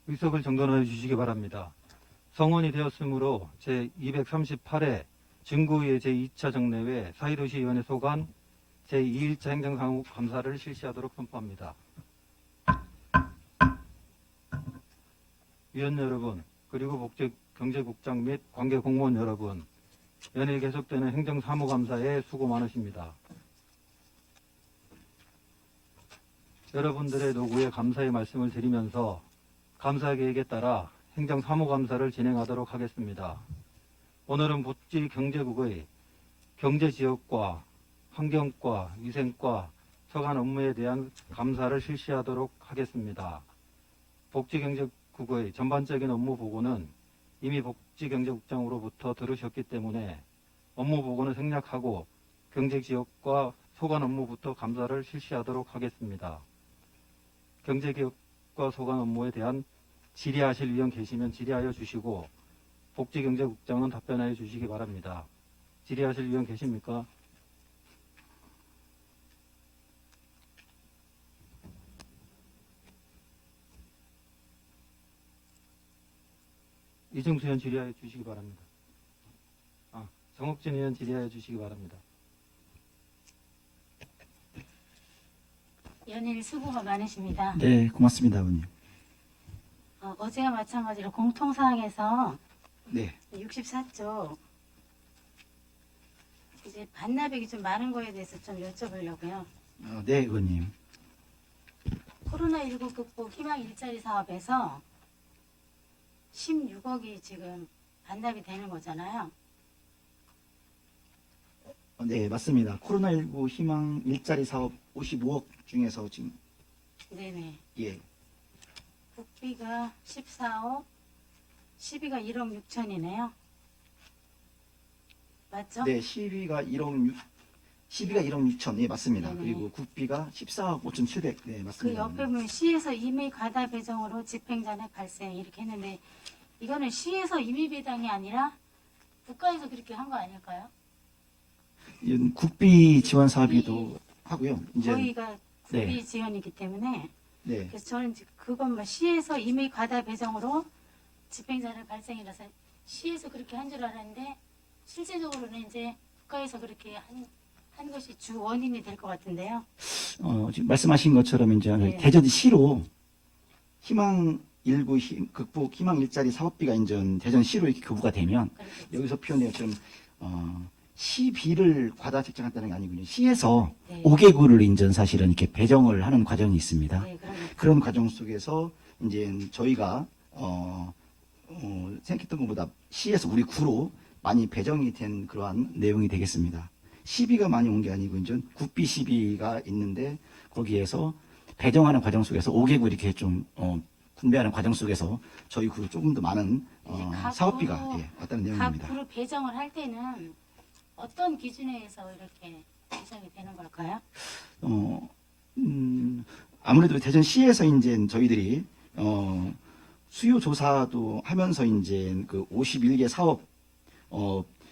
의석을 정돈하여 주시기 바랍니다. 성원이 되었으므로 제238회 증거의 제2차 정례회 사이도시위원회 소관 제2일차 행정사무감사를 실시하도록 선포합니다. 위원 여러분, 그리고 복지경제국장 및 관계 공무원 여러분, 연일 계속되는 행정사무감사에 수고 많으십니다. 여러분들의 노고에 감사의 말씀을 드리면서 감사 계획에 따라 행정사무감사를 진행하도록 하겠습니다. 오늘은 복지경제국의 경제지역과 환경과 위생과 서관 업무에 대한 감사를 실시하도록 하겠습니다. 복지경제국의 전반적인 업무 보고는 이미 복지경제국장으로부터 들으셨기 때문에 업무 보고는 생략하고 경제지역과 소관 업무부터 감사를 실시하도록 하겠습니다. 경제기업과 소관 업무에 대한 질의하실 위원 계시면 질의하여 주시고 복지경제국장은 답변하여 주시기 바랍니다. 질의하실 위원 계십니까? 이정수 의원 질의하여 주시기 바랍니다. 정옥진 의원 질의하여 주시기 바랍니다. 연일 수고가 많으십니다. 네, 고맙습니다, 의원님. 어제와 마찬가지로 공통사항에서 네, 64조 이제 반납액이 좀 많은 거에 대해서 좀 여쭤보려고요. 네, 의원님. 코로나19 극복 희망 일자리 사업에서 16억이 지금 반납이 되는 거잖아요. 네, 맞습니다. 코로나19 희망 일자리 사업 55억 중에서 지금 네네. 예, 국비가 14억, 12가 1억 6천이네요. 맞죠? 네, 12가 1억 6천, 예, 맞습니다. 네네. 그리고 국비가 14억 5천 7백, 네, 그 맞습니다. 옆에 보면 시에서 임의 과다 배정으로 집행잔액 발생 이렇게 했는데 이거는 시에서 임의 배당이 아니라 국가에서 그렇게 한 거 아닐까요? 이건 국비 지원 사업이기도 하고요. 이제 저희가 국비 네. 지원이기 때문에 네, 그래서 저는 이제 그것만 시에서 임의 과다 배정으로 집행잔액 발생이라서 시에서 그렇게 한 줄 알았는데 실제적으로는 이제 국가에서 그렇게 한 것이 주 원인이 될 것 같은데요. 지금 말씀하신 것처럼 이제 네. 대전시로 희망 19 극복 희망 일자리 사업비가 이제 대전시로 이렇게 교부가 되면 그렇겠죠. 여기서 표현된 것처럼 시비를 과다 책정한다는 게 아니군요. 시에서 네. 5개구를 인전 사실은 이렇게 배정을 하는 과정이 있습니다. 네, 그런 과정 속에서 이제 저희가 생각했던 것보다 시에서 우리 구로 많이 배정이 된 그러한 내용이 되겠습니다. 시비가 많이 온 게 아니고 이제 국비 시비가 있는데 거기에서 배정하는 과정 속에서 5개구 이렇게 좀 분배하는 과정 속에서 저희 구로 조금 더 많은 각 사업비가 구로- 왔다는 각 내용입니다. 그룹 배정을 할 때는 어떤 기준에 의해서 이렇게 배정이 되는 걸까요? 아무래도 대전시에서 이제 저희들이 수요 조사도 하면서 이제 그 51개 사업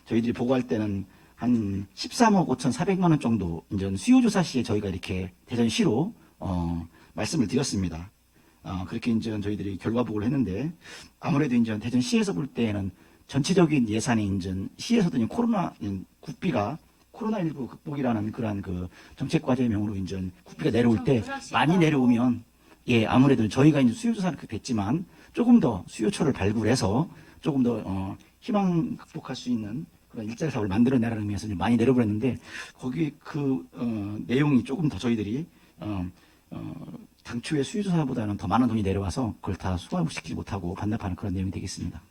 저희들이 보고할 때는 한 13억 5,400만 원 정도 이제 수요 조사 시에 저희가 이렇게 대전시로 말씀을 드렸습니다. 그렇게 이제 저희들이 결과 보고를 했는데 아무래도 이제 대전시에서 볼 때에는 전체적인 예산이 이제 시에서도 국비가 코로나19 극복이라는 그러한 그 정책 과제의 명으로 이제 국비가 내려올 때 많이 내려오면 예 아무래도 저희가 이제 수요조사는 그렇게 됐지만 조금 더 수요처를 발굴해서 조금 더 희망 극복할 수 있는 그런 일자리 사업을 만들어내라는 의미에서 좀 많이 내려버렸는데 거기 그 내용이 조금 더 저희들이 당초의 수요조사보다는 더 많은 돈이 내려와서 그걸 다 수합시키지 못하고 반납하는 그런 내용이 되겠습니다.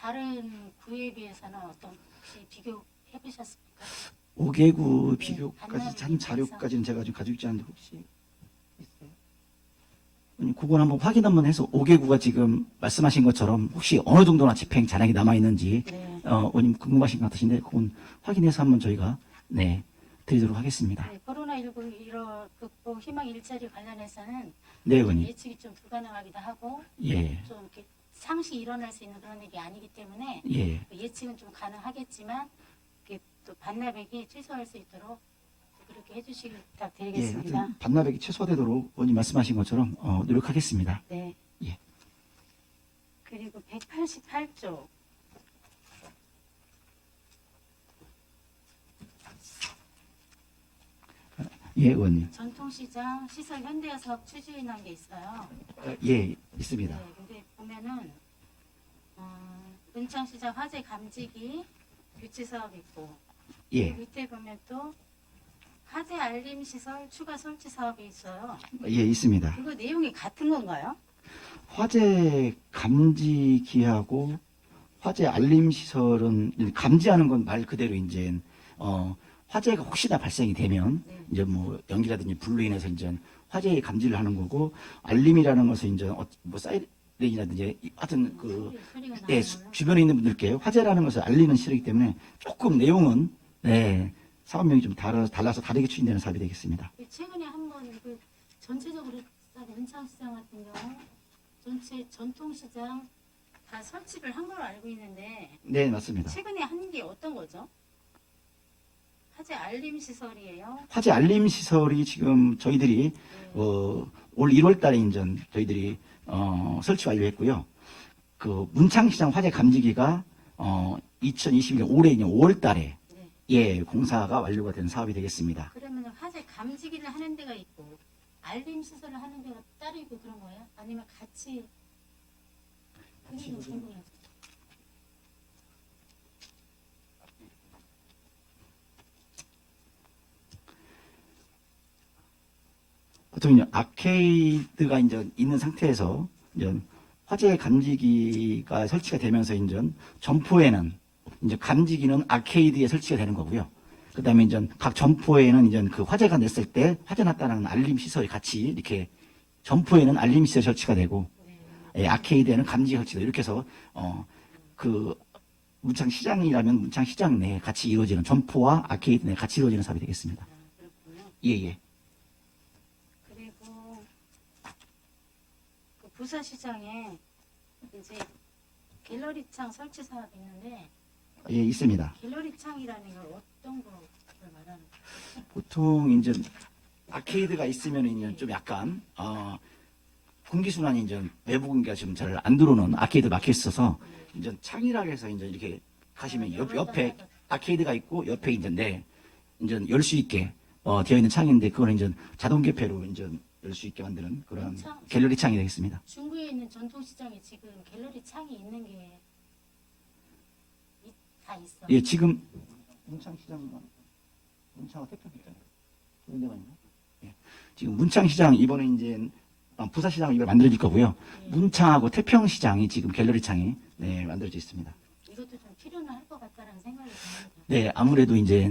다른 구에 비해서는 어떤 혹시 비교해 보셨습니까? 5개구 비교까지 반납에 한 자료까지는 제가 지금 가지고 있지 않는데 혹시 있어요? 그건 한번 확인 한번 해서 5개구가 지금 말씀하신 것처럼 혹시 어느 정도나 집행 잔액이 남아 있는지 네. 의원님 궁금하신 것 같으신데 그건 확인해서 한번 저희가 네 드리도록 하겠습니다. 네, 코로나19 1월 극복 희망 일자리 관련해서는 네, 의원님. 예측이 좀 불가능하기도 하고 예, 좀 이렇게 상시 일어날 수 있는 그런 일이 아니기 때문에 예, 예측은 좀 가능하겠지만 이렇게 또 반납액이 최소화할 수 있도록 그렇게 해주시길 예. 부탁드리겠습니다. 하여튼 반납액이 최소화되도록 의원님 말씀하신 것처럼 노력하겠습니다. 네. 예. 38조. 예, 의원님. 전통시장 시설 현대화 사업 추진한 게 있어요. 예, 있습니다. 네, 근데 보면은 문창시장 화재 감지기 유치 사업 있고 예, 밑에 보면 또 화재 알림 시설 추가 설치 사업이 있어요. 예, 있습니다. 이거 내용이 같은 건가요? 화재 감지기하고 화재 알림 시설은 감지하는 건 말 그대로 이제 화재가 혹시나 발생이 되면 네. 이제 뭐 연기라든지 불로 인해서 이제 화재 감지를 하는 거고 알림이라는 것은 이제 뭐 사이렌이라든지 하여튼 그 소리가 예, 나는 걸로. 주변에 있는 분들께 화재라는 것을 알리는 시설이기 때문에 조금 내용은 네, 사업명이 좀 달라서 다르게 추진되는 사업이 되겠습니다. 최근에 한번 그 전체적으로 문창시장 같은 경우 전체 전통시장 다 설치를 한 걸로 알고 있는데 네, 맞습니다. 최근에 한 게 어떤 거죠? 화재 알림 시설이에요. 화재 알림 시설이 지금 저희들이 네. 올 1월 달에 이제 저희들이 설치 완료했고요. 그 문창시장 화재 감지기가 2021년 올해 5월 달에 네. 예, 공사가 완료가 된 사업이 되겠습니다. 그러면 화재 감지기를 하는 데가 있고 알림 시설을 하는 데가 따로 있고 그런 거예요? 아니면 같이 그게 좀 궁금해요. 보통 이제 아케이드가 이제 있는 상태에서 이제 화재 감지기가 설치가 되면서 이제 점포에는 이제 감지기는 아케이드에 설치가 되는 거고요. 그다음에 이제 각 점포에는 이제 그 화재가 냈을 때 화재 났다는 알림 시설이 같이 이렇게 점포에는 알림 시설 설치가 되고 예, 아케이드에는 감지 설치가 이렇게 해서 그 문창 시장이라면 문창 시장 내에 같이 이루어지는 점포와 아케이드 내에 같이 이루어지는 사업이 되겠습니다. 그렇군요. 예, 예. 그리고 그 부사시장에 이제 갤러리창 설치 사업이 있는데 예, 있습니다. 갤러리창이라는 걸 어떤 걸 말하는 거예요? 보통 이제 아케이드가 있으면 이제 좀 약간 공기 순환이 이제 외부 공기가 지금 잘 안 들어오는 아케이드 막혀 있어서 이제 창이라고 해서 이제 이렇게 가시면 옆에 아케이드가 있고 옆에 이제 이제 열 수 있게 되어 있는 창인데 그거는 이제 자동 개폐로 이제 열 수 있게 만드는 그런 창. 갤러리 창이 되겠습니다. 중구에 있는 전통시장에 지금 갤러리 창이 있는 게 다 있어. 예, 지금 문창시장과 태평 있잖아요. 그런 데가 있나? 예. 지금 문창시장 이번에 이제 부사시장 이걸 만들어질 거고요. 네. 문창하고 태평시장이 지금 갤러리 창이 네, 만들어져 있습니다. 이것도 좀 필요는 할 것 같다는 생각이 듭니다. 네, 아무래도 이제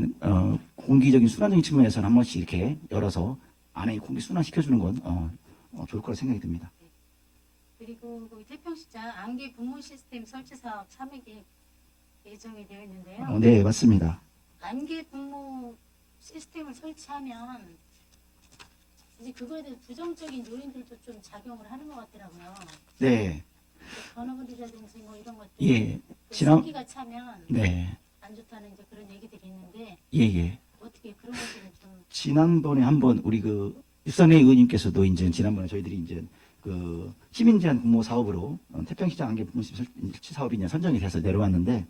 공기적인 순환적인 측면에서는 한 번씩 이렇게 열어서 안에 공기 순환 시켜주는 건 좋을 거라 생각이 듭니다. 그리고 그 태평시장 안개 분무 시스템 설치 사업 3회기 예정이 되어 있는데요. 네, 맞습니다. 안개 분무 시스템을 설치하면 이제 그거에 대해서 부정적인 요인들도 좀 작용을 하는 것 같더라고요. 네, 번호물이라든지 뭐 이런 것들. 예, 그 지난 습기가 차면 네, 안 좋다는 이제 그런 얘기들이 있는데 예, 예. 어떻게 그런 것들을 좀 지난번에 한번 우리 그 유선혜 의원님께서도 이제 지난번에 저희들이 이제 그 시민 제한 공모 사업으로 태평시장 안개 분무 설치 사업이 이제 선정이 돼서 내려왔는데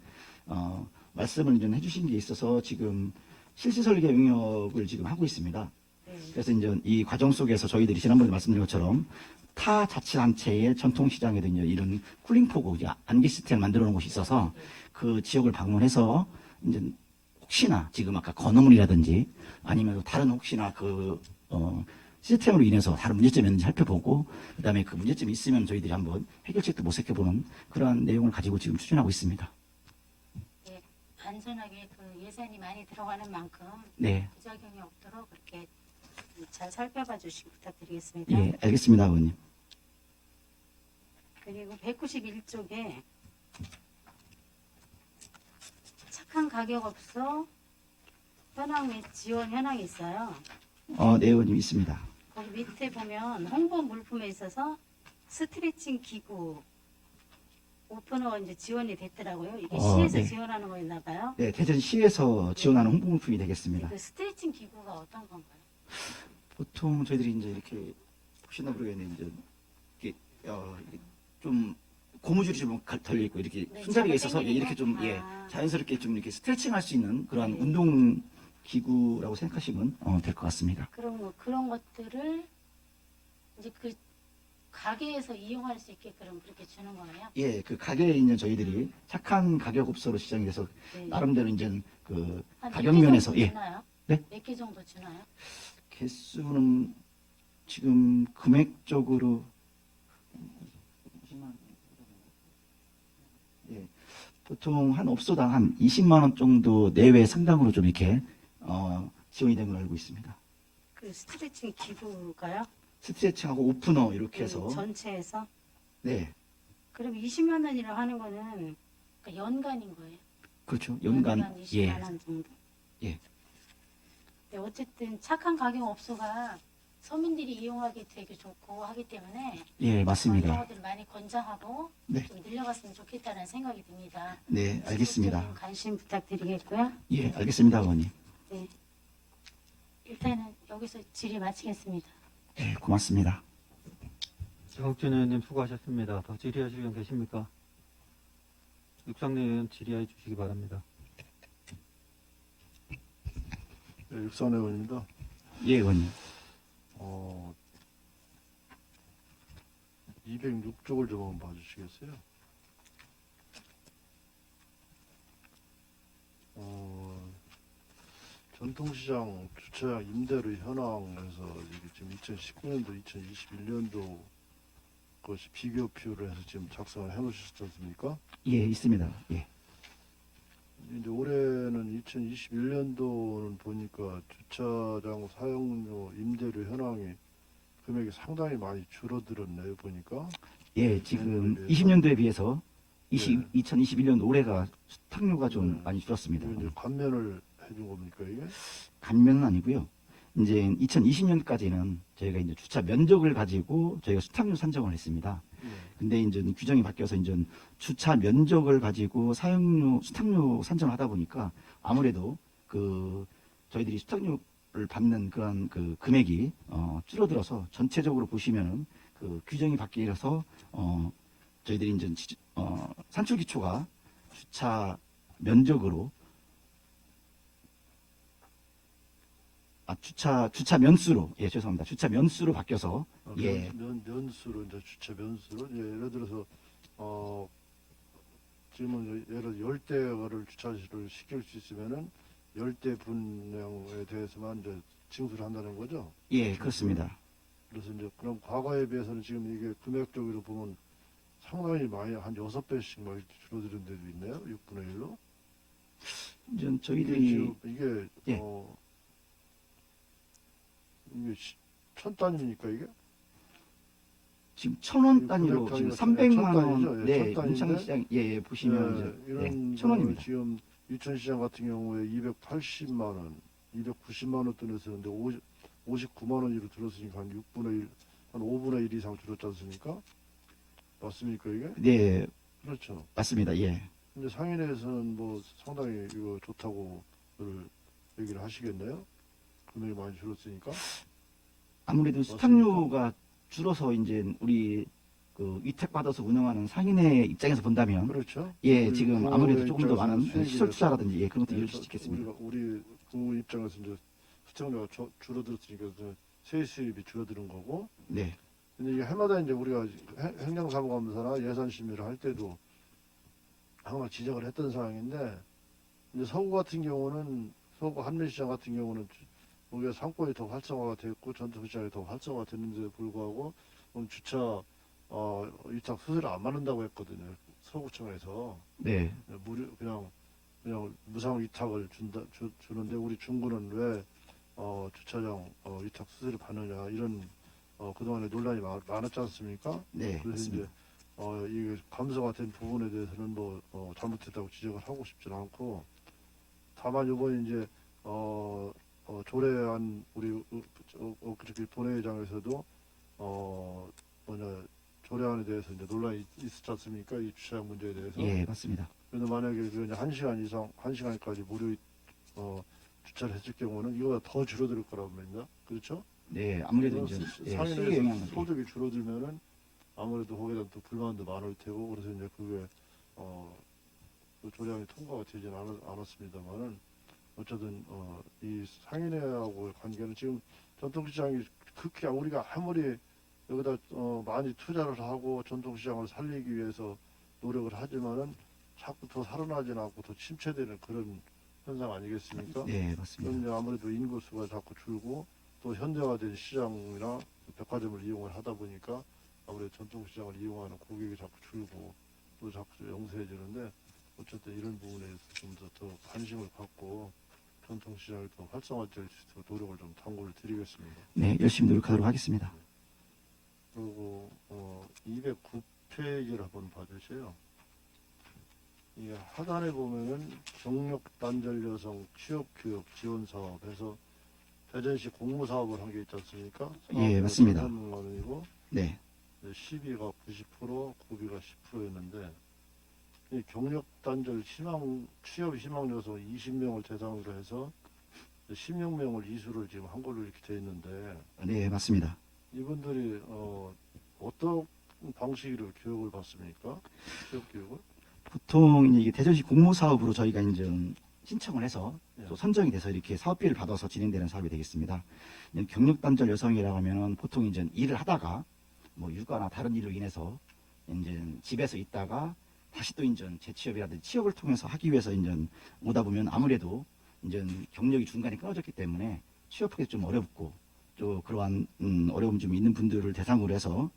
말씀을 좀 해주신 게 있어서 지금 실시 설계 용역을 지금 하고 있습니다. 네. 그래서 이제 이 과정 속에서 저희들이 지난번에 말씀드린 것처럼 타 자치단체의 전통시장에도 이제 이런 쿨링포구, 이제 안개 시스템을 만들어 놓은 곳이 있어서 그 지역을 방문해서 이제 혹시나 지금 아까 건어물이라든지 아니면 다른 혹시나 그 시스템으로 인해서 다른 문제점이 있는지 살펴보고 그다음에 그 문제점이 있으면 저희들이 한번 해결책도 모색해보는 그러한 내용을 가지고 지금 추진하고 있습니다. 네, 안전하게 그 예산이 많이 들어가는 만큼 네, 부작용이 없도록 그렇게 잘 살펴봐 주시기 부탁드리겠습니다. 예, 알겠습니다, 의원님. 그리고 191쪽에 착한 가격 없어 현황 및 지원 현황이 있어요. 네, 의원님 있습니다. 거기 밑에 보면 홍보 물품에 있어서 스트레칭 기구 오픈허가 이제 지원이 됐더라고요. 이게 시에서 네. 지원하는 거였나 봐요. 네, 대전시에서 지원하는 홍보물품이 되겠습니다. 그 스트레칭 기구가 어떤 건가요? 보통 저희들이 이제 이렇게 혹시나 모르겠는데 이제 이게 좀 고무줄이 좀 달려 있고 이렇게 네, 순자리가 잡아 있어서 예, 당기는 이렇게 거? 좀 예, 아. 자연스럽게 좀 이렇게 스트레칭할 수 있는 그런 네. 운동 기구라고 생각하시면 될 것 같습니다. 그럼 뭐 그런 것들을 이제 그 가게에서 이용할 수 있게끔 그렇게 주는 거예요? 예, 그 가게에 있는 저희들이 착한 가격업소로 지정이 돼서 네. 나름대로 이제 그 한 가격 몇 개 면에서 정도 예, 주나요? 네? 몇 개 정도 주나요? 개수는 지금 금액적으로 예, 보통 한 업소당 한 20만 원 정도 내외 상당으로 좀 이렇게 지원이 된 걸로 알고 있습니다. 그 스트레칭 기구가요? 스트레칭하고 오프너 이렇게 해서 전체에서? 네, 그럼 20만 원이라고 하는 거는 그러니까 연간인 거예요? 그렇죠. 연간 20만 예, 원 정도? 예. 네, 어쨌든 착한 가격 업소가 서민들이 이용하기 되게 좋고 하기 때문에 예, 이런 맞습니다. 것들 많이 권장하고 네. 좀 늘려갔으면 좋겠다는 생각이 듭니다. 네, 알겠습니다. 적극적인 관심 부탁드리겠고요. 예, 알겠습니다, 어머니. 네. 일단은 여기서 질의 마치겠습니다. 예, 고맙습니다. 정욱진 의원님 수고하셨습니다. 더 질의하실 분 계십니까? 육상래 의원 질의해 주시기 바랍니다. 네, 육산회 의원입니다. 예, 의원님. 206쪽을 좀 한번 봐주시겠어요? 전통시장 주차장 임대료 현황에서 이게 지금 2019년도, 2021년도 것이 비교표를 해서 지금 작성을 해 놓으셨지 않습니까? 예, 있습니다. 예. 이제 올해는 2021년도는 보니까 주차장 사용료 임대료 현황이 금액이 상당히 많이 줄어들었네요, 보니까. 예, 지금 네, 20년도에 비해서 네. 2021년 올해가 수탁료가 좀 네. 많이 줄었습니다. 이거 이제 감면을 해준 겁니까, 이게? 감면은 아니고요. 이제 2020년까지는 저희가 이제 주차 면적을 가지고 저희가 수탁료 산정을 했습니다. 근데 이제 규정이 바뀌어서 이제 주차 면적을 가지고 사용료, 수탁료 산정을 하다 보니까 아무래도 그 저희들이 수탁료를 받는 그런 그 금액이 줄어들어서 전체적으로 보시면은 그 규정이 바뀌어서 저희들이 이제 산출 기초가 주차 면적으로 주차 면수로 예 죄송합니다 주차 면수로 바뀌어서 예 면수로 이제 주차 면수로 예, 예를 들어서 지금은 예를 들어 10대를 주차를 시킬 수 있으면은 10대 분량에 대해서만 이제 징수를 한다는 거죠. 예, 그렇습니다. 그래서 이제 그럼 과거에 비해서는 지금 이게 금액적으로 보면 상당히 많이 한 6배씩 막 이렇게 줄어드는 데도 있네요. 6분의 1로. 이제 이게 저희들이 지금 이게 예. 이게 1000단위입니까 이게? 지금 1,000원 이 단위로 금액 지금 단위가 300만 단위죠. 원, 예, 네, 1000단위인데 임창시장 예 보시면 이제 이런 1,000원입니다. 지금 유천시장 같은 경우에 280만 원, 290만 원 돈에서는데 59만 원으로 들었으니까 한 6분의 1, 한 5분의 1 이상 줄었지 않습니까? 맞습니까 이게? 네, 그렇죠. 맞습니다. 예. 근데 상인회에서는 뭐 상당히 이거 좋다고 얘기를 하시겠네요. 금액이 많이 줄었으니까. 아무래도 맞습니까? 수탁료가 줄어서 이제 우리 그 위탁 받아서 운영하는 상인의 입장에서 본다면 그렇죠. 예 우리 지금 공무원의 아무래도 조금 더 입장에서 많은 수익이 시설 돼서 투자라든지 예 그런 것도 네, 이룰 수 있겠습니다. 우리 그 입장에서 이제 수탁료가 줄어들었으니까 세입 수입이 줄어드는 거고. 네, 근데 이게 해마다 이제 우리가 행정사무감사나 예산심의를 할 때도 항상 지적을 했던 사항인데 이제 서구 같은 경우는 서구 한민시장 같은 경우는 우리가 상권이 더 활성화가 됐고 전통시장이 더 활성화가 됐는데도 불구하고 주차 위탁 수수료 안 받는다고 했거든요. 서구청에서 네, 무료 그냥 무상 위탁을 주는데 우리 중구는 왜 주차장 위탁 수수료 받느냐 이런 그동안에 논란이 많았지 않습니까? 네, 그래서 이제 맞습니다. 이게 감소가 된 부분에 대해서는 뭐 잘못했다고 지적을 하고 싶지는 않고 다만 이번에 이제 조례안 우리 엊그저께 본회의장에서도 조례안에 대해서 이제 논란이 있었지 않습니까? 이 주차장 문제에 대해서. 예, 맞습니다. 그래서 만약에 그 이제 1시간 이상 1시간까지 무료 주차를 했을 경우는 이거보다 더 줄어들 거라고 봅니다. 그렇죠? 네, 아무래도 이제 예, 수익에 상인에서 영향을 소득이 줄어들면은 아무래도 거기에 대한 또 불만도 많을 테고 그래서 이제 그게 그 조량이 통과가 되지는 않았습니다만은 어쨌든 이 상인회하고의 관계는 지금 전통시장이 극히 우리가 아무리 여기다 많이 투자를 하고 전통시장을 살리기 위해서 노력을 하지만은 자꾸 더 살아나지는 않고 더 침체되는 그런 현상 아니겠습니까? 네, 맞습니다. 그럼 이제 아무래도 인구수가 자꾸 줄고 또 현대화된 시장이나 백화점을 이용을 하다 보니까 아무래도 전통시장을 이용하는 고객이 자꾸 줄고 또 자꾸 영세해지는데 어쨌든 이런 부분에 좀 더 관심을 갖고 전통시장을 더 활성화될 수 있도록 노력을 좀 당부를 드리겠습니다. 네, 열심히 노력하도록 하겠습니다. 그리고 209페이지를 한번 봐주세요. 이 하단에 보면은 경력 단절 여성 취업 교육 지원 사업에서 대전시 공모 사업을 한 게 있지 않습니까? 예, 맞습니다. 300만 원이고 네, 시비가 90%, 고비가 10%였는데 이 경력 단절 취업 희망 여성 20명을 대상으로 해서 16명을 이수를 지금 한 걸로 이렇게 돼 있는데 네, 맞습니다. 이분들이 어떤 방식으로 교육을 받습니까? 취업 교육을? 보통 이제 이게 대전시 공모 사업으로 저희가 이제 신청을 해서 예. 또 선정이 돼서 이렇게 사업비를 받아서 진행되는 사업이 되겠습니다. 경력 단절 여성이라고 하면은 보통 이제 일을 하다가 뭐 육아나 다른 일로 인해서 이제 집에서 있다가 다시 또 이제 재취업이라든지 취업을 통해서 하기 위해서 이제 오다 보면 아무래도 이제 경력이 중간에 끊어졌기 때문에 취업하기 좀 어렵고 또 그러한 어려움 좀 있는 분들을 대상으로 해서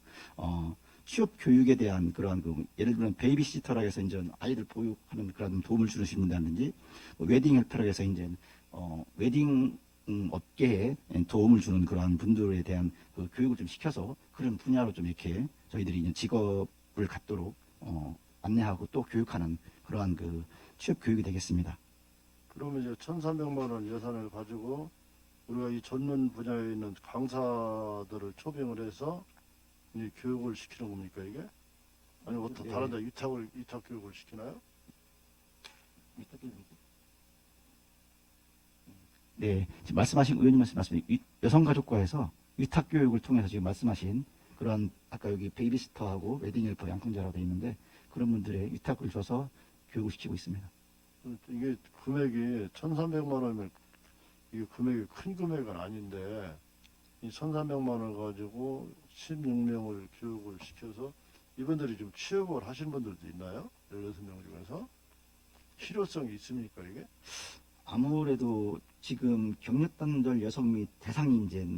취업 교육에 대한 그러한 예를 들면 베이비시터라 해서 이제 아이들 보육하는 그런 도움을 주시는 분이라든지 웨딩 헬퍼라 해서 이제 웨딩 업계에 도움을 주는 그러한 분들에 대한 그 교육을 좀 시켜서 그런 분야로 좀 이렇게 저희들이 이제 직업을 갖도록 안내하고 또 교육하는 그러한 그 취업 교육이 되겠습니다. 그러면 이제 1,300만 원 예산을 가지고 우리가 이 전문 분야에 있는 강사들을 초빙을 해서 이 교육을 시키는 겁니까 이게? 아니 어떤 네. 다른 데 위탁 교육을 시키나요? 네, 지금 말씀하신 의원님 말씀하신 여성가족과에서 위탁 교육을 통해서 지금 말씀하신 그런 아까 여기 베이비시터하고 웨딩 헬퍼 양성자라고 되어 있는데 그런 분들의 위탁을 줘서 교육을 시키고 있습니다. 이게 금액이 1,300만 원이면 이게 금액이 큰 금액은 아닌데 이 1,300만 원을 가지고 16명을 교육을 시켜서 이분들이 좀 취업을 하신 분들도 있나요? 16명 중에서? 실효성이 있습니까 이게? 아무래도 지금 경력 단절 여성 및 대상이 이제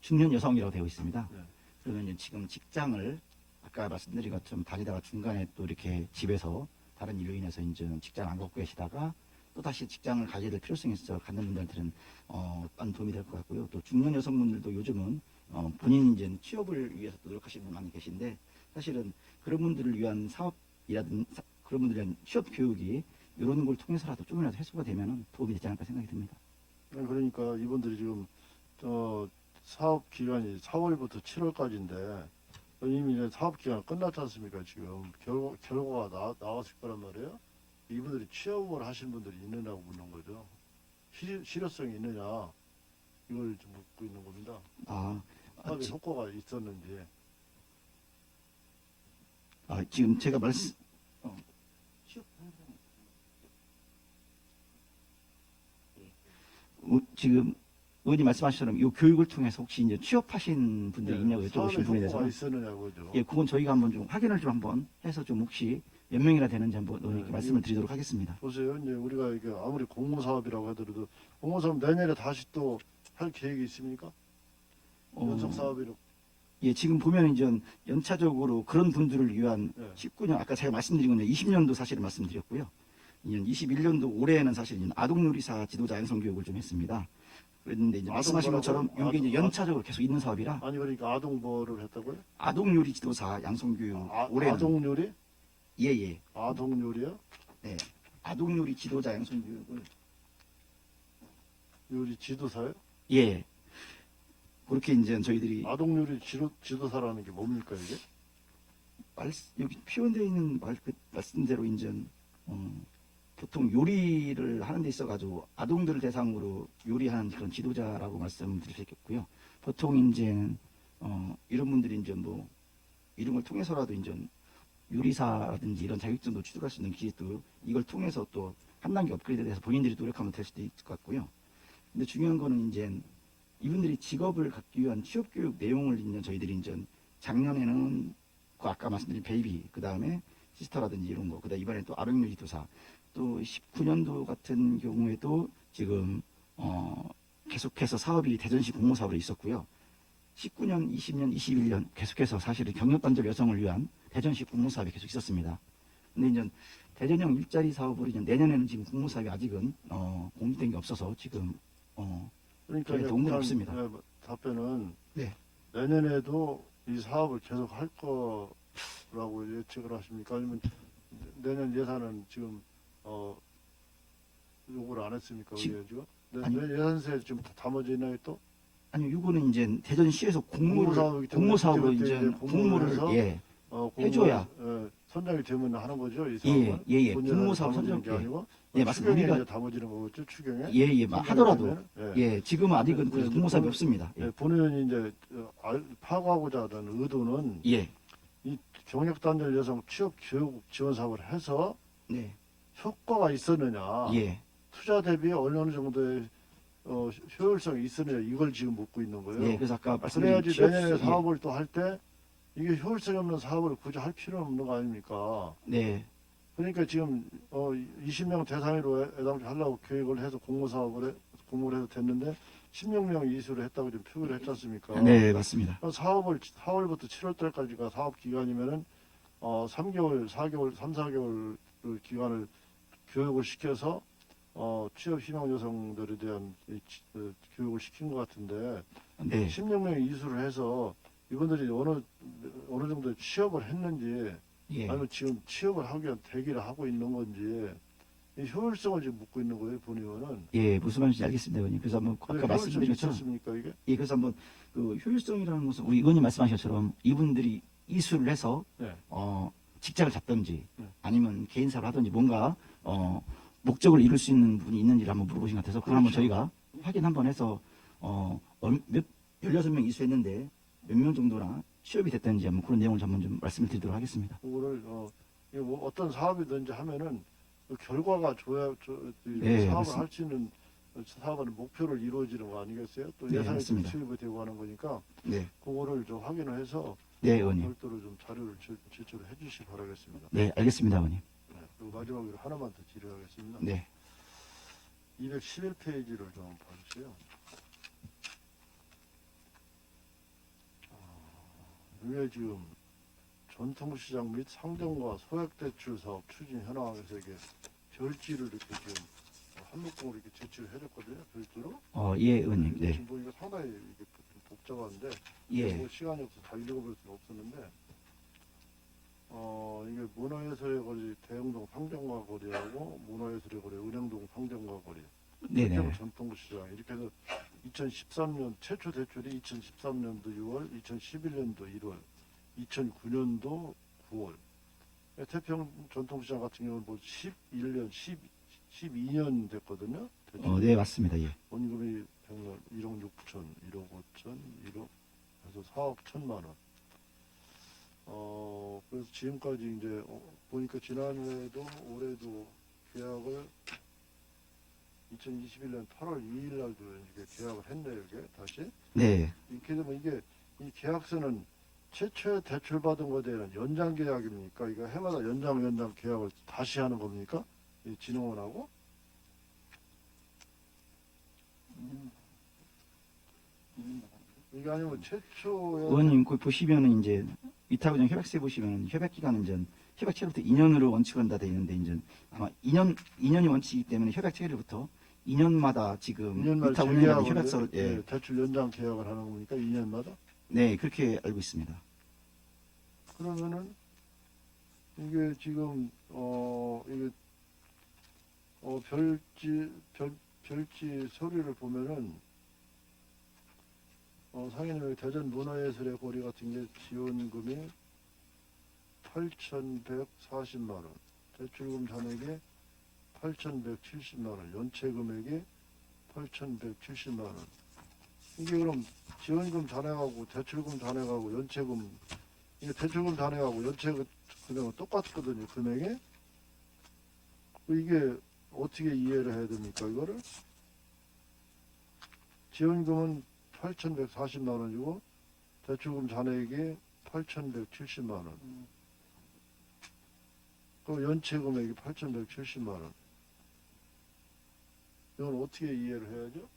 중년 여성이라고 되어 있습니다. 네. 그러면 이제 지금 직장을 아까 말씀드린 것처럼 다니다가 중간에 또 이렇게 집에서 다른 일로 인해서 이제 직장을 안 갖고 계시다가 또 다시 직장을 가져야 될 필요성이 있어 갖는 분들한테는 많은 도움이 될 것 같고요. 또 중년 여성분들도 요즘은 본인 이제 취업을 위해서 또 노력하시는 분 많이 계신데 사실은 그런 분들을 위한 사업이라든지 그런 분들에 대한 취업 교육이 이런 걸 통해서라도 조금이라도 해소가 되면 도움이 되지 않을까 생각이 듭니다. 그러니까 이분들이 지금 사업 기간이 4월부터 7월까지인데 이미 이제 사업 기간 끝났지 않습니까? 지금 결과가 나왔을 거란 말이에요. 이분들이 취업을 하신 분들이 있느냐고 묻는 거죠. 실효성이 있느냐 이걸 좀 묻고 있는 겁니다. 사업에 효과가 있었는지. 지금 제가 지금 의원님 말씀하신 것처럼 이 교육을 통해서 혹시 이제 취업하신 분들이 있냐고 여쭤보신 사업에 부분에 효과가 대해서 있었느냐고죠. 예, 그건 저희가 한번 좀 확인을 좀 한번 해서 좀 혹시 몇 명이나 되는지 한번 의원님께 말씀을 드리도록 하겠습니다. 보세요. 이제 우리가 이게 아무리 공모사업이라고 하더라도 공모사업 내년에 다시 또 할 계획이 있습니까? 연속 사업이로. 예, 지금 보면 이제 연차적으로 그런 분들을 위한 네. 19년 아까 제가 말씀드린 건 20년도 사실을 말씀드렸고요. 21년도 올해에는 사실 아동요리사 지도자 양성 교육을 좀 했습니다. 그랬는데 이제 말씀하신 것처럼 이게 이제 연차적으로 계속 있는 사업이라 아니 그러니까 아동보호를 했다고요? 아동요리 지도사 양성 교육 올해는 아동요리? 예. 아동요리요? 네. 아동요리 지도자 양성 교육을 요리 지도사요? 예. 그렇게 이제 저희들이 아동요리 지도사라는 게 뭡니까 이게? 여기 표현되어 있는 말씀대로 이제 보통 요리를 하는 데 있어가지고 아동들을 대상으로 요리하는 그런 지도자라고 말씀드릴 수 있겠고요. 보통 이제 이런 분들이 이제 뭐 이런 걸 통해서라도 이제 요리사라든지 이런 자격증도 취득할 수 있는 기회도 이걸 통해서 또 한 단계 업그레이드돼서 본인들이 노력하면 될 수도 있을 것 같고요. 근데 중요한 거는 이제 이분들이 직업을 갖기 위한 취업 교육 내용을 이제 저희들이 이제 작년에는 그 아까 말씀드린 베이비, 그 다음에 시스터라든지 이런 거, 그다음 이번에 또 아동유리도사, 또 19년도 같은 경우에도 지금 계속해서 사업이 대전시 공모사업으로 있었고요. 19년, 20년, 21년 계속해서 사실은 경력단절 여성을 위한 대전시 공모사업이 계속 있었습니다. 근데 이제 대전형 일자리 사업으로 이제 내년에는 지금 공모사업이 아직은 공지된 게 없어서 지금 그러니까 저희 동네는 없습니다. 답변은 네. 내년에도 이 사업을 계속 할 거라고 예측을 하십니까? 아니면 내년 예산은 지금 요구를 안 했습니까? 지금- 지금? 아니. 예산세 지금 다 담아져 있나요 또? 아니요, 이거는 이제 대전시에서 공모사업이기 때문에 공모사업으로 그때 이제 이제 공모를 해서 해줘야. 선정이 되면 하는 거죠, 이 예, 사업은? 예, 예. 본 예산에 공모사업 담아지는 선정, 게 아니고 예, 맞습니다. 추경에 우리가 이제 담아지는 거겠죠, 추경에? 예, 예, 선정이 하더라도 되면은, 예. 예, 지금은 아직은 네, 공모사업이 네, 없습니다. 예, 예, 본인이 이제 파악하고자 하는 의도는 예, 이 경력단절 여성 취업 교육 지원 사업을 해서 네, 효과가 있었느냐, 예, 투자 대비 어느 정도의 효율성이 있으느냐 이걸 지금 묻고 있는 거예요. 예. 그래서 아까 말씀드린 그래야지 취업 내년에 예, 사업을 또 할 때 이게 효율성이 없는 사업을 굳이 할 필요는 없는 거 아닙니까? 네, 그러니까 지금 20명 대상으로 애당초 하려고 계획을 해서 공모를 해서 됐는데 16명 이수를 했다고 지금 표기를 했지 않습니까? 네, 맞습니다. 사업을 4월부터 7월 달까지가 사업 기간이면은 3개월, 4개월, 3, 4개월 기간을 교육을 시켜서 취업 희망 여성들에 대한 교육을 시킨 것 같은데 네, 16명 이수를 해서 이분들이 어느 정도 취업을 했는지 예, 아니면 지금 취업을 하기 위한 대기를 하고 있는 건지 이 효율성을 지금 묻고 있는 거예요, 본의원은. 예, 무슨 말인지 알겠습니다, 의원님. 그래서 한번 아까 말씀드린 것처럼 있었습니까 이게? 예, 그래서 한번 그 효율성이라는 것은 우리 의원님 말씀하신 것처럼 이분들이 이수를 해서 네. 직장을 잡든지 네. 아니면 개인 사업을 하든지 뭔가 목적을 이룰 수 있는 분이 있는지를 한번 물어보신 것 같아서 그걸 한번 그렇죠. 저희가 확인 한번 해서 16명 이수했는데 몇 명 정도나 취업이 됐다는지 한번 그런 내용을 한번 좀 말씀을 드리도록 하겠습니다. 그거를 이게 뭐 어떤 사업이든지 하면은 그 결과가 좋아야 네, 사업을 맞습니다. 할 수 있는 사업은 목표를 이루어지는 거 아니겠어요? 또 네, 예산이 좀 맞습니다. 투입이 되고 하는 거니까 네, 그거를 좀 확인을 해서 네, 의원님. 별도로 좀 자료를 제출을 해주시기 바라겠습니다. 네, 알겠습니다, 의원님. 네. 그리고 마지막으로 하나만 더 질의하겠습니다. 네, 211페이지를 좀 봐주세요. 이게 지금 전통시장 및 상점과 소액대출 사업 추진 현황에서 이게 별지를 이렇게 지금 한묶음으로 이렇게 제출을 해줬거든요. 별지로. 예, 의원님. 네, 지금 보니까 상당히 이게 좀 복잡한데 예, 뭐 시간이 없어서 다 읽어볼 수는 없었는데 이게 문화예술의 거리 대흥동 상점과 거리하고 문화예술의 거리 은행동 상점과 거리 네, 네, 네. 전통시장 이렇게 해서 2013년 최초 대출이 2013년도 6월, 2011년도 1월, 2009년도 9월. 태평 전통시장 같은 경우는 뭐 11년, 12년 됐거든요. 대출. 네, 맞습니다. 예, 원금이 1억 6천, 1억 5천, 1억 해서 4억 1천만 원. 그래서 지금까지 이제 보니까 지난해도 올해도 계약을 2021년 8월 2일 날도 이게 계약을 했네요, 이게 다시. 네, 이렇게 되면 이게 이 계약서는 최초에 대출받은 것에 대한 연장 계약입니까? 이거 해마다 연장 계약을 다시 하는 겁니까? 이 진흥원하고? 이게 아니면 최초에 의원님 그 보시면은 이제 위탁의정 협약서에 보시면 협약 기간은 이제 협약 체결부터 2년으로 원칙을 한다 돼 있는데 이제 아마 2년이 원칙이기 때문에 협약 체결부터 2년마다 지금 2년마다 위탁 운영하는 협약서를 예, 대출 연장 계약을 하는 겁니까? 2년마다? 네 그렇게 알고 있습니다. 그러면은 이게 지금 이게 별지 서류를 보면은 상인의 대전 문화예술의 거리 같은 게 지원금이 8,140만 원, 대출금 잔액이 8,170만 원, 연체 금액이 8,170만 원. 이게 그럼 지원금 잔액하고 대출금 잔액하고 연체금 이게 대출금 잔액하고 연체 금액은 똑같거든요. 금액이. 이게 어떻게 이해를 해야 됩니까? 이거를 지원금은 8,140만 원이고 대출금 잔액이 8,170만 원. 그 연체 금액이 8,170만 원. 이건 어떻게 이해를 해야죠?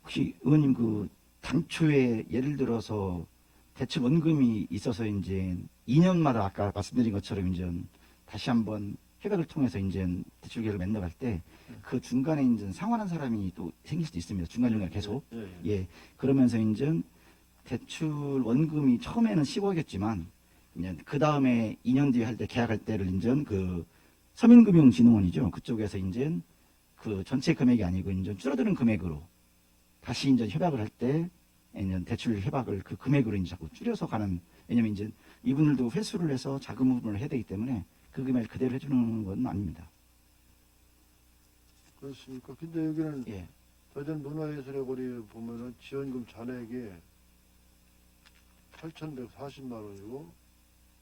혹시 의원님 그 당초에 예를 들어서 대출 원금이 있어서 이제 2년마다 아까 말씀드린 것처럼 이제 다시 한번 협약을 통해서 이제 대출 계획을 맺어갈 때 그 중간에 이제 상환한 사람이 또 생길 수도 있습니다. 중간중간에 계속. 예. 그러면서 이제 대출 원금이 처음에는 10억이었지만 이제 그 다음에 2년 뒤에 할 때 계약할 때를 이제 그 서민금융진흥원이죠. 그쪽에서 이제 그 전체 금액이 아니고 이제 줄어드는 금액으로 다시 이제 협약을 할 때 이제 대출 협약을 그 금액으로 이제 자꾸 줄여서 가는, 왜냐면 이제 이분들도 회수를 해서 자금 부분을 해야 되기 때문에 그 금액을 그대로 해주는 건 아닙니다. 그렇습니까? 근데 여기는 예. 대전 문화예술의 거리 보면은 지원금 잔액이 8,140만 원이고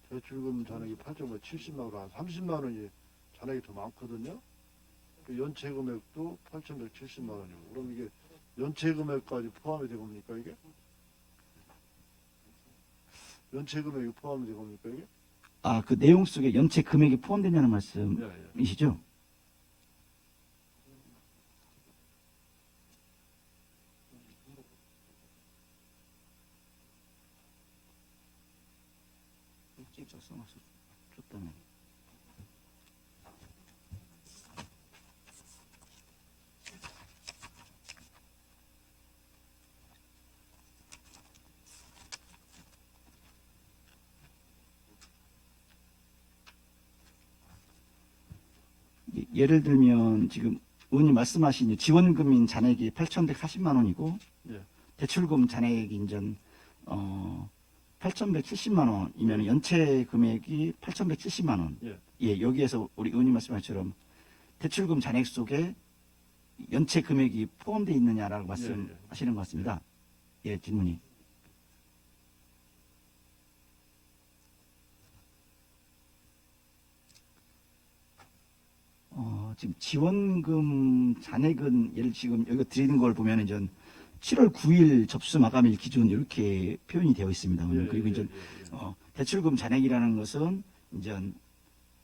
대출금 잔액이 8,170만 원, 한 30만 원이 잔액이 더 많거든요. 그 연체 금액도 8,170만 원이고, 그럼 이게 연체 금액까지 포함이 된 겁니까 이게? 연체 금액이 포함이 된 겁니까 이게? 아, 그 내용 속에 연체 금액이 포함되냐는 예, 말씀이시죠? 직접 써놔서 줬다면. 예를 들면 지금 의원님 말씀하신 지원금인 잔액이 8,140만 원이고 예. 대출금 잔액이 이제 8,170만 원이면 연체 금액이 8,170만 원. 예. 예, 여기에서 우리 의원님 말씀하신 것처럼 대출금 잔액 속에 연체 금액이 포함되어 있느냐라고 말씀하시는 것 같습니다. 예, 질문이. 지금 지원금 잔액은 예를 지금 여기 드리는 걸 보면 이제 7월 9일 접수 마감일 기준 이렇게 표현이 되어 있습니다. 그리고 이제 대출금 잔액이라는 것은 이제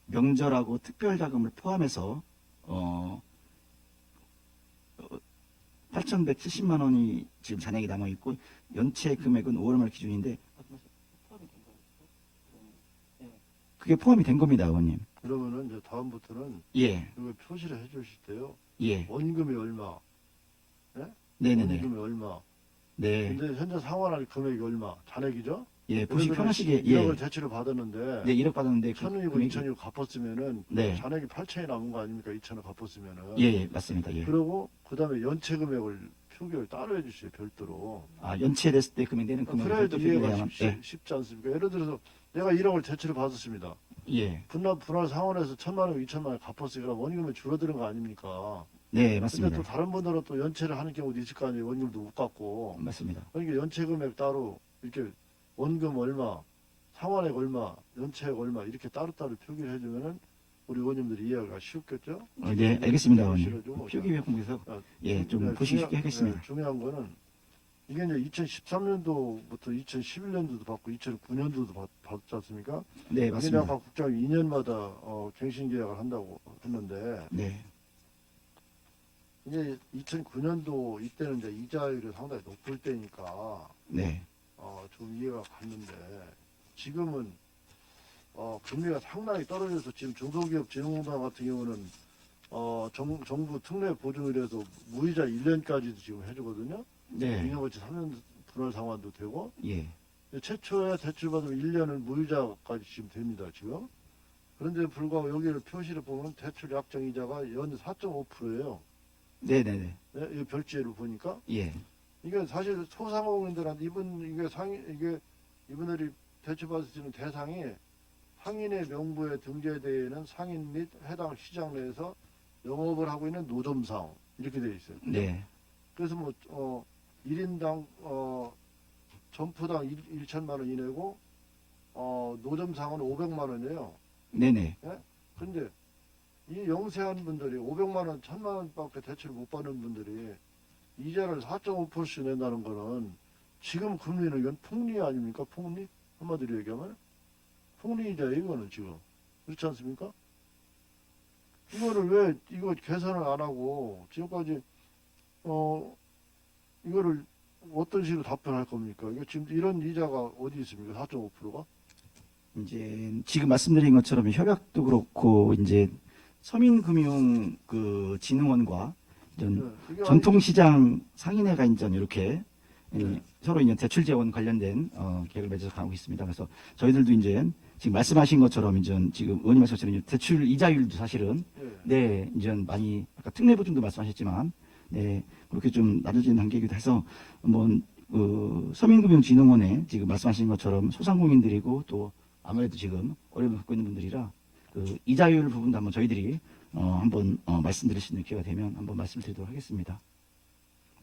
명절하고 특별자금을 포함해서 8,170만 원이 지금 잔액이 남아 있고 연체 금액은 5월 말 기준인데 그게 포함이 된 겁니다, 의원님. 그러면은 이제 다음부터는 예, 이거 표시를 해주실 때요. 예, 원금이 얼마? 네네네, 원금이 얼마? 네, 근데 현재 상환할 금액이 얼마? 잔액이죠? 예, 보시기 편하시게 1억을 예, 대출을 받았는데 네, 1억 받았는데 그 1,000원이고 금액이- 2,000이고 갚았으면은 네. 잔액이 8,000이 남은 거 아닙니까? 2,000원 갚았으면은. 예, 예, 맞습니다. 예. 그리고 그다음에 연체 금액을 표기를 따로 해주세요. 별도로. 아, 연체됐을 때 금액 내는 금액을 그래야지 별도 이해가 표기해야만. 예, 쉽지 않습니까? 예를 들어서 내가 1억을 대출을 받았습니다. 예, 분할 상환해서 1,000만 원, 2,000만 원 갚았으니까 원금이 줄어드는 거 아닙니까? 네, 근데 맞습니다. 또 다른 분들은 또 연체를 하는 경우도 있을 거 아니에요. 원금도 못 갚고. 맞습니다. 그러니까 연체 금액 따로 이렇게 원금 얼마, 상환액 얼마, 연체액 얼마 이렇게 따로따로 표기를 해주면은 우리 의원님들이 이해가 쉽겠죠? 네, 알겠습니다, 의원님. 실어주고. 표기 회공에서 자, 예, 좀 네, 보시기 쉽게 하겠습니다. 중요한 거는 이게 이제 2013년도부터 2011년도도 받고 2009년도도 받지 않습니까? 네, 이게 맞습니다. 아까 국장이 2년마다 갱신 계약을 한다고 했는데 네, 이제 2009년도 이때는 이제 이자율이 상당히 높을 때니까 네, 좀 이해가 갔는데 지금은 금리가 상당히 떨어져서 지금 중소기업진흥공단 같은 경우는 정부 특례 보증이라서 무이자 1년까지도 지금 해주거든요. 네, 2년같이 3년 분할 상환도 되고 예, 최초에 대출 받으면 1년은 무이자까지 지금 됩니다, 지금. 그런데 불구하고 여기를 표시를 보면 대출 약정 이자가 연 4.5%예요. 네네네. 네, 이 별지를 보니까. 예. 이게 사실 소상공인들한테 이분들이 대출받을 수 있는 대상이 상인의 명부에 등재되어 있는 상인 및 해당 시장 내에서 영업을 하고 있는 노점상 이렇게 되어 있어요. 네. 그래서 1인당 점포당 1천만 원 이내고 노점상은 500만 원이에요. 네네. 근데 이 영세한 분들이 500만 원, 1000만 원밖에 대출을 못 받는 분들이 이자를 4.5%씩 낸다는 거는 지금 금리는 이건 폭리 아닙니까? 폭리? 한마디로 얘기하면 폭리이자예요, 이거는 지금. 그렇지 않습니까? 이거를 왜 이거 계산을 안 하고 지금까지 이거를 어떤 식으로 답변할 겁니까? 이게 지금 이런 이자가 어디 있습니까? 4.5%가? 이제 지금 말씀드린 것처럼 협약도 그렇고 이제 서민금융 그 진흥원과 이런 이게 전통시장 상인회가 이제 이렇게 네. 서로 이제 대출 재원 관련된 계획을 맺어서 가고 있습니다. 그래서 저희들도 이제 지금 말씀하신 것처럼 이제 지금 의원님 말씀하신 이제 대출 이자율도 사실은 네 이제 많이 아까 특례 보증도 말씀하셨지만 네 그렇게 좀 낮아진 단계이기도 해서 한번 서민금융진흥원에 지금 말씀하신 것처럼 소상공인들이고 또 아무래도 지금 어려움을 겪고 있는 분들이라 그 이자율 부분도 한번 저희들이 한번 말씀드릴 수 있는 기회가 되면 한번 말씀드리도록 하겠습니다.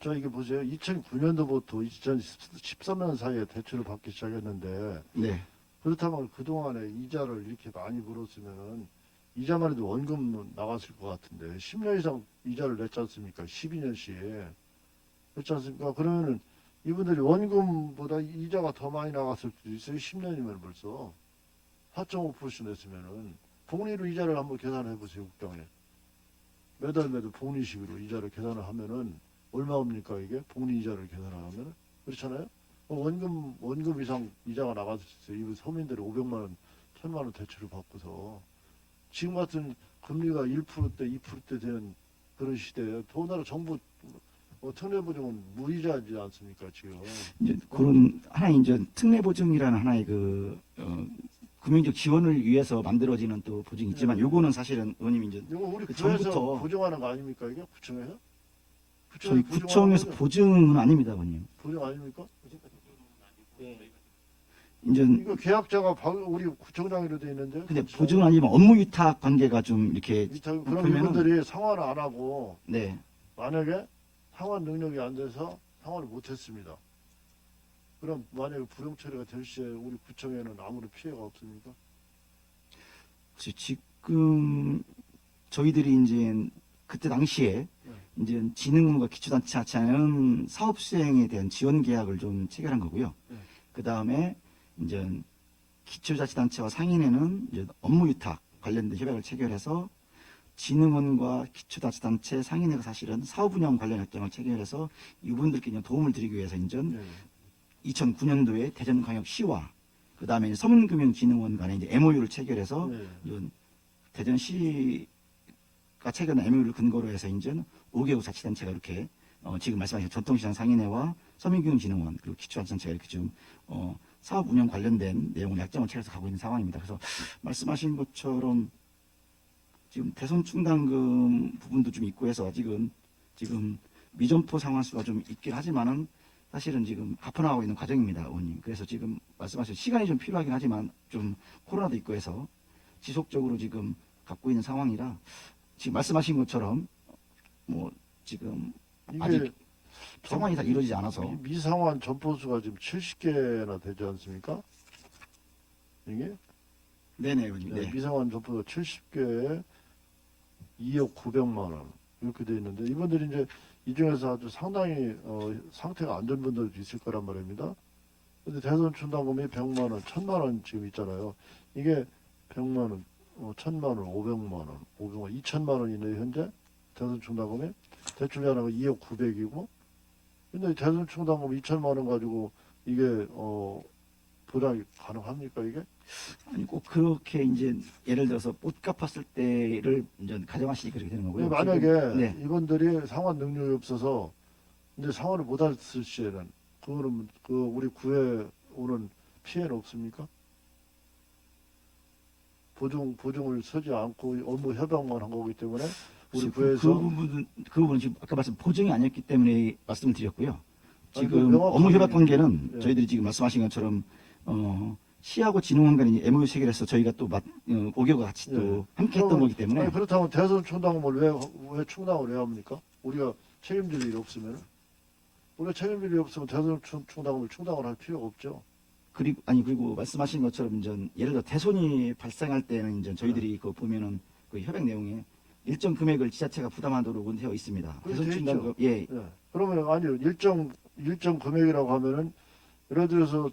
자, 이게 보세요. 2009년도부터 2013년 사이에 대출을 받기 시작했는데, 네, 그렇다면 그동안에 이자를 이렇게 많이 물었으면은, 이자만 해도 원금 나갔을 것 같은데, 10년 이상 이자를 냈지 않습니까? 12년씩. 그렇지 않습니까? 그러면은, 이분들이 원금보다 이자가 더 많이 나갔을 수도 있어요. 10년이면 벌써. 4.5%씩 냈으면은, 복리로 이자를 한번 계산해 보세요, 국장에. 매달 복리식으로 이자를 계산을 하면은, 얼마입니까 이게? 복리 이자를 계산하면 그렇잖아요. 원금 이상 이자가 나갔을 때 이분 서민들이 500만 원, 1000만 원 대출을 받고서 지금 같은 금리가 1%대, 2%대 되는 그런 시대에 더군다나 정부 특례보증은 무이자지 않습니까 지금? 이제 그런 하나의 이제 특례보증이라는 하나의 금융적 지원을 위해서 만들어지는 또 보증이 있지만 네. 요거는 사실은 의원님 이제 이거 우리 그 구에서 전부터 보증하는 거 아닙니까 이게 구청에서? 저희 구청에서 구청에서 보증하는 거죠? 보증은 아닙니다, 의원님. 보증 아닙니까? 이제 이거 계약자가 우리 구청장으로 돼 있는데. 근데 같이 보증은 아니지만 업무 위탁 관계가 좀 이렇게 그럼 보면은 이분들이 상환을 안 하고 네. 만약에 상환 능력이 안 돼서 상환을 못 했습니다. 그럼 만약에 불용 처리가 될 시에 우리 구청에는 아무런 피해가 없습니까? 지금 저희들이 이제 그때 당시에 이제 진흥원과 기초단체 하차는 사업 수행에 대한 지원 계약을 좀 체결한 거고요. 그 다음에 이제 기초자치단체와 상인회는 이제 업무 위탁 관련된 협약을 체결해서 진흥원과 기초자치단체 상인회가 사실은 사업 운영 관련 협정을 체결해서 이분들께 이제 도움을 드리기 위해서 이제 2009년도에 대전광역시와 그 다음에 서문금융진흥원 간에 이제 MOU를 체결해서 이제 대전시가 체결한 MOU를 근거로 해서 이제 5개국 자치단체가 이렇게 지금 말씀하신 전통시장 상인회와 서민금융진흥원 그리고 기초자치단체가 이렇게 좀 사업 운영 관련된 내용을 약정을 체결해서 가고 있는 상황입니다. 그래서 말씀하신 것처럼 지금 대손 충당금 부분도 좀 있고 해서 아직은 지금 미점포 상환수가 좀 있긴 하지만은 사실은 지금 갚아나가고 있는 과정입니다, 의원님. 그래서 지금 말씀하신 시간이 좀 필요하긴 하지만 좀 코로나도 있고 해서 지속적으로 지금 갖고 있는 상황이라 지금 말씀하신 것처럼 뭐 지금 이게 아직 상황이 다 이루어지지 않아서 미상환 점포수가 지금 70개나 되지 않습니까? 이게 네네, 의원님. 네, 네. 미상환 점포수가 70개에 2억 900만 원 이렇게 돼 있는데 이분들이 이제 이 중에서 아주 상당히 상태가 안 좋은 분들도 있을 거란 말입니다. 근데 대손 충당금이 100만 원, 1000만 원 지금 있잖아요. 이게 100만 원, 1000만 원, 500만 원, 2000만 원이네 현재 대손 충당금이 대출자는 2억 900이고 근데 대손 충당금 2000만 원 가지고 이게 보장이 가능합니까 이게? 아니 꼭 그렇게 이제 예를 들어서 못 갚았을 때를 이제 가정하시니 그렇게 되는 거고요. 만약에 지금, 네. 이분들이 상환 능력이 없어서 근데 상환을 못 했을 시에는 그거는 우리 구에 오는 피해는 없습니까? 보증을 서지 않고 업무 협약만 한 거기 때문에 우리 그 부에서 부분은 지금 아까 말씀 보증이 아니었기 때문에 말씀을 드렸고요. 아니, 지금 명확하게- 업무 협약 관계는 예. 저희들이 지금 말씀하신 것처럼 시하고 진흥원 간에 이제 MOU 체결해서 저희가 또 5개월 같이 또 예. 함께 했던 그러면- 거기 때문에 아니, 그렇다면 대선 충당을 왜 충당을 해야 합니까? 우리가 책임질 일이 없으면 우리가 책임질 일이 없으면 대선 충당을 할 필요가 없죠. 그리고 말씀하신 것처럼 이제 예를 들어 대손이 발생할 때는 이제 저희들이 그 보면은 그 협약 내용에 일정 금액을 지자체가 부담하도록 되어 있습니다. 그렇게 대손 돼 충당금 있죠. 예, 예. 그러면 아니요 일정 금액이라고 하면은 예를 들어서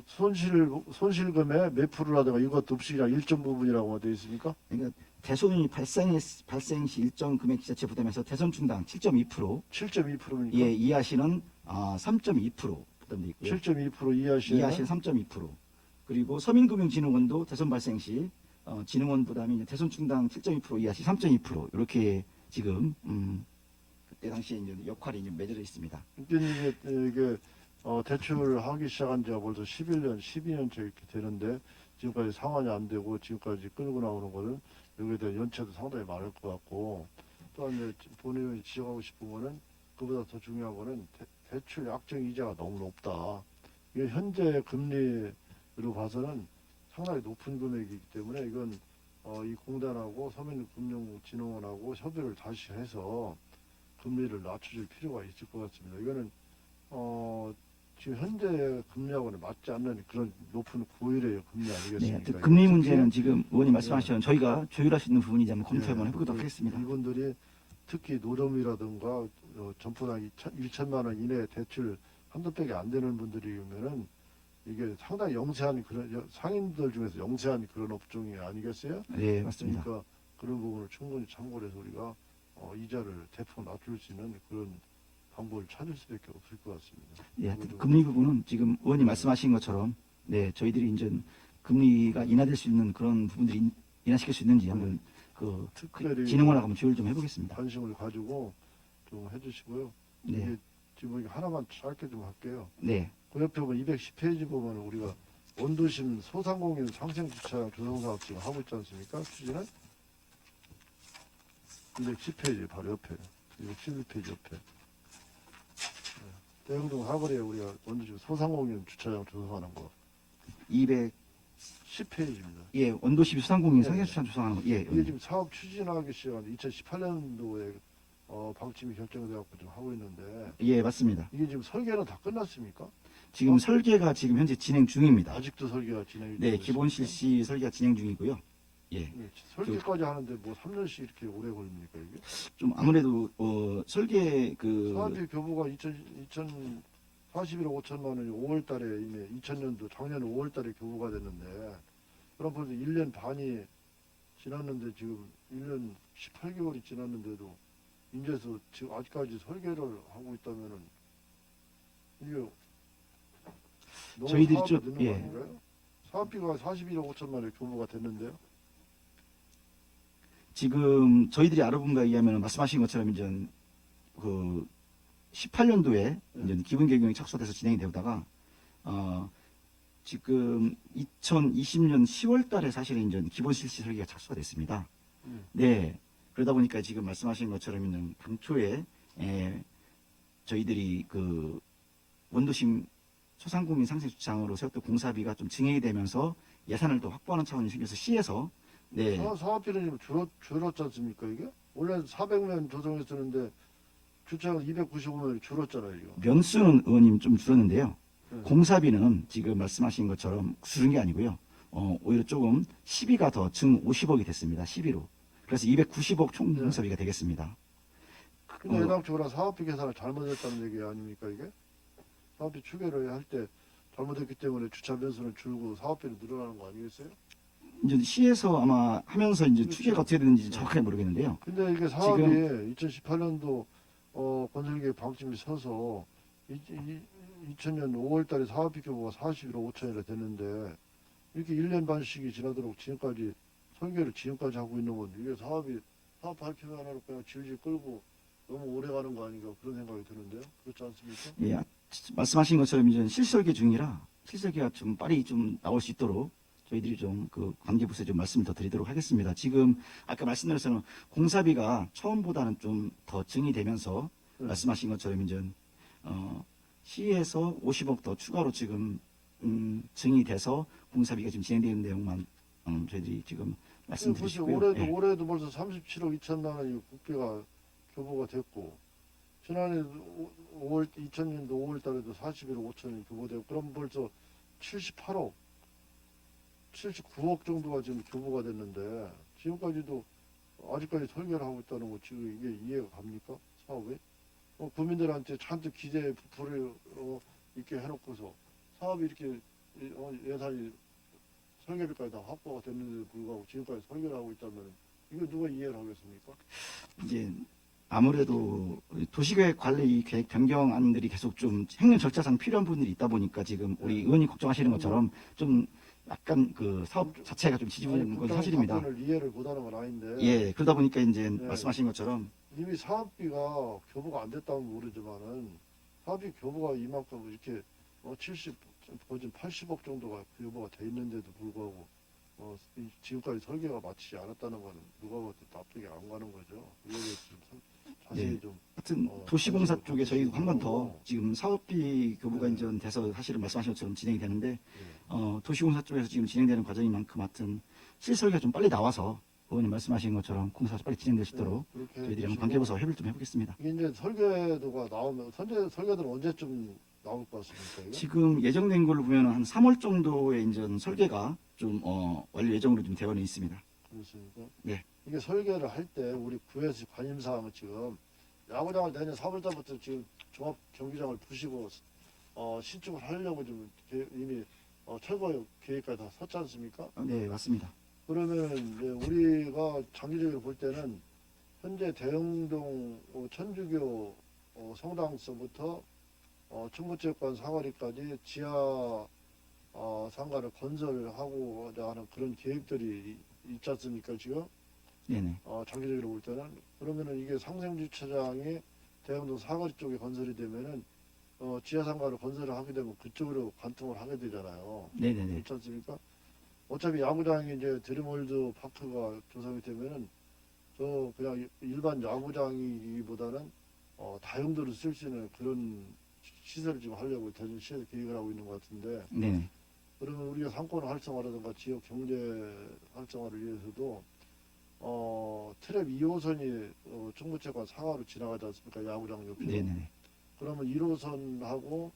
손실금의 몇 프로라든가 이것도 없이 그냥 일정 부분이라고 되어 있습니까? 그러니까 대손이 발생 시 일정 금액 지자체 부담해서 대손 충당 7.2%, 7.2%입니까? 예, 이하시는 3.2% 부담돼 있고요. 7.2% 이하시에는 이하시 3.2%. 그리고 서민금융진흥원도 대손 발생 시 진흥원 부담이 이제 대손 충당 7.2% 이하시 3.2% 이렇게 지금 그때 당시에 이제 역할이 이제 맺어져 있습니다. 이게 대출하기 시작한 지가 벌써 11년, 12년째 이렇게 되는데 지금까지 상환이 안 되고 지금까지 끌고 나오는 거는 여기에 대한 연체도 상당히 많을 것 같고 또한 이제 본인이 지적하고 싶은 거는 그보다 더 중요한 거는 대출 약정 이자가 너무 높다. 이게 현재 금리로 봐서는 상당히 높은 금액이기 때문에 이건 이 공단하고 서민금융진흥원하고 협의를 다시 해서 금리를 낮춰줄 필요가 있을 것 같습니다. 이거는 지금 현재 금리하고는 맞지 않는 그런 높은 고율의 금리 네, 아니겠습니까? 금리 특히 문제는 지금 의원님 말씀하신 저희가 조율할 수 있는 부분이지 한번 검토 한번 해보도록 그 하겠습니다. 이분들이 특히 노점이라든가 점포당 1천만 원 이내 대출 한두 백이 안 되는 분들이면은 이게 상당히 영세한 그런 상인들 중에서 영세한 그런 업종이 아니겠어요? 네, 맞습니다. 그러니까 그런 부분을 충분히 참고를 해서 우리가 이자를 대폭 낮출 수 있는 그런 방법을 찾을 수밖에 없을 것 같습니다. 예, 하여튼 금리 부분은 지금 의원님 말씀하신 것처럼 네, 저희들이 이제 금리가 인하될 수 있는 그런 부분들이 인하시킬 수 있는지 한번 특별히 진흥원하고 한번 조율 좀 해보겠습니다. 관심을 가지고 좀 해주시고요. 네, 이게 지금 이게 하나만 짧게 좀 할게요. 네, 그 옆에 보면 210페이지 보면 우리가 원도심 소상공인 상생주차장 조성사업 지금 하고 있지 않습니까? 추진은 210페이지 바로 옆에 211페이지 옆에 대흥동 사거리에 우리가 원도심 소상공인 주차장 조성하는 거 200 10페이지입니다. 예, 원도시 수상공인 네. 상해수산 조성하는 거 예, 이게 지금 사업 추진하기 시작한 2018년도에 방침이 결정돼갖고 좀 하고 있는데 예, 맞습니다. 이게 지금 설계는 다 끝났습니까? 지금 설계가 지금 현재 진행 중입니다. 아직도 설계가 진행이 네, 되고 기본 있습니까? 실시 설계가 진행 중이고요. 예, 네, 설계까지 하는데 뭐 3년씩 이렇게 오래 걸립니까 이게? 좀 아무래도 설계 사업비 교부가 2041억 5천만 원이 5월 달에 이미 2000년도 작년 5월 달에 교부가 됐는데 그럼 벌써 1년 반이 지났는데 지금 1년 18개월이 지났는데도 이제서 지금 아직까지 설계를 하고 있다면은 이게 너무 저희들이 사업이 좀- 늦는 예. 거 아닌가요? 사업비가 41억 5천만 원에 교부가 됐는데요. 지금 저희들이 알아본 바에 의하면 말씀하신 것처럼 이제 그 18년도에 이제 기본 계획이 착수돼서 진행이 되다가 지금 2020년 10월 달에 사실은 이제 기본 실시 설계가 착수가 됐습니다. 네. 그러다 보니까 지금 말씀하신 것처럼 이제 당초에 저희들이 그 원도심 소상공인 상생주차장으로 세웠던 공사비가 좀 증액이 되면서 예산을 더 확보하는 차원이 생겨서 시에서 네. 사업비는 지금 줄었지 않습니까 이게? 원래 400면 조성했었는데 주차장 295면이 줄었잖아요 이거. 면수는 의원님 좀 줄었는데요. 네. 공사비는 지금 말씀하신 것처럼 줄은 게 아니고요. 오히려 조금 시비가 더 증 50억이 됐습니다. 시비로. 그래서 290억 총 네. 공사비가 되겠습니다. 근데 애당초나 사업비 계산을 잘못했다는 얘기 아닙니까 이게? 사업비 추계를 할 때 잘못했기 때문에 주차 면수는 줄고 사업비는 늘어나는 거 아니겠어요? 이제 시에서 아마 하면서 이제 그렇죠. 추계가 어떻게 되는지 정확하게 모르겠는데요. 근데 이게 사업이 2018년도 건설계획 방침이 서서 2000년 5월 달에 사업비 규모가 41억 5천이라 됐는데 이렇게 1년 반씩이 지나도록 지금까지 설계를 지금까지 하고 있는 건데 이게 사업 발표만 하고 그냥 질질 끌고 너무 오래 가는 거 아닌가 그런 생각이 드는데요. 그렇지 않습니까? 예, 말씀하신 것처럼 이제 실설계 중이라 실설계가 좀 빨리 좀 나올 수 있도록 저희들이 좀 그 관계부서에 좀 말씀을 더 드리도록 하겠습니다. 지금 아까 말씀드렸던 공사비가 처음보다는 좀 더 증이되면서 네. 말씀하신 것처럼 이제 시에서 50억 더 추가로 지금 증이 돼서 공사비가 지금 진행되는 내용만 저희들이 지금 말씀드리시고요. 올해도 벌써 37억 2천만 원이 국비가 교부가 됐고 지난해 2000년도 5월 달에도 41억 5천이 교부되고 그럼 벌써 78억 79억 정도가 지금 교부가 됐는데 지금까지도 아직까지 설계를 하고 있다는 거 지금 이게 이해가 갑니까? 사업에? 국민들한테 잔뜩 기재 부풀을 있게 해놓고서 사업이 이렇게 예산이 설계비까지 다 확보가 됐는데도 불구하고 지금까지 설계를 하고 있다면 이거 누가 이해를 하겠습니까? 이제 아무래도 도시계획 관리 계획 변경안들이 계속 좀 행정 절차상 필요한 부분들이 있다 보니까 지금 우리 의원이 걱정하시는 것처럼 좀 약간 그 사업 자체가 좀 지지부는 건 사실입니다. 답변을 이해를 못하는 건 아닌데 예, 그러다 보니까 이제 네. 말씀하신 것처럼 이미 사업비가 교부가 안 됐다면 모르지만은 사업비 교부가 이만큼 이렇게 70, 거진 80억 정도가 교부가 돼 있는데도 불구하고 지금까지 설계가 마치지 않았다는 건 누가 봐도 납득이 안 가는 거죠. 이거에 좀 자세히 네. 좀 하여튼 도시공사 관심을 쪽에 저희도 한 번 더 가지시고. 지금 사업비 교부가 네. 이제 돼서 사실은 말씀하신 것처럼 진행이 되는데 예. 도시공사 쪽에서 지금 진행되는 과정인 만큼 하여튼 실설계가 좀 빨리 나와서 의원님 말씀하신 것처럼 공사가 빨리 진행될 수 있도록 그렇게 저희들이 한번 해주시고 관계부서 협의를 좀 해보겠습니다. 이게 이제 설계도가 나오면 설계도는 언제쯤 나올 것 같습니까? 이게? 지금 예정된 걸로 보면 한 3월 정도에 이제 설계가 좀 완료 예정으로 좀 되어 있습니다. 그렇습니까? 네. 이게 설계를 할 때 우리 구에서 관심사항은 지금 야구장을 내년 3월달부터 지금 종합 경기장을 부시고 신축을 하려고 지금 이미 철거 계획까지 다 섰지 않습니까? 네, 맞습니다. 그러면 이제 우리가 장기적으로 볼 때는 현재 대흥동 천주교 성당서부터 충북체육관 사거리까지 지하 상가를 건설하고 하는 그런 계획들이 있지 않습니까 지금? 네네. 장기적으로 볼 때는 그러면은 이게 상생주차장이 대흥동 사거리 쪽에 건설이 되면은 지하 상가를 건설을 하게 되면 그쪽으로 관통을 하게 되잖아요. 네네네. 그렇지 않습니까? 어차피 야구장이 이제 드림월드 파크가 조성이 되면은 저 그냥 일반 야구장이기보다는 다용도로 쓸 수 있는 그런 시설을 지금 하려고 대전시에서 계획을 하고 있는 것 같은데 네네. 그러면 우리가 상권 활성화라든가 지역 경제 활성화를 위해서도 트랩 2호선이 충북체육관 상하로 지나가지 않습니까? 야구장 옆으로. 네네. 그러면 1호선하고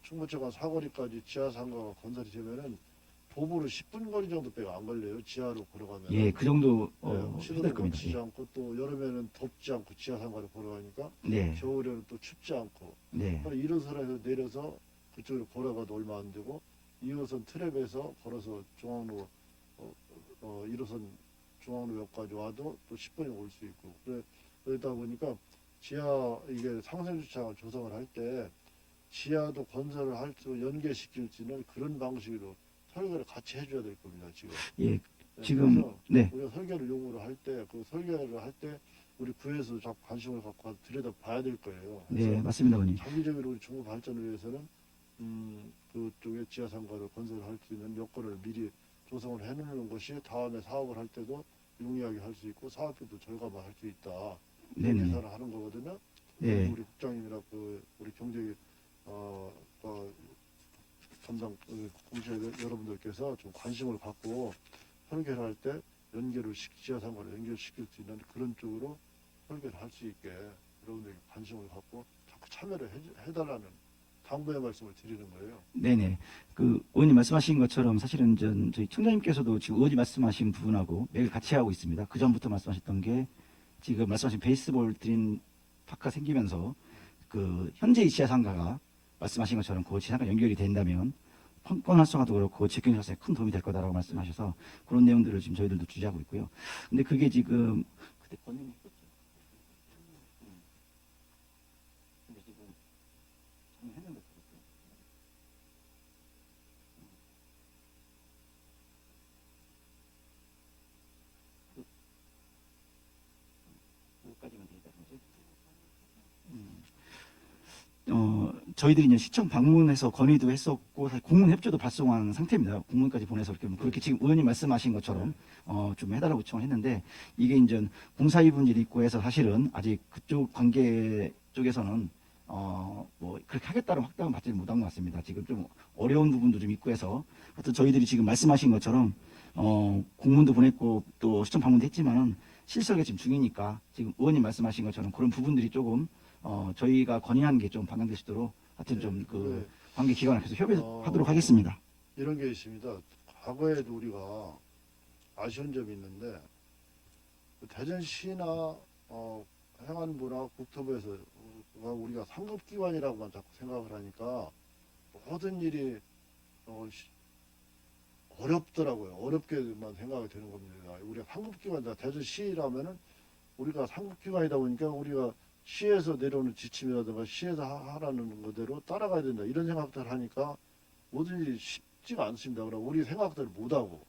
충북체육관 사거리까지 지하상가가 건설이 되면은 도보로 10분 거리 정도밖에 안 걸려요. 지하로 걸어가면. 예, 그 정도 시도도 해될 겁니다. 거치지 예. 않고 또 여름에는 덥지 않고 지하상가로 걸어가니까 네. 겨울에는 또 춥지 않고 네. 1호선에서 내려서 그쪽으로 걸어가도 얼마 안 되고 2호선 트랩에서 걸어서 중앙로 1호선 중앙로역까지 와도 또 10분이 올 수 있고 그러다 보니까 지하 이게 상생주차장을 조성을 할 때 지하도 건설을 할 수 연계시킬 수 있는 그런 방식으로 설계를 같이 해줘야 될 겁니다 지금. 예, 네, 지금 그래서 네. 우리가 설계를 요구를 할 때 그 설계를 할 때 우리 구에서 자꾸 관심을 갖고 들여다 봐야 될 거예요. 그래서 네, 맞습니다, 의원님. 장기적으로 우리 중국 발전을 위해서는 그쪽에 지하상가를 건설할 수 있는 여건을 미리 조성을 해놓는 것이 다음에 사업을 할 때도 용이하게 할 수 있고 사업비도 절감을 할 수 있다. 네네. 계산을 하는 거거든요. 네. 우리 국장님이나 우리 경제 담당 공시회 여러분들께서 좀 관심을 갖고 설계를 할 때 지하상가를 연결시킬 수 있는 그런 쪽으로 설계를 할 수 있게 여러분들이 관심을 갖고 자꾸 참여를 해달라는 당부의 말씀을 드리는 거예요. 네네. 그 의원님 말씀하신 것처럼 사실은 저희 청장님께서도 지금 의원님 말씀하신 부분하고 매일 같이 하고 있습니다. 그 전부터 말씀하셨던 게 지금 말씀하신 베이스볼 드림 파크가 생기면서 그 현재 이 지하상가가 말씀하신 것처럼 그 지하상가 연결이 된다면 상권 활성화도 그렇고 지역 활성화에 큰 도움이 될 거다라고 말씀하셔서 그런 내용들을 지금 저희들도 주지하고 있고요. 근데 그게 지금 그때 권유님 했었죠. 근데 지금 했는데 까지만 되다 보지. 저희들이 이제 시청 방문해서 건의도 했었고 사실 공문 협조도 발송한 상태입니다. 공문까지 보내서 그렇게 지금 의원님 말씀하신 것처럼 좀 해달라고 요청을 했는데 이게 이제 공사 이분일이 있고 해서 사실은 아직 그쪽 관계 쪽에서는 뭐 그렇게 하겠다는 확답은 받지 못한 것 같습니다. 지금 좀 어려운 부분도 좀 있고 해서 하여튼 저희들이 지금 말씀하신 것처럼 공문도 보냈고 또 시청 방문도 했지만은 실설계 지금 중이니까 지금 의원님 말씀하신 것처럼 그런 부분들이 조금 저희가 건의하는 게 좀 반영될 수 있도록 하여튼 좀 그 관계 기관을 계속 협의하도록 하겠습니다. 이런 게 있습니다. 과거에도 우리가 아쉬운 점이 있는데 대전시나 행안부나 국토부에서 우리가 상급기관이라고만 자꾸 생각을 하니까 모든 일이 어렵더라고요. 어렵게만 생각이 되는 겁니다. 우리가 상급기관이다. 대전시라면은 우리가 상급기관이다 보니까 우리가 시에서 내려오는 지침이라든가 시에서 하라는 거대로 따라가야 된다. 이런 생각들을 하니까 모든 일이 쉽지가 않습니다. 그럼 우리 생각들을 못하고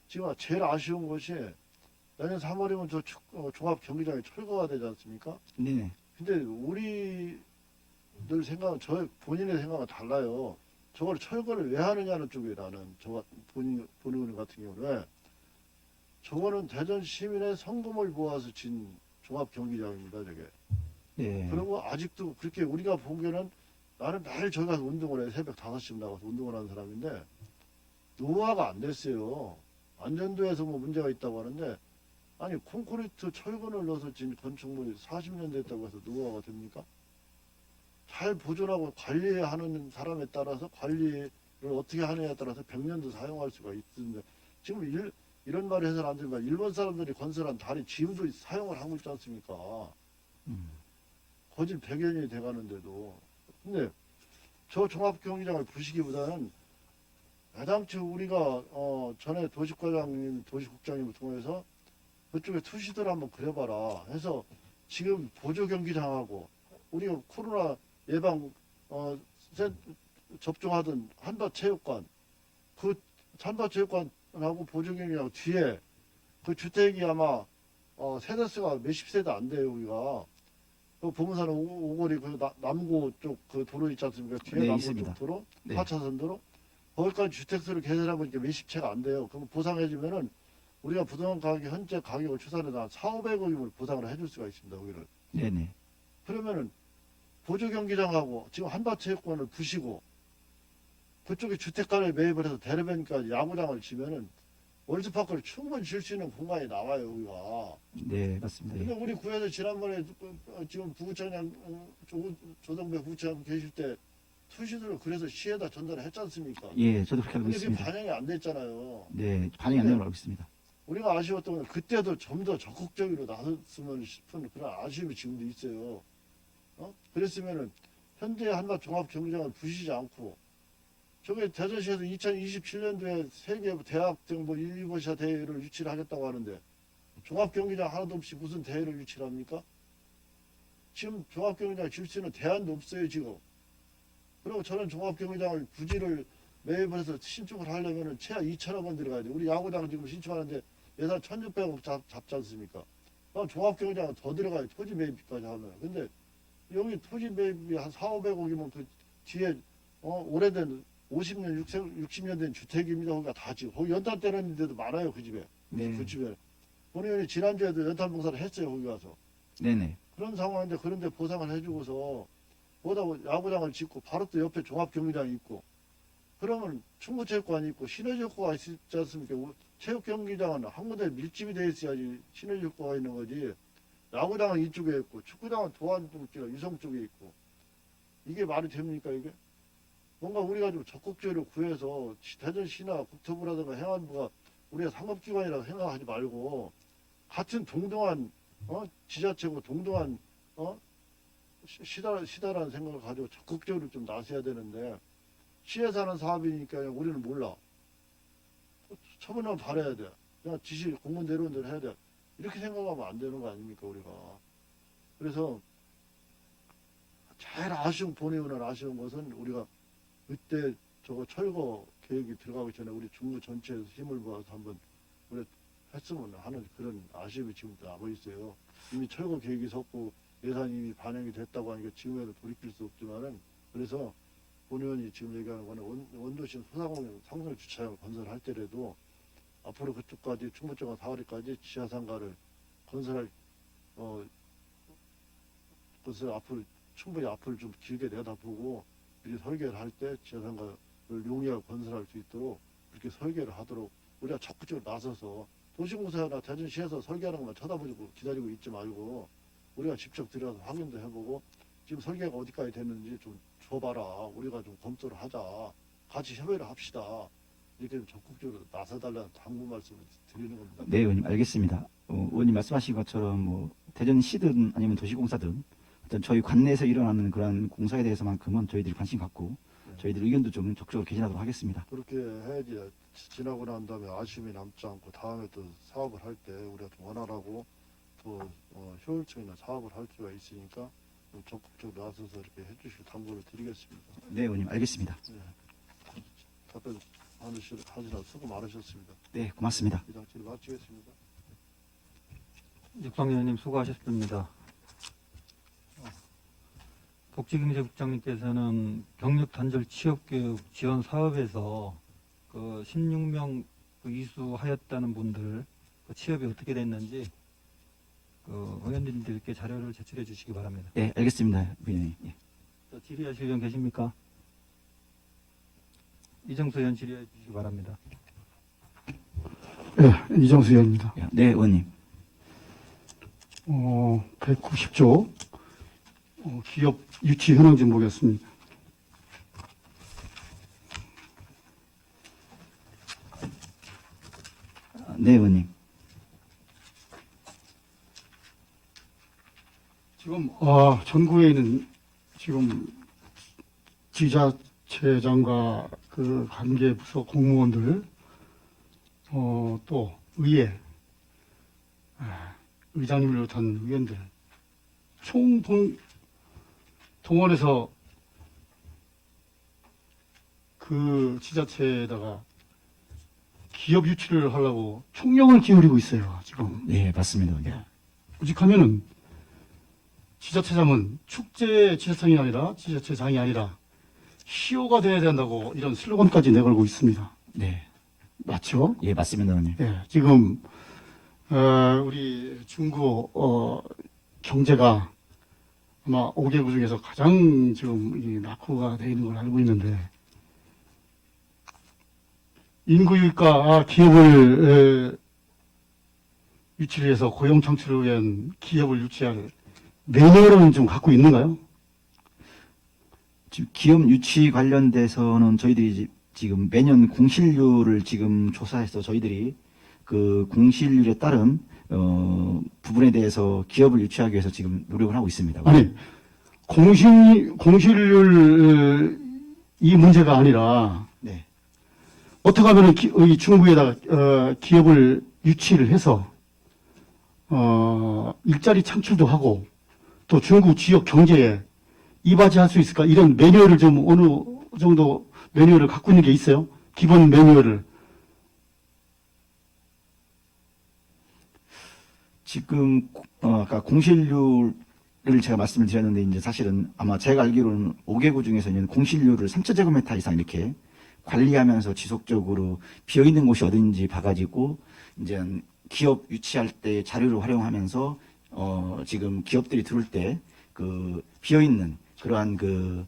지금 제일 아쉬운 것이 내년 3월이면 저 종합 경기장이 철거가 되지 않습니까? 네네. 근데 우리들 생각은 본인의 생각은 달라요. 저걸 철거를 왜 하느냐는 쪽에 나는 보는 것 같은 경우는 왜? 저거는 대전 시민의 성금을 모아서 진 종합 경기장입니다. 저게. 네. 그리고 아직도 그렇게 우리가 보기에는 나는 매일 저기 가서 운동을 해. 새벽 5시쯤 나가서 운동을 하는 사람인데 노후화가 안 됐어요. 안전도에서 뭐 문제가 있다고 하는데 아니 콘크리트 철근을 넣어서 진 건축물이 40년 됐다고 해서 노후화가 됩니까? 잘 보존하고 관리하는 사람에 따라서 관리를 어떻게 하느냐에 따라서 100년도 사용할 수가 있는데 지금 이런 말을 해서는 안 되지만 일본 사람들이 건설한 다리 지금도 사용을 하고 있지 않습니까? 거진 100년이 돼가는데도. 근데 저 종합경기장을 부시기보다는 애당초 우리가 전에 도시과장님, 도시국장님을 통해서 그쪽에 투시들 한번 그려봐라 해서 지금 보조경기장하고 우리가 코로나 예방 접종하던 한밭체육관 그 한밭체육관하고 보조경기장 뒤에 그 주택이 아마 세대수가 몇십 세대 안 돼요. 우리가 그 보문사는 오거리 그 남구 쪽 그 도로 있지 않습니까? 뒤에 네, 남구 있습니다. 쪽 도로 네. 4차선 도로 거기까지 주택수를 개설하고 이렇게 몇십 채가 안 돼요. 그럼 보상해주면은 우리가 부동산 가격 현재 가격을 추산해서 한 4,500억이면 보상을 해줄 수가 있습니다. 거기를. 네네. 그러면은 보조경기장하고 지금 한밭체육관을 부시고 그쪽에 주택가를 매입을 해서 대로변까지 야구장을 지면은 월드파크를 충분히 질 수 있는 공간이 나와요. 우리가. 네, 맞습니다. 근데 우리 구에서 지난번에 지금 부구청장 조동배 부구청장 계실 때 투시들을 그래서 시에다 전달을 했지 않습니까? 예, 저도 그렇게 알고 근데 그게 있습니다. 반영이 안 됐잖아요. 네, 반영이 안 되는 걸로 알고 있습니다. 우리가 아쉬웠던 건 그때도 좀 더 적극적으로 나섰으면 싶은 그런 아쉬움이 지금도 있어요. 그랬으면은 현대 한밭 종합 경기장을 부시지 않고 저게 대전시에서 2027년도에 세계 대학 등뭐 1, 2보시아 대회를 유치를 하겠다고 하는데 종합 경기장 하나도 없이 무슨 대회를 유치를 합니까? 지금 종합 경기장 질 수 있는 대안도 없어요, 지금. 그리고 저는 종합 경기장을 부지를 매입을 해서 신축을 하려면은 최하 2천억 원 들어가야 돼. 우리 야구장 지금 신축하는데 예산 1,600억 잡지 않습니까? 그럼 종합 경기장은 더 들어가요. 토지 매입까지 하면. 근데 여기 토지 매입이 한 4,500억이면 그 뒤에 오래된 50년, 60년 된 주택입니다. 거기가 다 지금. 거기 연탄 때리는 데도 많아요, 그 집에. 네. 그 집에. 본의원이 지난주에도 연탄 봉사를 했어요, 거기 가서. 네네. 그런 상황인데 그런데 보상을 해주고서 보다 야구장을 짓고 바로 또 옆에 종합경기장이 있고 그러면 충무체육관이 있고 시너지 효과가 있지 않습니까? 체육경기장은 한 군데 밀집이 돼 있어야지 시너지 효과가 있는 거지. 야구장은 이쪽에 있고 축구장은 도안 쪽이나 유성 쪽에 있고 이게 말이 됩니까 이게? 뭔가 우리가 좀 적극적으로 구해서 대전시나 국토부라든가 행안부가 우리가 상업기관이라고 생각하지 말고 같은 동등한 지자체고 동등한 시다라는 생각을 가지고 적극적으로 좀 나서야 되는데 시에서 하는 사업이니까 우리는 몰라. 처분하면 바래야 돼. 그냥 지시 공문 내려온 대로 해야 돼. 이렇게 생각하면 안 되는 거 아닙니까 우리가. 그래서 제일 본의원은 아쉬운 것은 우리가 그때 저거 철거 계획이 들어가기 전에 우리 중부 전체에서 힘을 모아서 한번 그래 했으면 하는 그런 아쉬움이 지금 남아 있어요. 이미 철거 계획이 섰고 예산이 이미 반영이 됐다고 하니까 지금에도 돌이킬 수 없지만은 그래서 본 의원이 지금 얘기하는 거는 원도심 소상공인 상설 주차장을 건설할 때라도 앞으로 그쪽까지 충북정화 사거리까지 지하상가를 건설할 것을 앞으로 충분히 앞을 좀 길게 내다보고 미리 설계를 할 때 지하상가를 용이하게 건설할 수 있도록 그렇게 설계를 하도록 우리가 적극적으로 나서서 도시공사나 대전시에서 설계하는 것만 쳐다보고 기다리고 있지 말고 우리가 직접 들여서 확인도 해보고 지금 설계가 어디까지 됐는지 좀 줘봐라. 우리가 좀 검토를 하자. 같이 협의를 합시다. 이렇게 좀 적극적으로 나서달라는 당부 말씀을 드리는 겁니다. 네, 의원님 알겠습니다. 의원님 말씀하신 것처럼 뭐 대전시든 아니면 도시공사든 어떤 저희 관내에서 일어나는 그런 공사에 대해서만큼은 저희들이 관심 갖고 저희들 의견도 좀 적극적으로 개진하도록 하겠습니다. 그렇게 해야지 지나고 난 다음에 아쉬움이 남지 않고 다음에 또 사업을 할 때 우리가 좀 원활하고 또 효율적인 사업을 할 수가 있으니까 좀 적극적으로 나서서 이렇게 해주시길 당부를 드리겠습니다. 네, 의원님 알겠습니다. 답변 하시느라 수고 많으셨습니다. 네, 고맙습니다. 이상 질의 마치겠습니다. 육상 의원님 수고하셨습니다. 복지경제국장님께서는 경력 단절 취업교육 지원 사업에서 그 16명 그 이수하였다는 분들 그 취업이 어떻게 됐는지 그 의원님들께 자료를 제출해 주시기 바랍니다. 네, 알겠습니다, 의원님. 예. 저 질의하실 의원 계십니까? 이정수 의원 질의해 주시기 바랍니다. 네, 이정수 의원입니다. 네, 의원님. 190조 기업 유치 현황 좀 보겠습니다. 네, 의원님. 지금 전국에 있는 지금 지자체장과 그 관계 부서 공무원들 또 의회 의장님을 비롯한 의원들 총 동원해서 그 지자체에다가 기업 유치를 하려고 총력을 기울이고 있어요, 지금. 네, 맞습니다, 의원님. 오직하면은 지자체장은 축제 지자장이 아니라 지자체장이 아니라 시효가 돼야 된다고 이런 슬로건까지 내걸고 있습니다. 네, 맞죠? 예, 맞습니다, 의원님. 예, 지금 우리 중구 경제가 아마 5개국 중에서 가장 지금 이 낙후가 되어 있는 걸 알고 있는데 인구유입과 기업을 유치를 해서 고용 창출을 위한 기업을 유치할 매뉴얼은 좀 갖고 있는가요? 지금 기업 유치 관련돼서는 저희들이 지금 매년 공실률을 지금 조사해서 저희들이 그 공실률에 따른 부분에 대해서 기업을 유치하기 위해서 지금 노력을 하고 있습니다. 아니, 공실률 이 문제가 아니라 네, 어떻게 하면 이 중구에다가 기업을 유치를 해서 일자리 창출도 하고 또 중구 지역 경제에 이바지할 수 있을까? 이런 매뉴얼을 좀 어느 정도 매뉴얼을 갖고 있는 게 있어요? 기본 매뉴얼을. 지금 아까 공실률을 제가 말씀을 드렸는데 이제 사실은 아마 제가 알기로는 5개구 중에서 이제 공실률을 3,000제곱미터 이상 이렇게 관리하면서 지속적으로 비어 있는 곳이 어딘지 봐가지고 이제 기업 유치할 때 자료를 활용하면서 지금 기업들이 들어올 때 그 비어 있는 그러한 그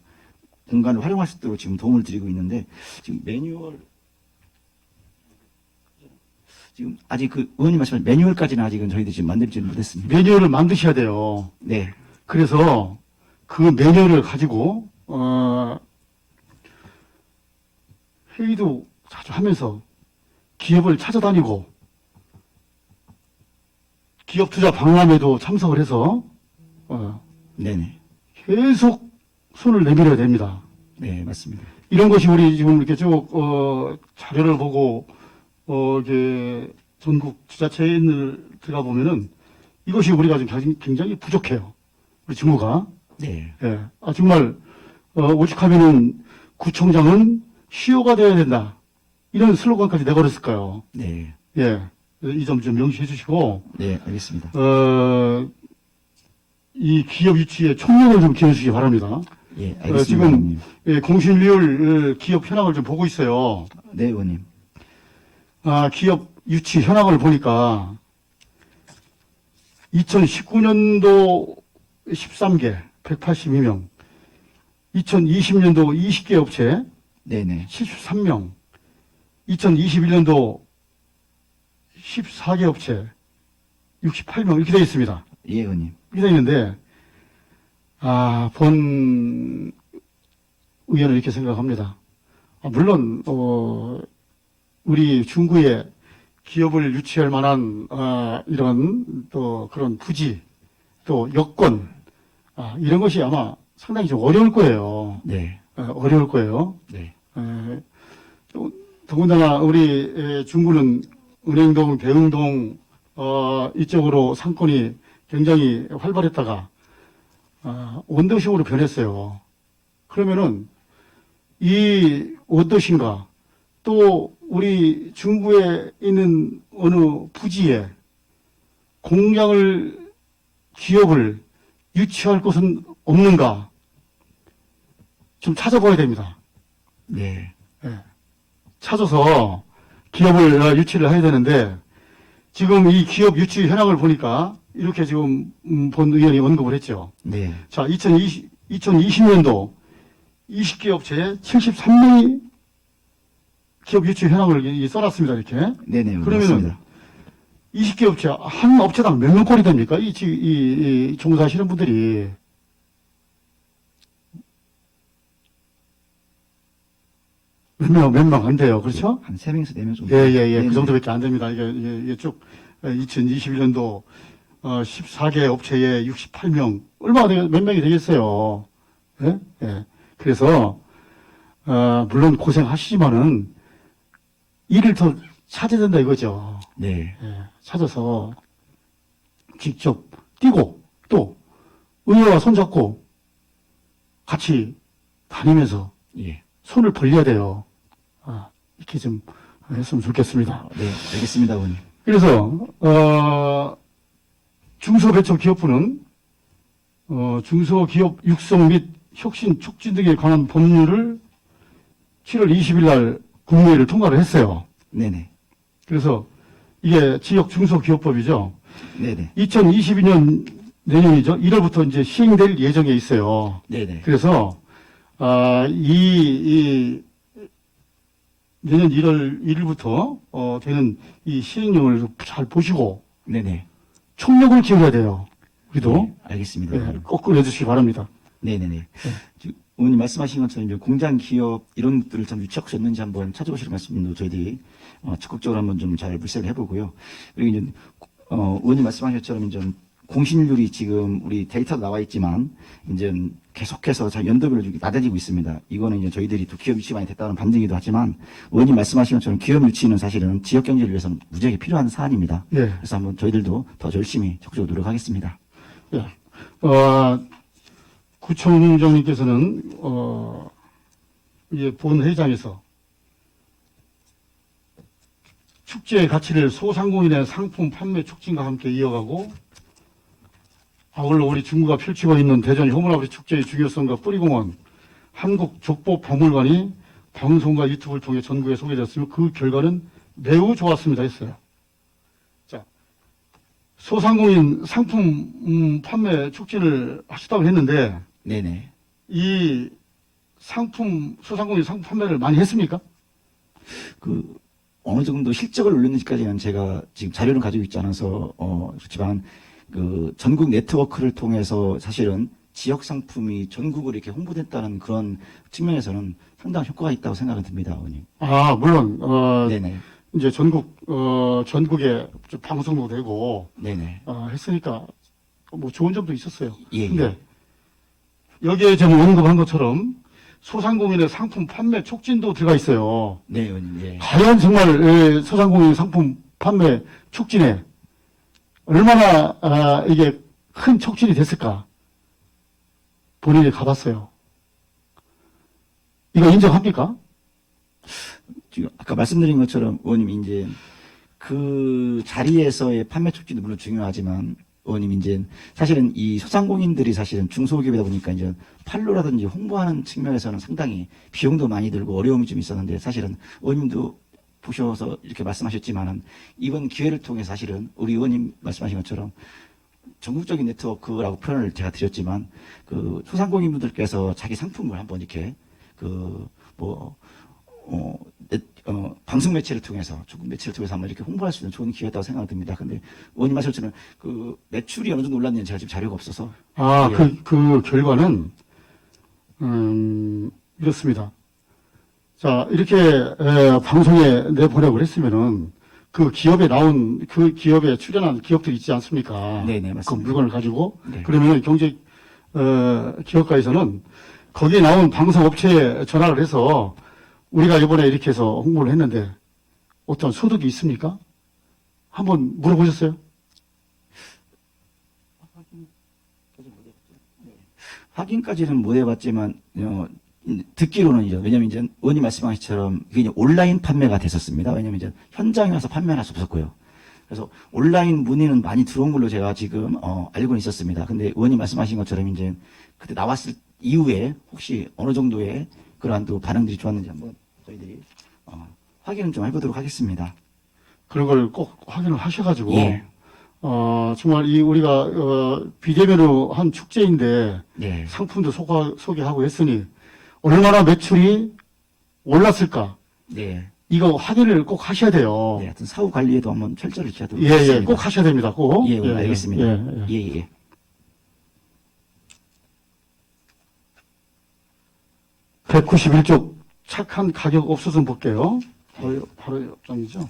공간을 활용할 수 있도록 지금 도움을 드리고 있는데 지금 매뉴얼 지금 아직 그 의원님 말씀하신 매뉴얼까지는 아직은 저희들이 지금 만들지 못했습니다. 매뉴얼을 만드셔야 돼요. 네, 그래서 그 매뉴얼을 가지고 회의도 자주 하면서 기업을 찾아다니고 기업 투자 박람회도 참석을 해서 네네, 계속 손을 내밀어야 됩니다. 네 맞습니다. 이런 것이 우리 지금 이렇게 쭉 자료를 보고 이게 전국 지자체인을 들어가 보면은 이것이 우리가 지금 굉장히 부족해요. 우리 중구가. 네, 예. 정말 오직하면은 구청장은 시효가 되어야 된다. 이런 슬로건까지 내걸었을까요? 네, 예. 이 점 좀 명시해 주시고 네 알겠습니다. 이 기업 유치에 총력을 좀 기울여 주시기 바랍니다. 예, 알겠습니다. 지금 의원님. 공실률 기업 현황을 좀 보고 있어요. 네, 의원님. 기업 유치 현황을 보니까 2019년도 13개, 182명, 2020년도 20개 업체 네네. 73명, 2021년도 14개 업체 68명 이렇게 되어 있습니다. 예, 의원님. 이렇게 되어 있는데 본 의원은 이렇게 생각합니다. 물론 우리 중구에 기업을 유치할 만한 이런 또 그런 부지 또 여건 이런 것이 아마 상당히 좀 어려울 거예요. 네. 어려울 거예요. 네. 더군다나 우리 중구는 은행동, 대흥동 이쪽으로 상권이 굉장히 활발했다가 원도심으로 변했어요. 그러면은 이 원도심과 또 우리 중구에 있는 어느 부지에 공장을 기업을 유치할 곳은 없는가 좀 찾아봐야 됩니다. 네. 찾아서 기업을 유치를 해야 되는데 지금 이 기업 유치 현황을 보니까 이렇게 지금 본 의원이 언급을 했죠. 네. 자, 2020년도 20개 업체에 73명이 기업 유치 현황을 써놨습니다. 이렇게. 네네. 의원님. 그러면은 맞습니다. 20개 업체 한 업체당 몇 명꼴이 됩니까? 이 종사하시는 분들이. 몇 명 안 돼요. 그렇죠? 한 3명에서 4명 정도. 예. 네네. 그 정도밖에 안 됩니다. 이게 쭉 2021년도 14개 업체에 68명. 몇 명이 되겠어요. 예? 예. 그래서, 물론 고생하시지만은 일을 더 찾아야 된다 이거죠. 네. 예. 찾아서 직접 뛰고 또 의회와 손잡고 같이 다니면서 예. 손을 벌려야 돼요. 이렇게 좀 했으면 좋겠습니다. 네. 알겠습니다, 의원님. 그래서 중소벤처기업부는 중소기업 육성 및 혁신 촉진 등에 관한 법률을 7월 20일 날 국무회의를 통과를 했어요. 네네. 그래서 이게 지역 중소기업법이죠. 네네. 2022년 내년이죠. 1월부터 이제 시행될 예정에 있어요. 네네. 그래서 내년 1월 1일부터 되는 이 시행령을 잘 보시고 네네. 총력을 기울여야 돼요. 우리도 네, 알겠습니다. 의원님. 꼭 끌어주시기 바랍니다. 네네네. 지금 의원님 말씀하신 것처럼 이제 공장, 기업 이런 것들을 참 유치하셨는지 한번 찾아보시는 말씀도 저희들이 적극적으로 한번 좀 잘 물색을 해보고요. 그리고 이제 의원님 말씀하신 것처럼 이제 공신률이 지금 우리 데이터도 나와 있지만 이제 계속해서 잘 연도별로 좀 낮아지고 있습니다. 이거는 이제 저희들이 또 기업 유치 많이 됐다는 반증이기도 하지만 의원님 말씀하신 것처럼 기업 유치는 사실은 지역 경제를 위해서 무지하게 필요한 사안입니다. 예. 그래서 한번 저희들도 더 열심히 적극적으로 노력하겠습니다. 예. 구청장님께서는 이제 본회의장에서 축제의 가치를 소상공인의 상품 판매 촉진과 함께 이어가고 아울러 우리 중구가 펼치고 있는 대전 효문아버지 축제의 중요성과 뿌리공원 한국족보박물관이 방송과 유튜브를 통해 전국에 소개됐으며 그 결과는 매우 좋았습니다 했어요. 자, 소상공인 상품 판매 촉진을 하시다고 했는데 네네. 이 소상공인 상품 판매를 많이 했습니까? 어느 정도 실적을 올렸는지까지는 제가 지금 자료를 가지고 있지 않아서, 그렇지만, 전국 네트워크를 통해서 사실은 지역 상품이 전국으로 이렇게 홍보됐다는 그런 측면에서는 상당한 효과가 있다고 생각은 듭니다, 의원님. 물론, 네네. 이제 전국에 좀 방송도 되고, 네네. 했으니까, 뭐 좋은 점도 있었어요. 예. 근데, 여기에 지금 언급한 것처럼, 소상공인의 상품 판매 촉진도 들어가 있어요. 네, 의원님, 예. 과연 정말 소상공인 상품 판매 촉진에 얼마나 이게 큰 촉진이 됐을까? 본인이 가봤어요. 이거 인정합니까? 지금 아까 말씀드린 것처럼 의원님이 이제 그 자리에서의 판매 촉진도 물론 중요하지만 의원님 이제 사실은 이 소상공인들이 사실은 중소기업이다 보니까 이제 판로라든지 홍보하는 측면에서는 상당히 비용도 많이 들고 어려움이 좀 있었는데 사실은 의원님도 보셔서 이렇게 말씀하셨지만은 이번 기회를 통해 사실은 우리 의원님 말씀하신 것처럼 전국적인 네트워크라고 표현을 제가 드렸지만 그 소상공인분들께서 자기 상품을 한번 이렇게 방송 매체를 통해서 조금 매체를 통해서 한번 이렇게 홍보할 수 있는 좋은 기회였다고 생각이 듭니다. 근데 의원님 말씀처럼 그 매출이 어느 정도 올랐는지 제가 지금 자료가 없어서 예. 그 결과는 이렇습니다. 자, 이렇게 방송에 내보내고 그랬으면은 그 기업에 나온 그 기업에 출연한 기업들 있지 않습니까? 네네 그 맞습니다. 물건을 가지고 네. 그러면은 기업가에서는 거기에 나온 방송업체에 전화를 해서 우리가 이번에 이렇게 해서 홍보를 했는데 어떤 소득이 있습니까? 한번 물어보셨어요? 확인까지는 못 해봤지만 듣기로는 이제 왜냐면 이제 의원님 말씀하신 것처럼 이게 이제 온라인 판매가 됐었습니다. 왜냐면 이제 현장에 와서 판매를 할 수 없었고요. 그래서 온라인 문의는 많이 들어온 걸로 제가 지금 알고는 있었습니다. 근데 의원님 말씀하신 것처럼 이제 그때 나왔을 이후에 혹시 어느 정도의 그러한 또 반응들이 좋았는지 한번 저희들이 확인을 좀 해보도록 하겠습니다. 그런 걸 꼭 확인을 하셔가지고 예. 정말 우리가 비대면으로 한 축제인데 네. 상품도 소개하고 했으니 얼마나 매출이 올랐을까? 네. 이거 확인을 꼭 하셔야 돼요. 네. 하여튼 사후 관리에도 한번 철저히 지켜도록 예, 하겠습니다. 예, 꼭 하셔야 됩니다. 꼭. 예, 알겠습니다. 예, 예. 예, 예. 191쪽 착한 가격 없어서 볼게요. 바로 옆장이죠.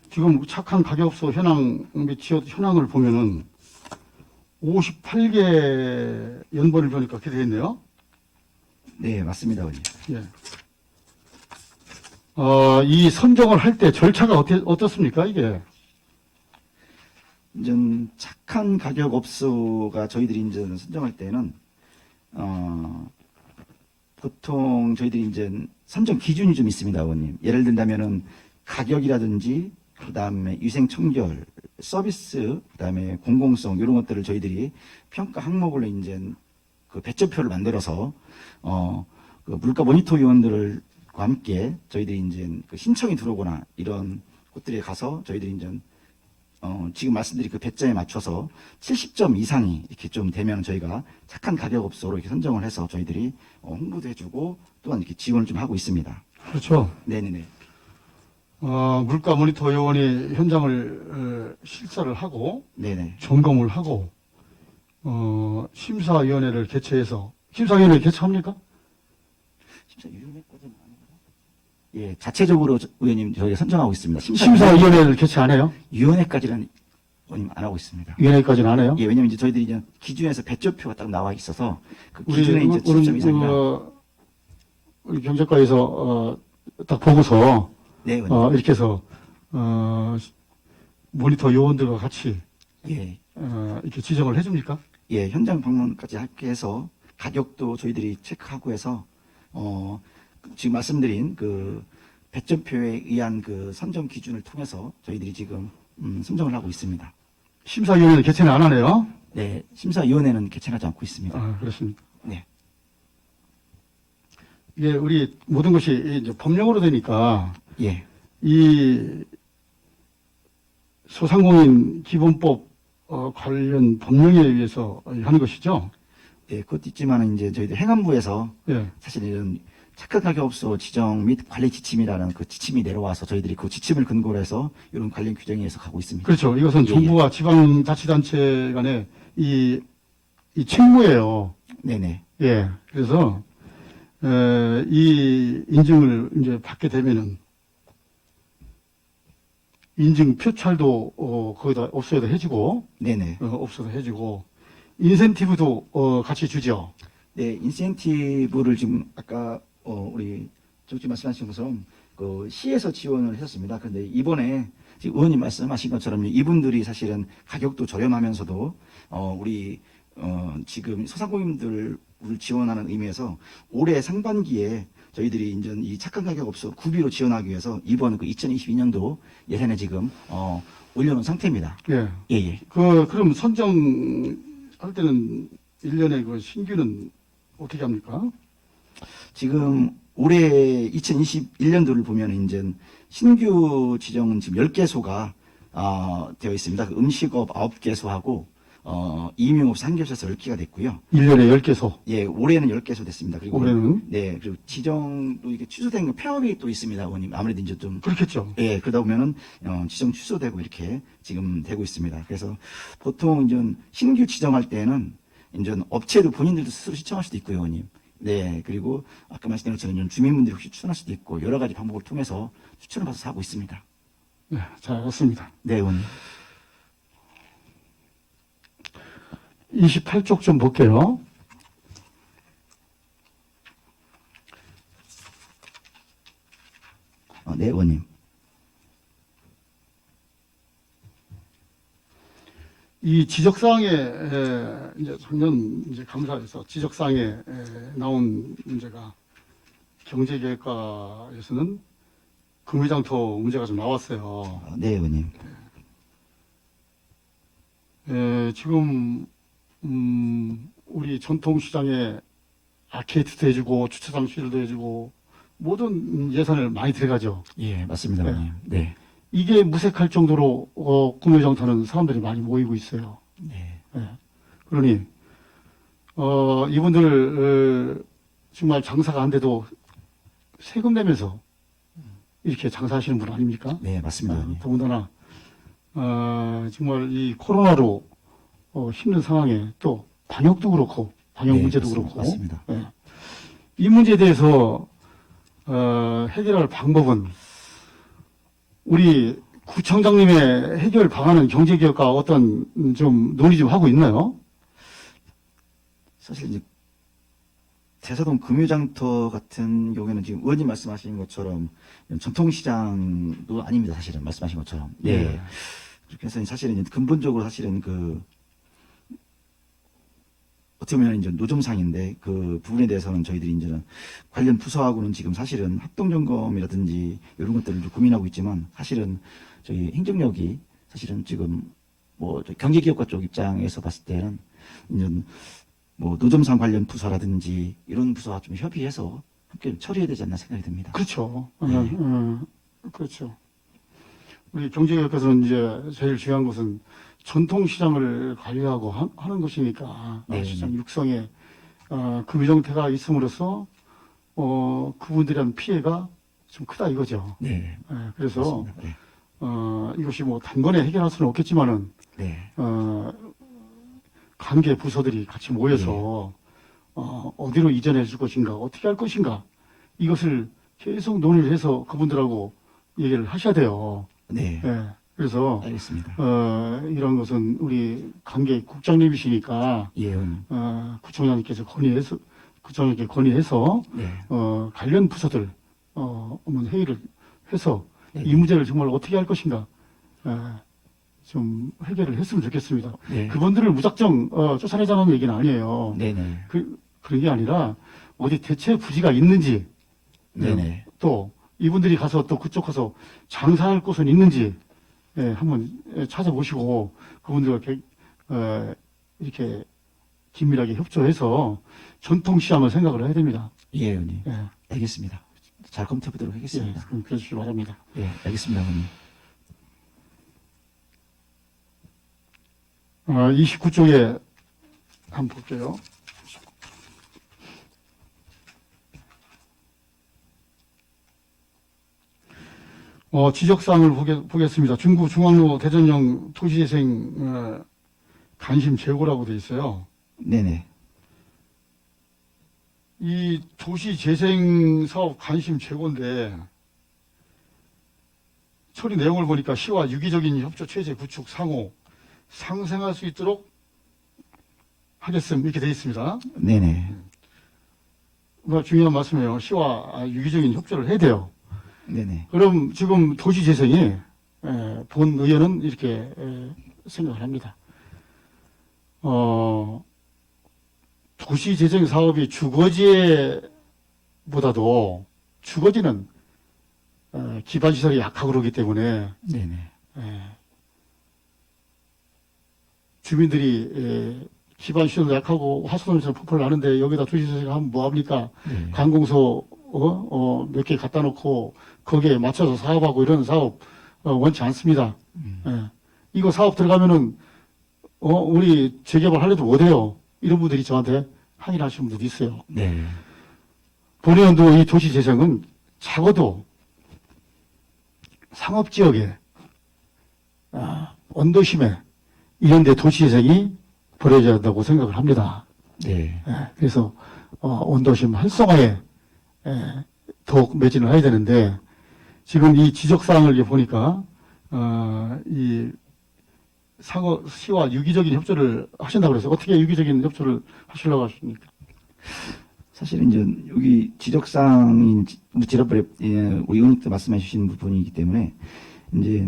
지금 착한 가격없어 현황 및 지역 현황을 보면은 58개 연번을 보니까 그렇게 되어 있네요. 네, 맞습니다, 의원님. 예. 이 선정을 할 때 절차가 어떻습니까, 이게? 이제 착한 가격 업소가 저희들이 이제 선정할 때는 보통 저희들이 이제 선정 기준이 좀 있습니다, 의원님. 예를 든다면은 가격이라든지 그다음에 위생 청결, 서비스, 그다음에 공공성 이런 것들을 저희들이 평가 항목으로 이제 그 배점표를 만들어서 그 물가 모니터 위원들과 함께 저희들이 이제 그 신청이 들어오거나 이런 곳들에 가서 저희들이 이제 지금 말씀드린 그 배점에 맞춰서 70점 이상이 이렇게 좀 되면 저희가 착한 가격 업소로 이렇게 선정을 해서 저희들이 홍보도 해주고 또한 이렇게 지원을 좀 하고 있습니다. 그렇죠. 네네네. 물가 모니터 요원이 현장을 실사를 하고 네네. 점검을 하고 심사위원회를 개최해서 심사위원회 개최합니까? 심사위원회까지는 아니고 예, 자체적으로 의원님 저희가 선정하고 있습니다. 심사위원회를 개최 안 해요? 위원회까지는 의원님 안 하고 있습니다. 위원회까지는 안 해요? 예, 왜냐면 이제 저희들이 이제 기준에서 배점표가 딱 나와 있어서 그 우리 기준에 이제 70점 이상이라 우리 경제과에서 딱 보고서 네, 의원님. 이렇게 해서 모니터 요원들과 같이 예, 이렇게 지정을 해줍니까? 예, 현장 방문까지 함께 해서 가격도 저희들이 체크하고 해서 지금 말씀드린 그 배점표에 의한 그 선정 기준을 통해서 저희들이 지금 선정을 하고 있습니다. 심사위원회는 개최는 안 하네요. 네, 심사위원회는 개최하지 않고 있습니다. 그렇습니다. 네, 이게 우리 모든 것이 이제 법령으로 되니까 예, 이 소상공인 기본법 관련 법령에 의해서 하는 것이죠. 예, 그것도 있지만 이제 저희들 행안부에서 예. 사실 이런 착한 가격업소 지정 및 관리 지침이라는 그 지침이 내려와서 저희들이 그 지침을 근거로 해서 이런 관련 규정에 의해서 가고 있습니다. 그렇죠. 이것은 예, 정부와 지방자치단체 간의 이 책무예요. 네네. 예. 그래서 이 인증을 이제 받게 되면은 인증 표찰도 거기다 업소에다 해주고 네네. 업소에다 해주고 인센티브도 같이 주죠. 네, 인센티브를 지금 아까 우리 정치 말씀하신 것처럼 그 시에서 지원을 했었습니다. 그런데 이번에 지금 의원님 말씀하신 것처럼 이분들이 사실은 가격도 저렴하면서도 우리 지금 소상공인들을 지원하는 의미에서 올해 상반기에 저희들이 이제 이 착한 가격 업소 구비로 지원하기 위해서 이번 그 2022년도 예산에 지금 올려놓은 상태입니다. 예. 예, 예. 그럼 선정할 때는 1년에 그 신규는 어떻게 합니까? 지금 올해 2021년도를 보면 이제 신규 지정은 지금 10개소가 되어 있습니다. 그 음식업 9개소하고 이임용업소 1개소에서 10개가 됐고요. 1년에 10개소. 예, 올해는 10개소 됐습니다. 그리고 올해는? 네, 그리고 지정도 이게 취소된 거 폐업이 또 있습니다, 의원님. 아무래도 이제 좀 그렇겠죠. 예, 그러다 보면은 지정 취소되고 이렇게 지금 되고 있습니다. 그래서 보통 이제 신규 지정할 때는 이제 업체도 본인들도 스스로 신청할 수도 있고요, 의원님. 네, 그리고 아까 말씀드린 것처럼 이제 주민분들이 혹시 추천할 수도 있고 여러 가지 방법을 통해서 추천을 받아서 하고 있습니다. 네, 잘 알겠습니다. 네, 의원님. 28쪽 좀 볼게요. 네, 의원님. 이 지적사항에 이제 작년 이제 감사에서 지적사항에 나온 문제가 경제계획과에서는 금회장터 문제가 좀 나왔어요. 네, 의원님. 지금 우리 전통시장에 아케이드도 해주고 주차장 시설도 해주고 모든 예산을 많이 들어가죠. 예, 맞습니다, 네. 의원님. 네. 이게 무색할 정도로 금회장터는 사람들이 많이 모이고 있어요. 네. 그러니 이분들 정말 장사가 안 돼도 세금 내면서 이렇게 장사하시는 분 아닙니까? 네, 맞습니다, 의원님. 더군다나 정말 이 코로나로 힘든 상황에 또 방역도 그렇고 방역 네, 문제도 맞습니다. 그렇고 맞습니다. 이 문제에 대해서 해결할 방법은 우리 구청장님의 해결 방안은 경제개혁과 어떤 좀 논의 좀 하고 있나요? 사실 이제 대사동 금유장터 같은 경우에는 지금 의원님 말씀하신 것처럼 전통시장도 아닙니다. 사실은 말씀하신 것처럼. 네. 네. 그렇게 해서 사실은 이제 근본적으로 사실은 어떻게 보면 이제 노점상인데 그 부분에 대해서는 저희들이 이제는 관련 부서하고는 지금 사실은 합동점검이라든지 이런 것들을 좀 고민하고 있지만 사실은 저희 행정력이 사실은 지금 뭐 경제기업과 쪽 입장에서 봤을 때는 이제 뭐 노점상 관련 부서라든지 이런 부서와 좀 협의해서 함께 좀 처리해야 되지 않나 생각이 듭니다. 그렇죠. 네. 그렇죠. 우리 경제개혁에서는 이제 제일 중요한 것은 전통시장을 관리하고 하는 것이니까 네, 시장 네. 육성에 금유정태가 있음으로써 그분들이한 피해가 좀 크다 이거죠. 네. 그래서 맞습니다. 네. 이것이 뭐 단번에 해결할 수는 없겠지만은 네. 관계 부서들이 같이 모여서 어디로 이전해 줄 것인가, 어떻게 할 것인가 이것을 계속 논의를 해서 그분들하고 얘기를 하셔야 돼요. 네. 그래서 알겠습니다. 이런 것은 우리 관계 국장님이시니까 예, 의원님. 구청장님께서 구청장님께 건의해서 네. 관련 부서들 한번 회의를 해서 네. 이 문제를 정말 어떻게 할 것인가 좀 해결을 했으면 좋겠습니다. 네. 그분들을 무작정 쫓아내자는 얘기는 아니에요. 네네. 그런 게 아니라 어디 대체 부지가 있는지 네네. 또 이분들이 가서 또 그쪽 가서 장사할 곳은 있는지 한번 찾아보시고 그분들과 이렇게 긴밀하게 협조해서 전통시장을 생각을 해야 됩니다. 예, 의원님. 예, 알겠습니다. 잘 검토해 보도록 예, 하겠습니다. 그럼 그래 주시기 바랍니다. 예, 알겠습니다, 의원님. 29쪽에 한번 볼게요. 지적사항을 보겠습니다. 중구 중앙로 대전역 도시재생 관심 제고라고 돼 있어요. 네네. 이 도시재생 사업 관심 제고인데 처리 내용을 보니까 시와 유기적인 협조 체제 구축 상호 상생할 수 있도록 하겠음 이렇게 돼 있습니다. 네네. 중요한 말씀이에요. 시와 유기적인 협조를 해야 돼요. 네네. 그럼 지금 도시재생이 본 의원은 이렇게 생각을 합니다. 도시재생 사업이 주거지에 보다도 주거지는 기반시설이 약하고 그러기 때문에 네네. 주민들이 기반시설도 약하고 하수도에서 폭발을 하는데 여기다 도시재생 하면 뭐합니까? 네. 관공서 몇 개 갖다 놓고 거기에 맞춰서 사업하고 이런 사업 원치 않습니다. 예. 이거 사업 들어가면은 우리 재개발 하려도 못해요. 이런 분들이 저한테 항의를 하시는 분들도 있어요. 네. 본의원도 이 도시재생은 적어도 상업지역에 언도심에 이런 데 도시재생이 벌어져야 한다고 생각을 합니다. 네. 그래서 언도심 활성화에 더욱 매진을 해야 되는데 지금 이 지적사항을 보니까 이 시와 유기적인 협조를 하신다고 그래서 어떻게 유기적인 협조를 하시려고 하십니까? 사실은 이제 여기 지적사항인 지난번에 우리 의원님도 말씀해 주신 부분이기 때문에 이제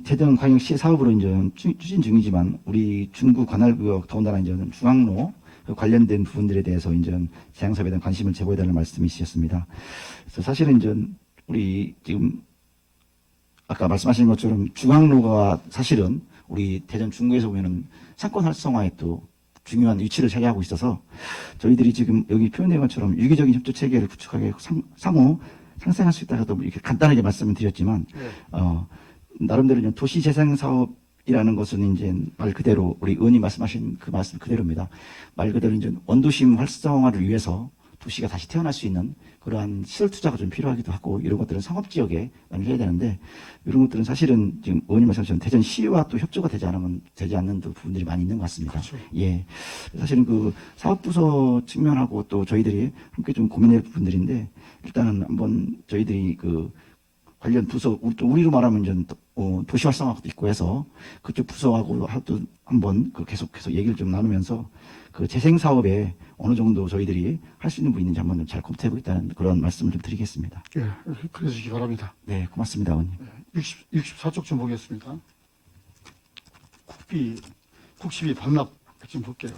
대전광역시 사업으로 이제 추진 중이지만 우리 중구 관할구역 더군다나 이제 중앙로 관련된 부분들에 대해서 이제 재앙사업에 대한 관심을 제보해달라는 말씀이 있으셨습니다. 그래서 사실은 이제 우리 지금 아까 말씀하신 것처럼 중앙로가 사실은 우리 대전 중구에서 보면은 상권 활성화에 또 중요한 위치를 차지하고 있어서 저희들이 지금 여기 표현된 것처럼 유기적인 협조 체계를 구축하게 상호 상생할 수 있다고도 이렇게 간단하게 말씀을 드렸지만 나름대로 이제 도시 재생 사업이라는 것은 이제 말 그대로 우리 의원님 말씀하신 그 말씀 그대로입니다. 말 그대로 이제 원도심 활성화를 위해서 도시가 다시 태어날 수 있는 그러한 시설 투자가 좀 필요하기도 하고 이런 것들은 상업지역에 많이 해야 되는데 이런 것들은 사실은 지금 의원님 말씀하신 대전시와 또 협조가 되지 않는 부분들이 많이 있는 것 같습니다. 그렇죠. 예. 사실은 그 사업부서 측면하고 또 저희들이 함께 좀 고민할 부분들인데 일단은 한번 저희들이 그 관련 부서 우리로 말하면 이제 도시 활성화도 있고 해서 그쪽 부서하고 또 한번 그 계속해서 얘기를 좀 나누면서 그 재생 사업에 어느 정도 저희들이 할 수 있는 부분이 있는지 한번 좀 잘 검토해 보겠다는 그런 말씀을 좀 드리겠습니다. 예, 그러시기 바랍니다. 네, 고맙습니다, 의원님. 64쪽 좀 보겠습니다. 국시비 반납 좀 볼게요.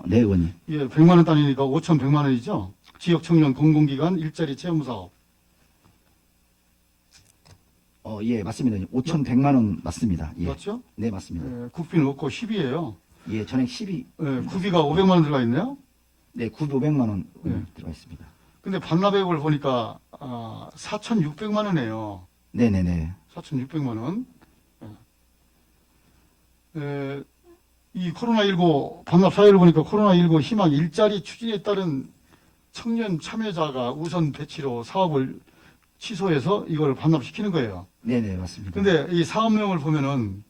네, 의원님. 예, 100만 원 단위니까 5,100만 원이죠. 지역 청년 공공기관 일자리 체험 사업. 예, 맞습니다. 5,100만 원 맞습니다. 예. 맞죠? 네, 맞습니다. 예, 국비는 없고 10이에요. 예, 전액 12. 예, 국비가 500만 원 들어가 있네요. 네, 9,500만 원 네. 들어가 있습니다. 근데 반납액을 보니까 4,600만 원이에요. 네네네. 4,600만 원. 이 코로나19 반납 사례를 보니까 코로나19 희망 일자리 추진에 따른 청년 참여자가 우선 배치로 사업을 취소해서 이걸 반납시키는 거예요. 네네, 맞습니다. 근데 이 사업명을 보면은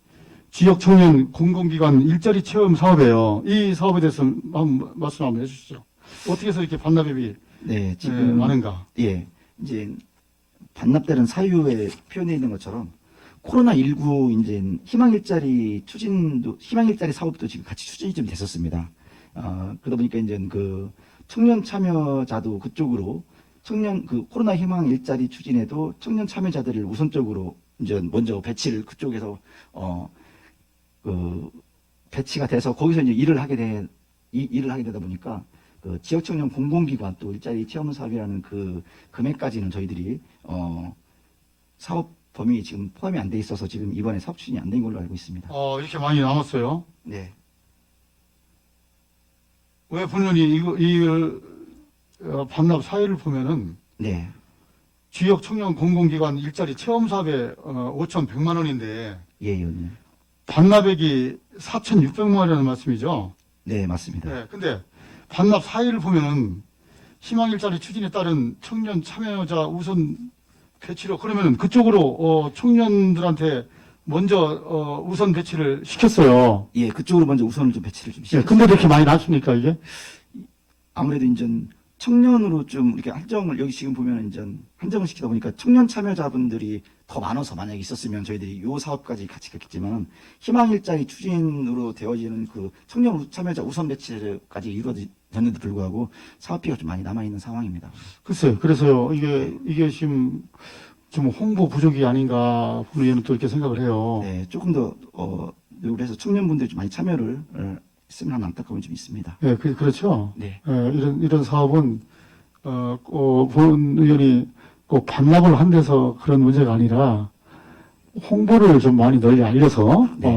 지역 청년 공공기관 일자리 체험 사업이에요. 이 사업에 대해서 한번 말씀 한번 해주시죠. 어떻게 해서 이렇게 반납액이 네, 지금 많은가? 예, 이제 반납되는 사유에 표현되어 있는 것처럼 코로나19 이제 희망일자리 사업도 지금 같이 추진이 좀 됐었습니다. 그러다 보니까 이제 그 청년 참여자도 그쪽으로 그 코로나 희망 일자리 추진에도 청년 참여자들을 우선적으로 이제 먼저 배치를 그쪽에서 그 배치가 돼서 거기서 이제 일을 하게 되다 보니까 그 지역 청년 공공기관 또 일자리 체험 사업이라는 그 금액까지는 저희들이 사업 범위 지금 포함이 안 돼 있어서 지금 이번에 사업 추진이 안 된 걸로 알고 있습니다. 이렇게 많이 남았어요. 네. 왜 본연이 이걸 반납 사유를 보면은 네. 지역 청년 공공기관 일자리 체험 사업에 5,100만 원인데 예, 의원님. 반납액이 4,600만 원이라는 말씀이죠. 네, 맞습니다. 네, 근데 반납 사유를 보면은 희망 일자리 추진에 따른 청년 참여자 우선 배치로 그러면은 그쪽으로 청년들한테 먼저 우선 배치를 시켰어요. 예, 그쪽으로 먼저 우선을 좀 배치를 좀 예, 시켰습니다. 근데 이렇게 많이 났습니까 이게? 아무래도 이제 청년으로 좀 이렇게 여기 지금 보면 이제 한정을 시키다 보니까 청년 참여자분들이 더 많아서 만약에 있었으면 저희들이 요 사업까지 같이 갔겠지만 희망일자리 추진으로 되어지는 그 청년 참여자 우선 배치까지 이루어졌는데도 불구하고 사업비가 좀 많이 남아있는 상황입니다. 글쎄요. 그래서요. 이게 지금 좀 홍보 부족이 아닌가 보는 또 이렇게 생각을 해요. 네, 조금 더 노력을 해서 청년분들이 좀 많이 참여를 했으면 하는 안타까움이 좀 있습니다. 예, 그렇죠. 네. 예, 이런 사업은, 본 의원이 꼭 반납을 한 데서 그런 문제가 아니라 홍보를 좀 많이 널리 알려서, 네.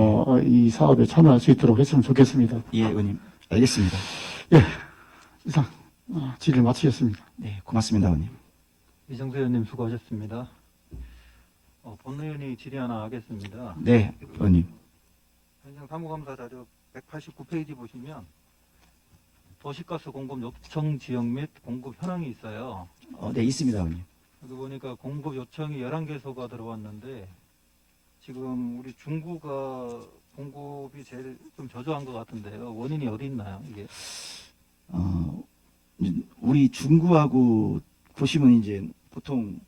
이 사업에 참여할 수 있도록 했으면 좋겠습니다. 예, 의원님. 알겠습니다. 이상, 질의를 마치겠습니다. 네, 고맙습니다, 의원님. 이정수 의원님 수고하셨습니다. 본 의원이 질의 하나 하겠습니다. 네, 의원님. 현장 사무감사 자료 189페이지 보시면 도시가스 공급 요청 지역 및 공급 현황이 있어요. 네, 있습니다, 의원님. 여기 보니까 공급 요청이 11개소가 들어왔는데 지금 우리 중구가 공급이 제일 좀 저조한 것 같은데요. 원인이 어디 있나요, 이게? 우리 중구하고 보시면 이제 보통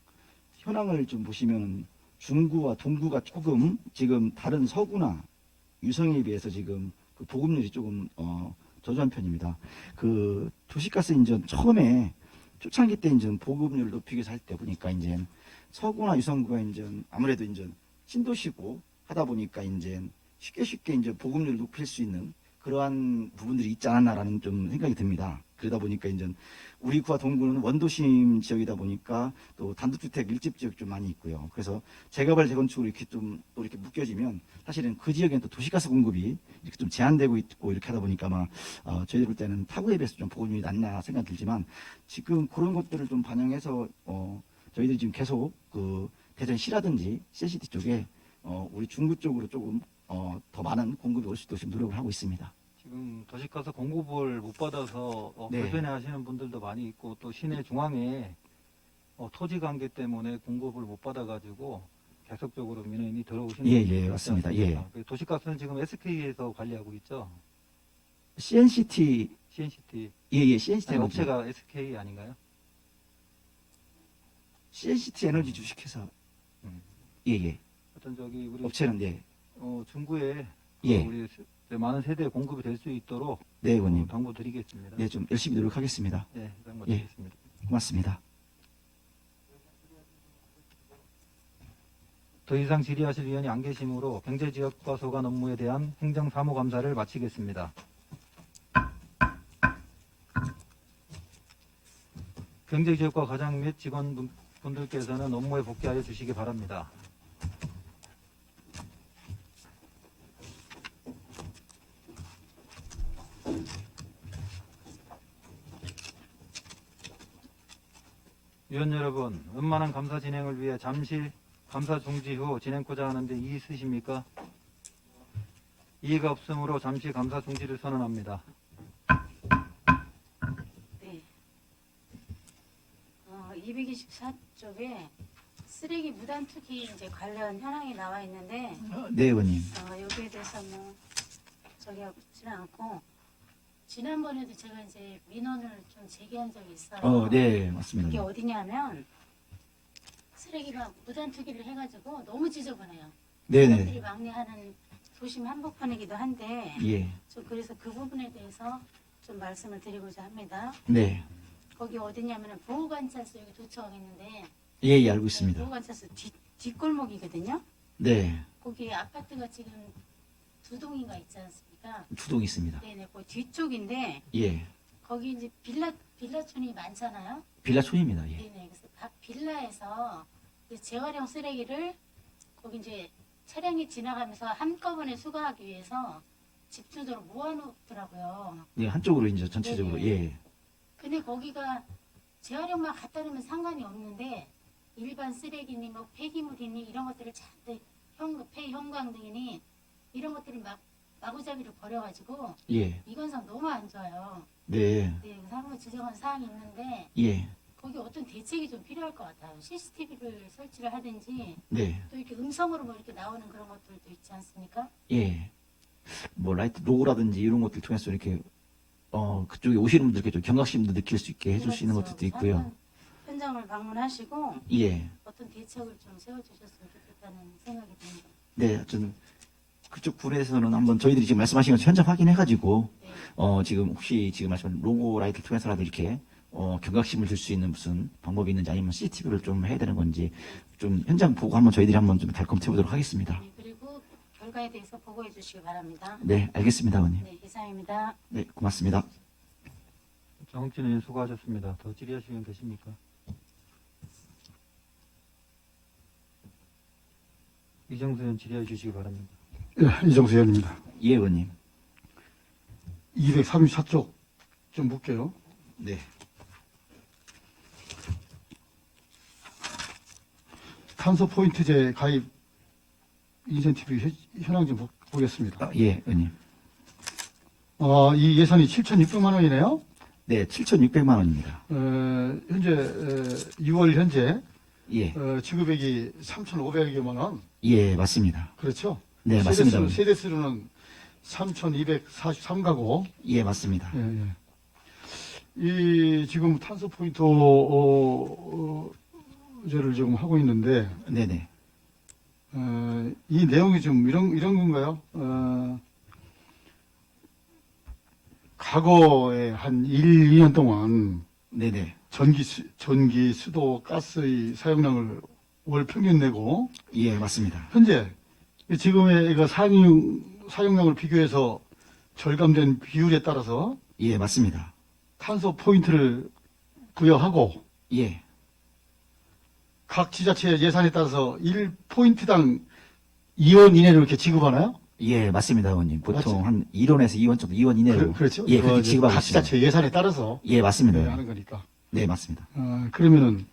현황을 좀 보시면 중구와 동구가 조금 지금 다른 서구나 유성에 비해서 지금 그 보급률이 조금 저조한 편입니다. 그 도시가스 인전 처음에 초창기 때 인전 보급률을 높이기 위해서 할 때 보니까 이제 서구나 유성구가 이제 아무래도 이제 신도시고 하다 보니까 이제 쉽게 이제 보급률을 높일 수 있는 그러한 부분들이 있지 않았나라는 좀 생각이 듭니다. 그러다 보니까 이제 우리 구와 동구는 원도심 지역이다 보니까 또 단독주택 밀집 지역 좀 많이 있고요. 그래서 재개발 재건축으로 이렇게 좀 또 이렇게 묶여지면 사실은 그 지역에는 또 도시가스 공급이 이렇게 좀 제한되고 있고 이렇게 하다 보니까 아마 저희들 볼 때는 타구에 비해서 좀 보급률이 낮나 생각이 들지만 지금 그런 것들을 좀 반영해서 저희들이 지금 계속 그 대전시라든지 CCT 쪽에 우리 중구 쪽으로 조금 더 많은 공급이 올 수 있도록 지금 노력을 하고 있습니다. 지금 도시가스 공급을 못 받아서 네. 불편해 하시는 분들도 많이 있고 또 시내 중앙에 토지 관계 때문에 공급을 못 받아가지고 계속적으로 민원이 들어오시는 예, 분들이 예, 있지 맞습니다. 않습니까? 그 도시가스는 지금 SK에서 관리하고 있죠. CNCT CNCT CNCT 아니, 에너지 업체가 SK 아닌가요? CNCT 에너지 주식회사 음. 예. 하여튼 저기 우리 업체는 네. 중구에 예. 우리 많은 세대에 공급이 될 수 있도록 네, 의원님. 당부드리겠습니다. 네, 좀 열심히 노력하겠습니다. 네, 당부드리겠습니다. 고맙습니다. 더 이상 질의하실 위원이 안 계시므로 경제지역과 소관 업무에 대한 행정사무감사를 마치겠습니다. 경제지역과 과장 및 직원분들께서는 업무에 복귀하여 주시기 바랍니다. 위원 여러분, 원만한 감사 진행을 위해 잠시 감사 중지 후 진행코자 하는데 이의 있으십니까? 이의가 없으므로 잠시 감사 중지를 선언합니다. 네. 224쪽에 쓰레기 무단 투기 이제 관련 현황이 나와 있는데 네, 의원님. 여기에 대해서 뭐 저기 하고 싶지는 않고 지난번에도 제가 이제 민원을 좀 제기한 적이 있어요. 네, 맞습니다. 그게 어디냐면 쓰레기가 무단 투기를 해가지고 너무 지저분해요. 네네. 사람들이 막내하는 도심 한복판이기도 한데 예. 좀 그래서 그 부분에 대해서 좀 말씀을 드리고자 합니다. 네. 거기 어디냐면 보호관찰소 여기 도착하겠는데 예, 알고 있습니다. 보호관찰소 뒷골목이거든요. 네. 거기 아파트가 지금 두 동인가 있지 않습니까? 주동이 있습니다. 네네, 그 뒤쪽인데 예. 거기 이제 빌라촌이 많잖아요. 빌라촌입니다. 예. 네네, 그래서 각 빌라에서 이제 재활용 쓰레기를 거기 이제 차량이 지나가면서 한꺼번에 수거하기 위해서 집중적으로 모아놓더라고요. 예, 한쪽으로 이제 전체적으로 네네. 예. 근데 거기가 재활용만 갖다 놓으면 상관이 없는데 일반 쓰레기니 뭐 폐기물이니 이런 것들을 잔뜩 형광 등이니 이런 것들을 막 마구잡이로 버려가지고 예. 미관상 너무 안 좋아요. 네. 네, 상당히 지적한 사항이 있는데 예. 거기 어떤 대책이 좀 필요할 것 같아요. CCTV를 설치를 하든지 네. 또 이렇게 음성으로 뭐 이렇게 나오는 그런 것들도 있지 않습니까? 예. 뭐 라이트 로고라든지 이런 것들 통해서 이렇게 그쪽에 오시는 분들께 좀 경각심도 느낄 수 있게 해줄 수 있는 그렇죠. 것들도 있고요. 한번 현장을 방문하시고 예. 어떤 대책을 좀 세워주셨으면 좋겠다는 생각이 듭니다. 네, 하여튼 그쪽 분에서는 한번 저희들이 지금 말씀하신 것처럼 현장 확인해가지고 네. 지금 혹시 지금 말씀하신 로고 라이트를 통해서라도 이렇게 경각심을 줄 수 있는 무슨 방법이 있는지 아니면 CCTV를 좀 해야 되는 건지 좀 현장 보고 한번 저희들이 한번 좀 달콤해 보도록 하겠습니다. 네, 그리고 결과에 대해서 보고해 주시기 바랍니다. 네, 알겠습니다, 의원님. 네, 이상입니다. 네, 고맙습니다. 정욱진 의원 수고하셨습니다. 더 질의하시면 되십니까? 이정수 의원 질의해 주시기 바랍니다. 예, 이정수 의원입니다. 예, 의원님. 234쪽 좀 볼게요. 네. 탄소 포인트제 가입 인센티브 현황 좀 보겠습니다. 아, 예, 의원님. 이 예산이 7,600만 원이네요. 네, 7,600만 원입니다. 현재 6월 현재 예, 지급액이 3,500여만 원. 예, 맞습니다. 그렇죠? 네, 맞습니다. 세대수로는 3,243가구. 예, 맞습니다. 예, 예. 이 지금 탄소 포인트 제를 지금 하고 있는데 네네. 이 내용이 좀 이런 건가요? 과거에 한 1, 2년 동안 네네. 전기, 수도, 가스의 사용량을 월 평균 내고 예, 맞습니다. 현재 지금의 이거 사용량을 비교해서 절감된 비율에 따라서 예, 맞습니다. 탄소 포인트를 부여하고 예, 각 지자체 예산에 따라서 1포인트당 2원 이내로 이렇게 지급하나요? 예, 맞습니다, 의원님. 보통 맞지? 한 1원에서 2원 정도, 2원 이내로. 그렇죠. 예, 그거 그렇게 이제 지급하고 각 있습니다. 지자체 예산에 따라서 예, 맞습니다. 하는 의원님. 거니까. 네, 맞습니다. 그러면은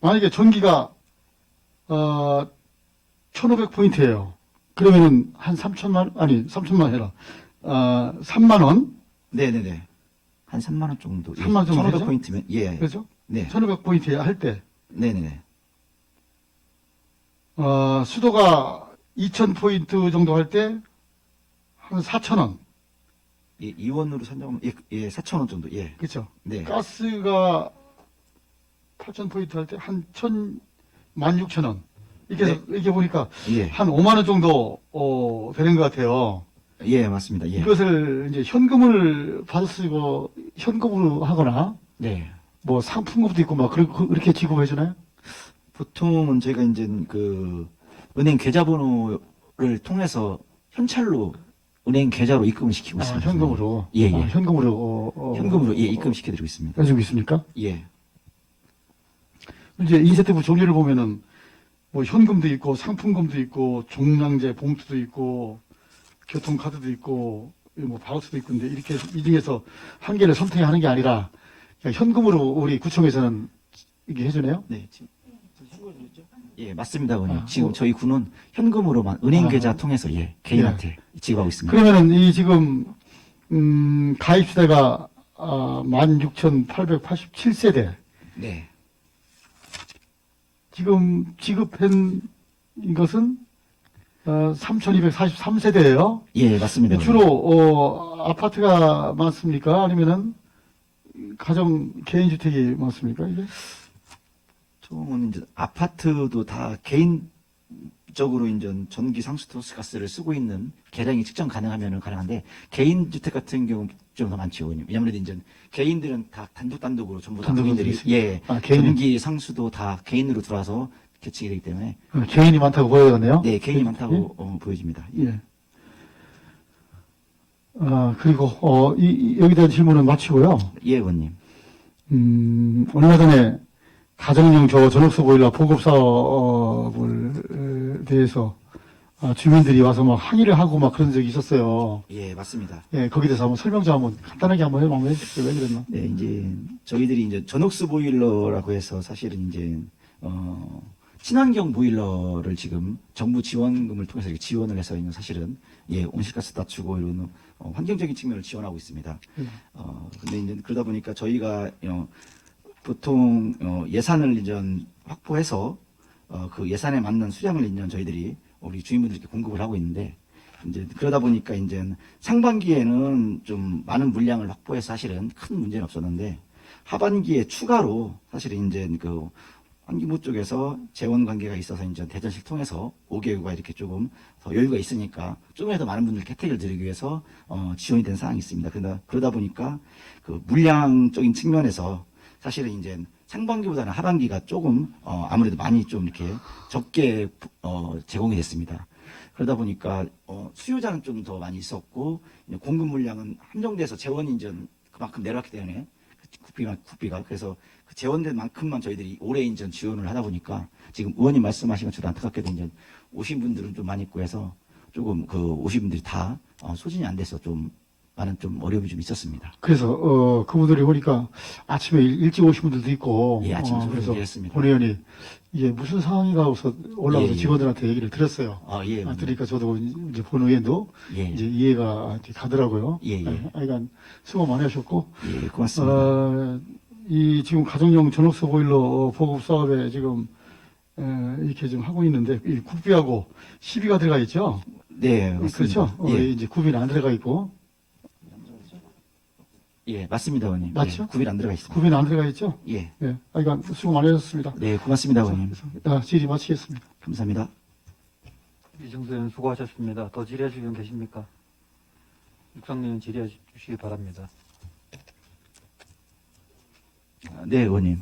만약에 전기가 1,500포인트예요. 그러면은 한 3천만 해라. 3만 원. 네네네. 한 3만 원 정도. 3만 원 정도 되죠? 1,500포인트면, 예. 그렇죠? 네. 1,500포인트 할 때 네네네. 수도가 2,000포인트 정도 할 때 한 4,000원. 예, 2원으로 산정하면, 예, 4,000원 정도, 예. 그렇죠? 네. 가스가 8,000포인트 할 때 한 16,000원. 이렇게 보니까 예. 한 5만 원 정도 되는 것 같아요. 예, 맞습니다. 예. 이것을 이제 현금을 받아 쓰고 현금으로 하거나 네. 뭐 상품권도 있고 막 그렇게 지급해 주나요? 보통은 저희가 이제 그 은행 계좌번호를 통해서 현찰로 은행 계좌로 입금을 시키고 있습니다. 현금으로. 예, 예. 현금으로. 현금으로 예, 입금시켜 드리고 있습니다. 해주고 있습니까? 예. 이제 인센티브 종류를 보면은 뭐 현금도 있고 상품금도 있고 종량제 봉투도 있고 교통카드도 있고 뭐 바우처도 있고 근데 이렇게 이 중에서 한 개를 선택하는 게 아니라 그냥 현금으로 우리 구청에서는 이게 해주네요. 네. 예, 맞습니다, 의원님. 아, 지금 저희 군은 현금으로만 은행 아. 계좌 통해서 예, 개인한테 지급하고 있습니다. 그러면은 이 지금 가입 세대가 16,887세대 네. 지금 지급한 것은 3,243세대예요. 예, 맞습니다. 주로 아파트가 많습니까? 아니면은 가정 개인주택이 많습니까? 이게? 보통은 이제 아파트도 다 개인적으로 이제 전기 상수도수 가스를 쓰고 있는 계량이 측정 가능하면은 가능한데 개인 주택 같은 경우 좀 더 많죠. 왜냐면 이제 개인들은 다 단독으로 전부 다 단독으로 본인들이 있습니다. 예, 개인. 전기 상수도 다 개인으로 들어와서 개측이 되기 때문에 개인이 많다고 보여야겠네요. 네, 개인이 많다고 보여집니다. 예. 그리고 여기 대한 질문은 마치고요. 예, 의원님. 얼마 전에 가정용 전업소 보일러 보급 사업을 대해서 주민들이 와서 막 항의를 하고 막 그런 적이 있었어요. 예, 맞습니다. 예, 거기에 대해서 한번 설명 좀 한번 간단하게 한번 해주세요. 왜 그랬나? 네, 이제 저희들이 이제 전옥수 보일러라고 해서 사실은 이제 친환경 보일러를 지금 정부 지원금을 통해서 이렇게 지원을 해서 있는 사실은 예, 온실가스 낮추고 이런 환경적인 측면을 지원하고 있습니다. 근데 이제 그러다 보니까 저희가 보통 예산을 이제 확보해서 그 예산에 맞는 수량을 이제 저희들이 우리 주민분들께 공급을 하고 있는데 이제 그러다 보니까 이제 상반기에는 좀 많은 물량을 확보해서 사실은 큰 문제는 없었는데 하반기에 추가로 사실은 이제 그 환기부 쪽에서 재원 관계가 있어서 이제 대전식 통해서 5개구가 이렇게 조금 더 여유가 있으니까 조금이라도 많은 분들께 혜택을 드리기 위해서 지원이 된 사항이 있습니다. 그러다 보니까 그 물량적인 측면에서 사실은 이제 상반기보다는 하반기가 조금 아무래도 많이 좀 이렇게 적게 제공이 됐습니다. 그러다 보니까 수요자는 좀 더 많이 있었고 이제 공급 물량은 한정돼서 재원이 이제 그만큼 내려왔기 때문에 국비가 그래서 그 재원된 만큼만 저희들이 올해 인전 지원을 하다 보니까 지금 의원님 말씀하신 것처럼 안타깝게도 이제 오신 분들은 좀 많이 있고 해서 조금 그 오신 분들이 다 소진이 안 돼서 좀 많은 좀 어려움이 좀 있었습니다. 그래서 그분들이 오니까 아침에 일찍 오신 분들도 있고 예, 아침 그래서 소진이었습니다. 본 의원이 이게 무슨 상황인가 해서 올라와서 예, 예. 직원들한테 얘기를 들었어요. 예, 그러니까 저도 이제 본 의원도 예, 이제 이해가 이렇게 가더라고요. 예, 예. 하여간 수고 많이 하셨고 예, 고맙습니다. 이 지금 가정용 전옥수 보일러 보급 사업에 지금 이렇게 좀 하고 있는데 이 국비하고 시비가 들어가 있죠. 네, 맞습니다. 그렇죠. 예, 이제 구비는 안 들어가 있고 예, 맞습니다, 의원님. 맞죠? 예, 구빌 안 들어가 있습니다. 구비는 안 들어가 있죠. 예, 예, 하여간 수고 많이 하셨습니다. 네, 고맙습니다, 의원님. 질의 마치겠습니다. 감사합니다. 이정수 의원 수고하셨습니다. 더 질의하실 분 계십니까? 육상님 질의해 주시기 바랍니다. 네, 의원님.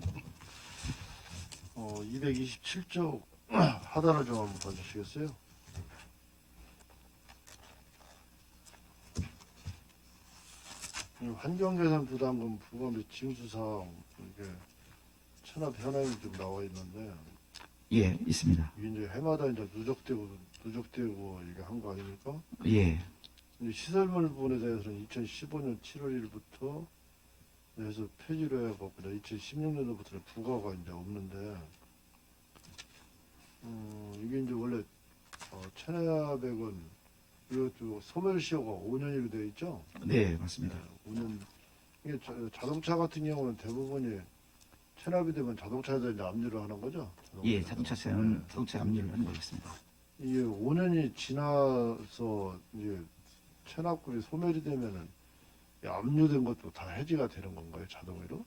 227쪽 하단을 좀 한번 봐주시겠어요? 환경개선 부담금 부과 및 징수사항 이게 체납 현황이 좀 나와 있는데 예, 있습니다. 이게 이제 해마다 이제 누적되고 이게 한 거 아닙니까? 예, 근데 시설물 부분에 대해서는 2015년 7월 1일부터 해서 폐지를 해갖고 2016년도부터는 부과가 이제 없는데 이게 이제 원래 체납액은 이것도 소멸시효가 5년으로 되어 있죠. 네, 맞습니다. 5년 이게 자동차 같은 경우는 대부분이 체납이 되면 자동차에다 이제 압류를 하는 거죠. 예, 자동차세는 자동차 압류를 하는 거겠습니다. 이게 5년이 지나서 이제 체납금이 소멸이 되면은 이 압류된 것도 다 해지가 되는 건가요, 자동으로?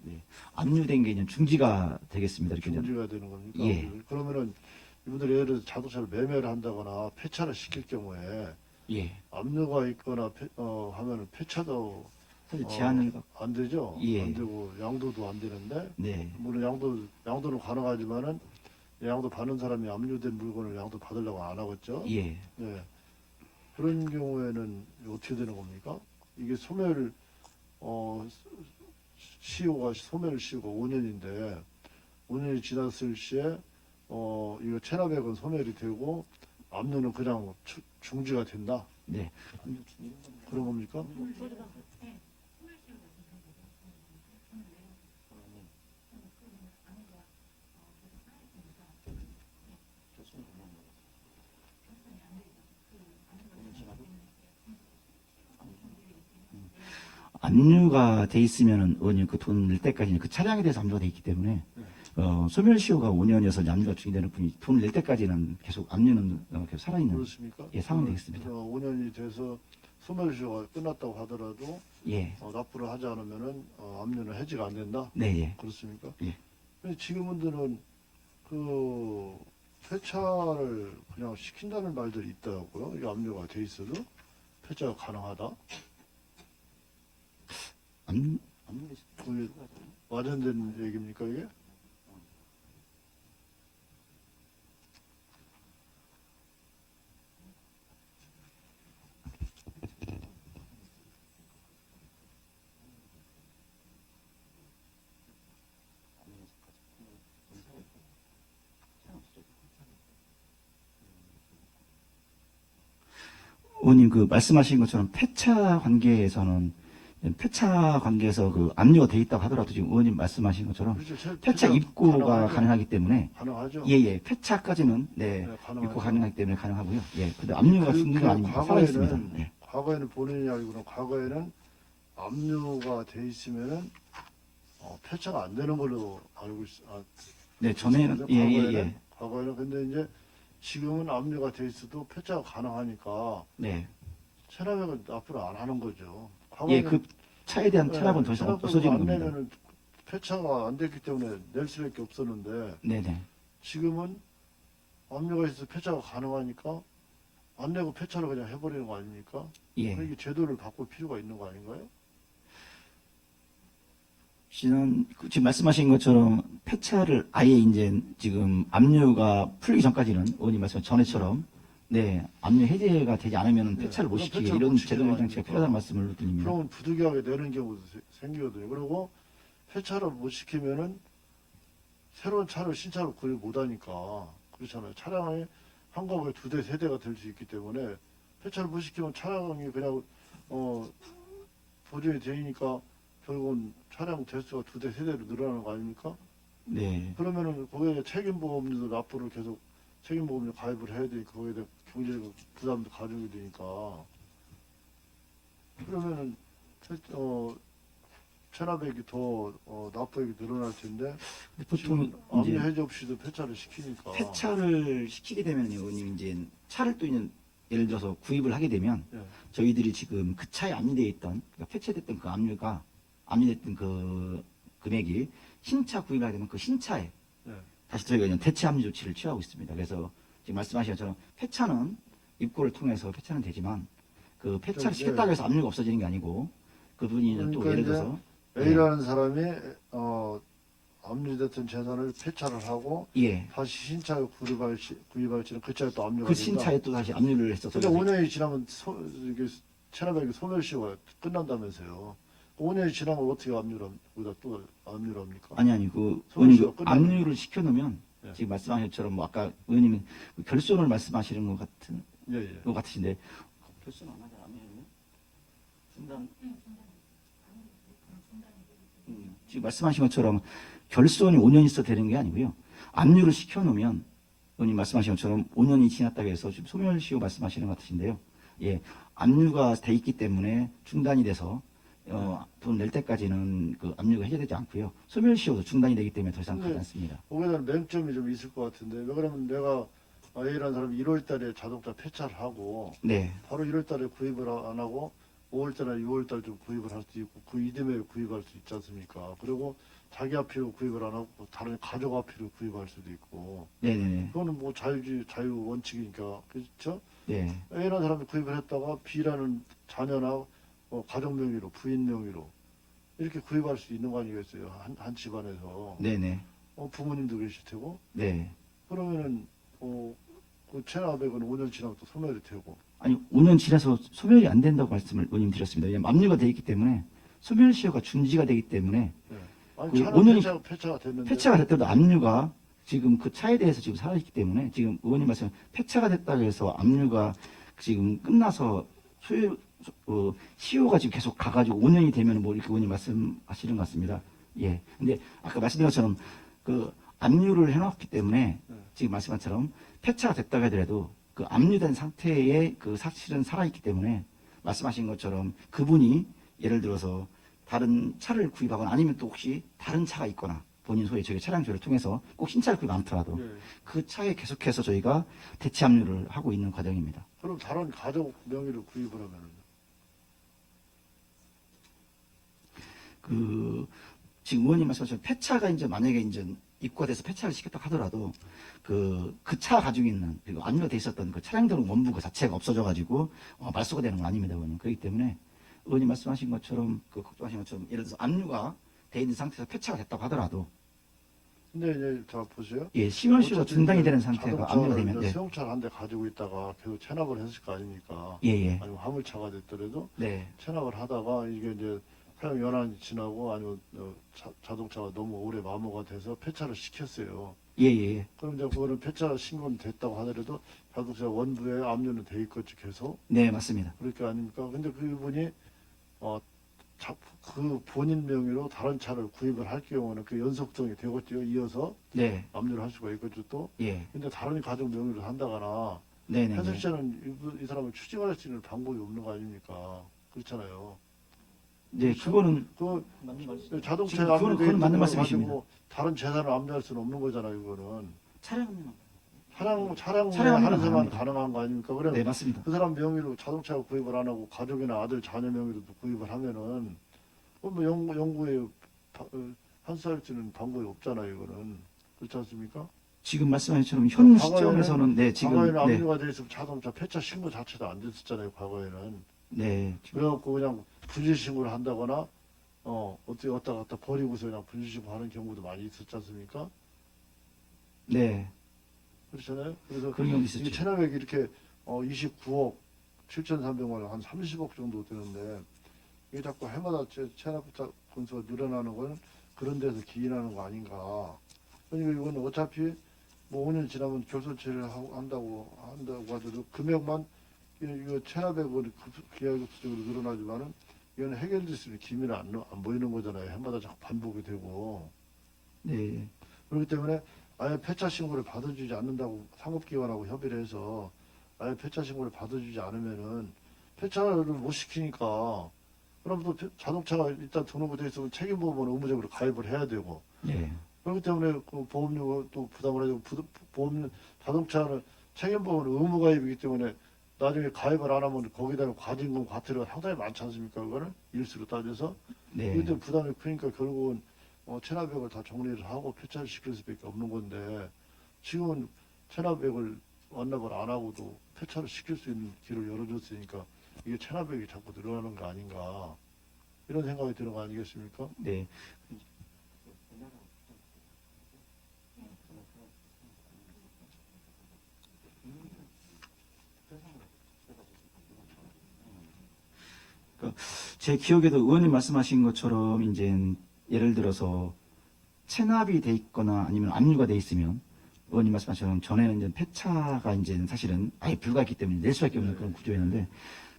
네, 압류된 게 이제 중지가 되겠습니다. 이렇게 이제. 중지가 되는 겁니까? 예. 그러면은 이분들이 예를 들어서 자동차를 매매를 한다거나 폐차를 시킬 경우에 예, 압류가 있거나 하면은 폐차도 제한을 안 되죠. 예. 안 되고 양도도 안 되는데 네, 물론 양도는 가능하지만은 양도 받는 사람이 압류된 물건을 양도 받으려고 안 하겠죠. 예, 네. 그런 경우에는 어떻게 되는 겁니까? 이게 소멸 소멸 시효가 5년인데 5년이 지났을 시에 이거 체납액은 소멸이 되고 압류는 그냥 중지가 된다. 네. 그런 겁니까? 압류가 돼 있으면은 의원님 그 돈 낼 때까지는 그 차량에 대해서 압류가 돼 있기 때문에 소멸시효가 5년이어서 압류가 중지되는 분이 돈을 낼 때까지는 계속 압류는 계속 살아있는 그렇습니까? 예, 상황이 되겠습니다. 5년이 돼서 소멸시효가 끝났다고 하더라도 예, 납부를 하지 않으면은 압류는 해지가 안 된다. 네, 예, 그렇습니까? 예. 근데 지금분들은 그 폐차를 그냥 시킨다는 말들이 있더라고요. 이 압류가 돼 있어도 폐차가 가능하다. 압류, 그게 와전된 얘기입니까 이게? 의원님 그 말씀하신 것처럼 폐차 관계에서 그 압류가 돼 있다고 하더라도 지금 의원님 말씀하신 것처럼 그렇죠. 폐차 입고가 가능하기 때문에 가능하죠. 예, 폐차까지는 네, 가능하죠. 입고 가능하기 때문에 가능하고요. 예, 근데 압류가 중지는 아닙니다. 살아 있습니다. 네. 과거에는 본인이 알기로는 과거에는 압류가 돼 있으면은 폐차가 안 되는 걸로 알고 있어. 네, 전에는 예. 과거에는 근데 이제 지금은 압류가 돼 있어도 폐차가 가능하니까 네. 체납액을 납부를 안 하는 거죠. 예, 그 차에 대한 체납은 더 이상 체납액을 없어지는 안 겁니다. 내면은 폐차가 안 됐기 때문에 낼 수밖에 없었는데 네네. 지금은 압류가 있어서 폐차가 가능하니까 안 내고 폐차를 그냥 해버리는 거 아닙니까? 예. 그러니까 제도를 바꿀 필요가 있는 거 아닌가요? 씨는 지금 말씀하신 것처럼 폐차를 아예 이제 지금 압류가 풀리기 전까지는 의원님 말씀 전에처럼 네 압류 해제가 되지 않으면 네, 폐차를 못 그럼 시키게 폐차를 이런 못 시키는 제도적 거 장치가 아닙니까? 필요하다는 말씀을 드립니다. 그러면 부득이하게 내는 경우도 생기거든요. 그리고 폐차를 못 시키면은 새로운 차를 신차로 구입 못 하니까 그렇잖아요. 차량이 한꺼번에 2대, 3대가 될 수 있기 때문에 폐차를 못 시키면 차량이 그냥 보존이 되니까 결국은 차량 대수가 2대, 3대로 늘어나는 거 아닙니까? 네, 그러면은 거기에 책임보험료도 납부를 계속 책임보험료 가입을 해야 되니까 거기에 대한 경제적 부담도 가중이 되니까 그러면은 체납액이 더 납부액이 늘어날 텐데 근데 보통 지금 압류 이제 해제 없이도 폐차를 시키니까 폐차를 시키게 되면 의원님 이제 차를 또 이제 예를 들어서 구입을 하게 되면 예. 저희들이 지금 그 차에 압류되어 있던 그러니까 폐차됐던 그 압류가 압류됐던 그 금액이 신차 구입을 하게 되면 그 신차에 예. 다시 저희가 이제 대체 압류 조치를 취하고 있습니다. 그래서 지금 말씀하신 것처럼 폐차는 입고를 통해서 폐차는 되지만 그 폐차를 네. 시켰다고 해서 압류가 없어지는 게 아니고 그분이 이제 또 그러니까 예를 이제 들어서 A라는 사람이 압류됐던 재산을 폐차를 하고 예, 다시 신차를 구입할지는 그 차에 또 압류가 그 된다. 신차에 또 다시 압류를 했어서 근데 5년이 지나면 이게 체납액이 소멸시효가 끝난다면서요. 5년이 지나면 어떻게 거기다 또 압류를 합니까? 아니 그 소멸시효가 의원님 그 끝나면. 압류를 시켜놓으면 예. 지금 말씀하신 것처럼 뭐 아까 의원님이 그 결손을 말씀하시는 것 같은 예, 예. 것 같으신데 결손 안 하지 않으면 중단 지금 말씀하신 것처럼 결손이 5년 있어 되는 게 아니고요. 압류를 시켜놓으면 의원님 말씀하신 것처럼 5년이 지났다고 해서 지금 소멸시효 말씀하시는 것 같으신데요. 예, 압류가 돼 있기 때문에 중단이 돼서 돈 낼 때까지는 그 압류가 해제되지 않고요. 소멸시효도 중단이 되기 때문에 더 이상 가지 네. 않습니다. 거기에 대한 맹점이 좀 있을 것 같은데 왜 그러면 내가 A라는 사람이 1월 달에 자동차 폐차를 하고 네, 바로 1월 달에 구입을 안 하고 5월 달이나 6월 달 좀 구입을 할 수도 있고 그 이듬해 구입할 수 있지 않습니까? 그리고 자기 앞으로 구입을 안 하고 다른 가족 앞으로 구입할 수도 있고 네네네, 그거는 뭐 자유 원칙이니까 그렇죠? 네, A라는 사람이 구입을 했다가 B라는 자녀나 가족 명의로 부인 명의로 이렇게 구입할 수 있는 거 아니겠어요? 한 집안에서 네네, 부모님도 계실 테고 네. 그러면은 그 체납액은 5년 지나면 또 소멸이 되고 아니 5년 지나서 소멸이 안 된다고 말씀을 의원님 드렸습니다. 왜냐하면 압류가 돼 있기 때문에 소멸시효가 중지가 되기 때문에 아니 그 차는 5년이 폐차가 됐는데 폐차가 됐더라도 압류가 지금 그 차에 대해서 지금 살아있기 때문에 지금 의원님 말씀 폐차가 됐다고 해서 압류가 지금 끝나서 시효가 지금 계속 가가지고 5년이 되면 뭐 이렇게 의원님 말씀하시는 것 같습니다. 예. 근데 아까 말씀드린 것처럼 그 압류를 해놨기 때문에 지금 말씀한 것처럼 폐차가 됐다고 하더라도 그 압류된 상태의 그 사실은 살아있기 때문에 말씀하신 것처럼 그분이 예를 들어서 다른 차를 구입하거나 아니면 또 혹시 다른 차가 있거나 본인 소유 저희 차량 조회를 통해서 꼭 신차를 구입 않더라도 예. 그 차에 계속해서 저희가 대체 압류를 하고 있는 과정입니다. 그럼 다른 가족 명의로 구입을 하면은 그 지금 의원님 말씀하신 폐차가 이제 만약에 이제 입고돼서 폐차를 시켰다 하더라도 그 차 가지고 있는 그리고 압류가 돼 있었던 그 차량 등록 원부 그 자체가 없어져 가지고 말소가 되는 건 아닙니다, 의원님. 그렇기 때문에 의원님 말씀하신 것처럼 그 걱정하신 것처럼 예를 들어서 압류가 돼 있는 상태에서 폐차가 됐다고 하더라도 근데 이제 자 보세요. 예, 시월시효가 어쨌든 중단이 이제 되는 상태가 압류가 되면 이제 네, 수용차를 한 대 가지고 있다가 계속 체납을 했을 거 아닙니까? 예, 예, 아니면 화물차가 됐더라도 네, 체납을 하다가 이게 이제 사용 연한이 지나고 아니면 자동차가 너무 오래 마모가 돼서 폐차를 시켰어요. 예, 예, 그럼 이제 그거는 폐차 신고는 됐다고 하더라도 자동차 원부에 압류는 돼 있겠죠 계속 네, 맞습니다. 그렇게 아닙니까? 근데 그분이 그 본인 명의로 다른 차를 구입을 할 경우는 그 연속성이 되겠죠. 이어서 네, 압류를 할 수가 있겠죠 또. 예, 근데 다른 가족 명의로 한다거나 네, 네, 네. 해설자는 이 사람을 추징할 수 있는 방법이 없는 거 아닙니까? 그렇잖아요. 네, 그거는 그 자동차에 지금 그거는 맞는 말씀이십니다. 가지고 다른 재산을 압류할 수는 없는 거잖아요. 이거는 차량은 차량 차량은 하는 사람은 가능합니다. 가능한 거 아닙니까? 그래 네, 맞습니다. 그 사람 명의로 자동차 구입을 안 하고 가족이나 아들 자녀 명의로도 구입을 하면은 뭐 영구에 환수할 수 있는 방법이 없잖아요. 이거는 그렇지 않습니까? 지금 말씀하신 것처럼 현 과거에는- 시점에서는 네, 지금 과거에는 네, 압류가 돼 있으면 자동차 폐차 신고 자체도 안 됐었잖아요. 과거에는 네, 그래갖고 그냥 부재 신고를 한다거나 어떻게 왔다 갔다 버리고서 그냥 분리수거 하는 경우도 많이 있었지 않습니까? 네. 그렇잖아요. 그래서 그런 경우 이 있었죠. 체납액이 이렇게 29억 7,300만 원, 한 30억 정도 되는데 이게 자꾸 해마다 체납 건수가 늘어나는 건 그런 데서 기인하는 거 아닌가. 그러니까 이건 어차피 뭐 5년 지나면 결손체를 한다고 하더라도 금액만 이거 체납액은 기하급수적으로 늘어나지만은 이건 해결될 수 있는 기미는 안 보이는 거잖아요. 해마다 자꾸 반복이 되고. 네. 그렇기 때문에 아예 폐차 신고를 받아주지 않는다고 상업기관하고 협의를 해서 아예 폐차 신고를 받아주지 않으면은 폐차를 못 시키니까 그럼 또 자동차가 일단 등록이 돼 있으면 책임보험은 의무적으로 가입을 해야 되고 네. 그렇기 때문에 그 보험료가 또 부담을 해야 되고 보험 자동차는 책임보험은 의무가입이기 때문에 나중에 가입을 안 하면 거기다 과징금 과태료가 상당히 많지 않습니까? 그거는 일수로 따져서 네. 그때 부담이 크니까 결국은 체납액을 다 정리를 하고 폐차를 시킬 수밖에 없는 건데 지금은 체납액을 완납을 안 하고도 폐차를 시킬 수 있는 길을 열어줬으니까 이게 체납액이 자꾸 늘어나는 거 아닌가 이런 생각이 드는 거 아니겠습니까? 네. 제 기억에도 의원님 말씀하신 것처럼 이제 예를 들어서 체납이 돼 있거나 아니면 압류가 돼 있으면 의원님 말씀하신 전에는 이제 폐차가 이제 사실은 아예 불가했기 때문에 낼 수밖에 없는 그런 구조였는데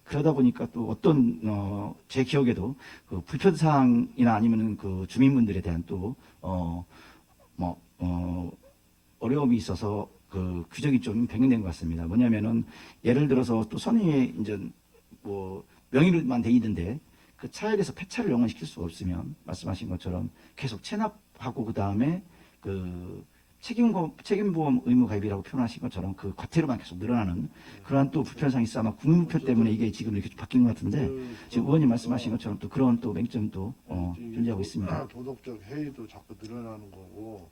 그러다 보니까 또 어떤 제 기억에도 그 불편 사항이나 아니면은 그 주민분들에 대한 또 어려움이 있어서 그 규정이 좀 변경된 것 같습니다. 뭐냐면은 예를 들어서 또 선의에 이제 뭐 명의로만 돼 있는데 그 차에 대해서 폐차를 영원시킬 수가 없으면 말씀하신 것처럼 계속 체납하고 그 다음에 그 책임보험 의무 가입이라고 표현하신 것처럼 그 과태료만 계속 늘어나는 그러한 또 불편상이 있어 아마 국민불편 때문에 이게 지금 이렇게 바뀐 것 같은데 지금 의원님 말씀하신 것처럼 또 그런 또 맹점도 존재하고 있습니다. 도덕적 해이도 자꾸 늘어나는 거고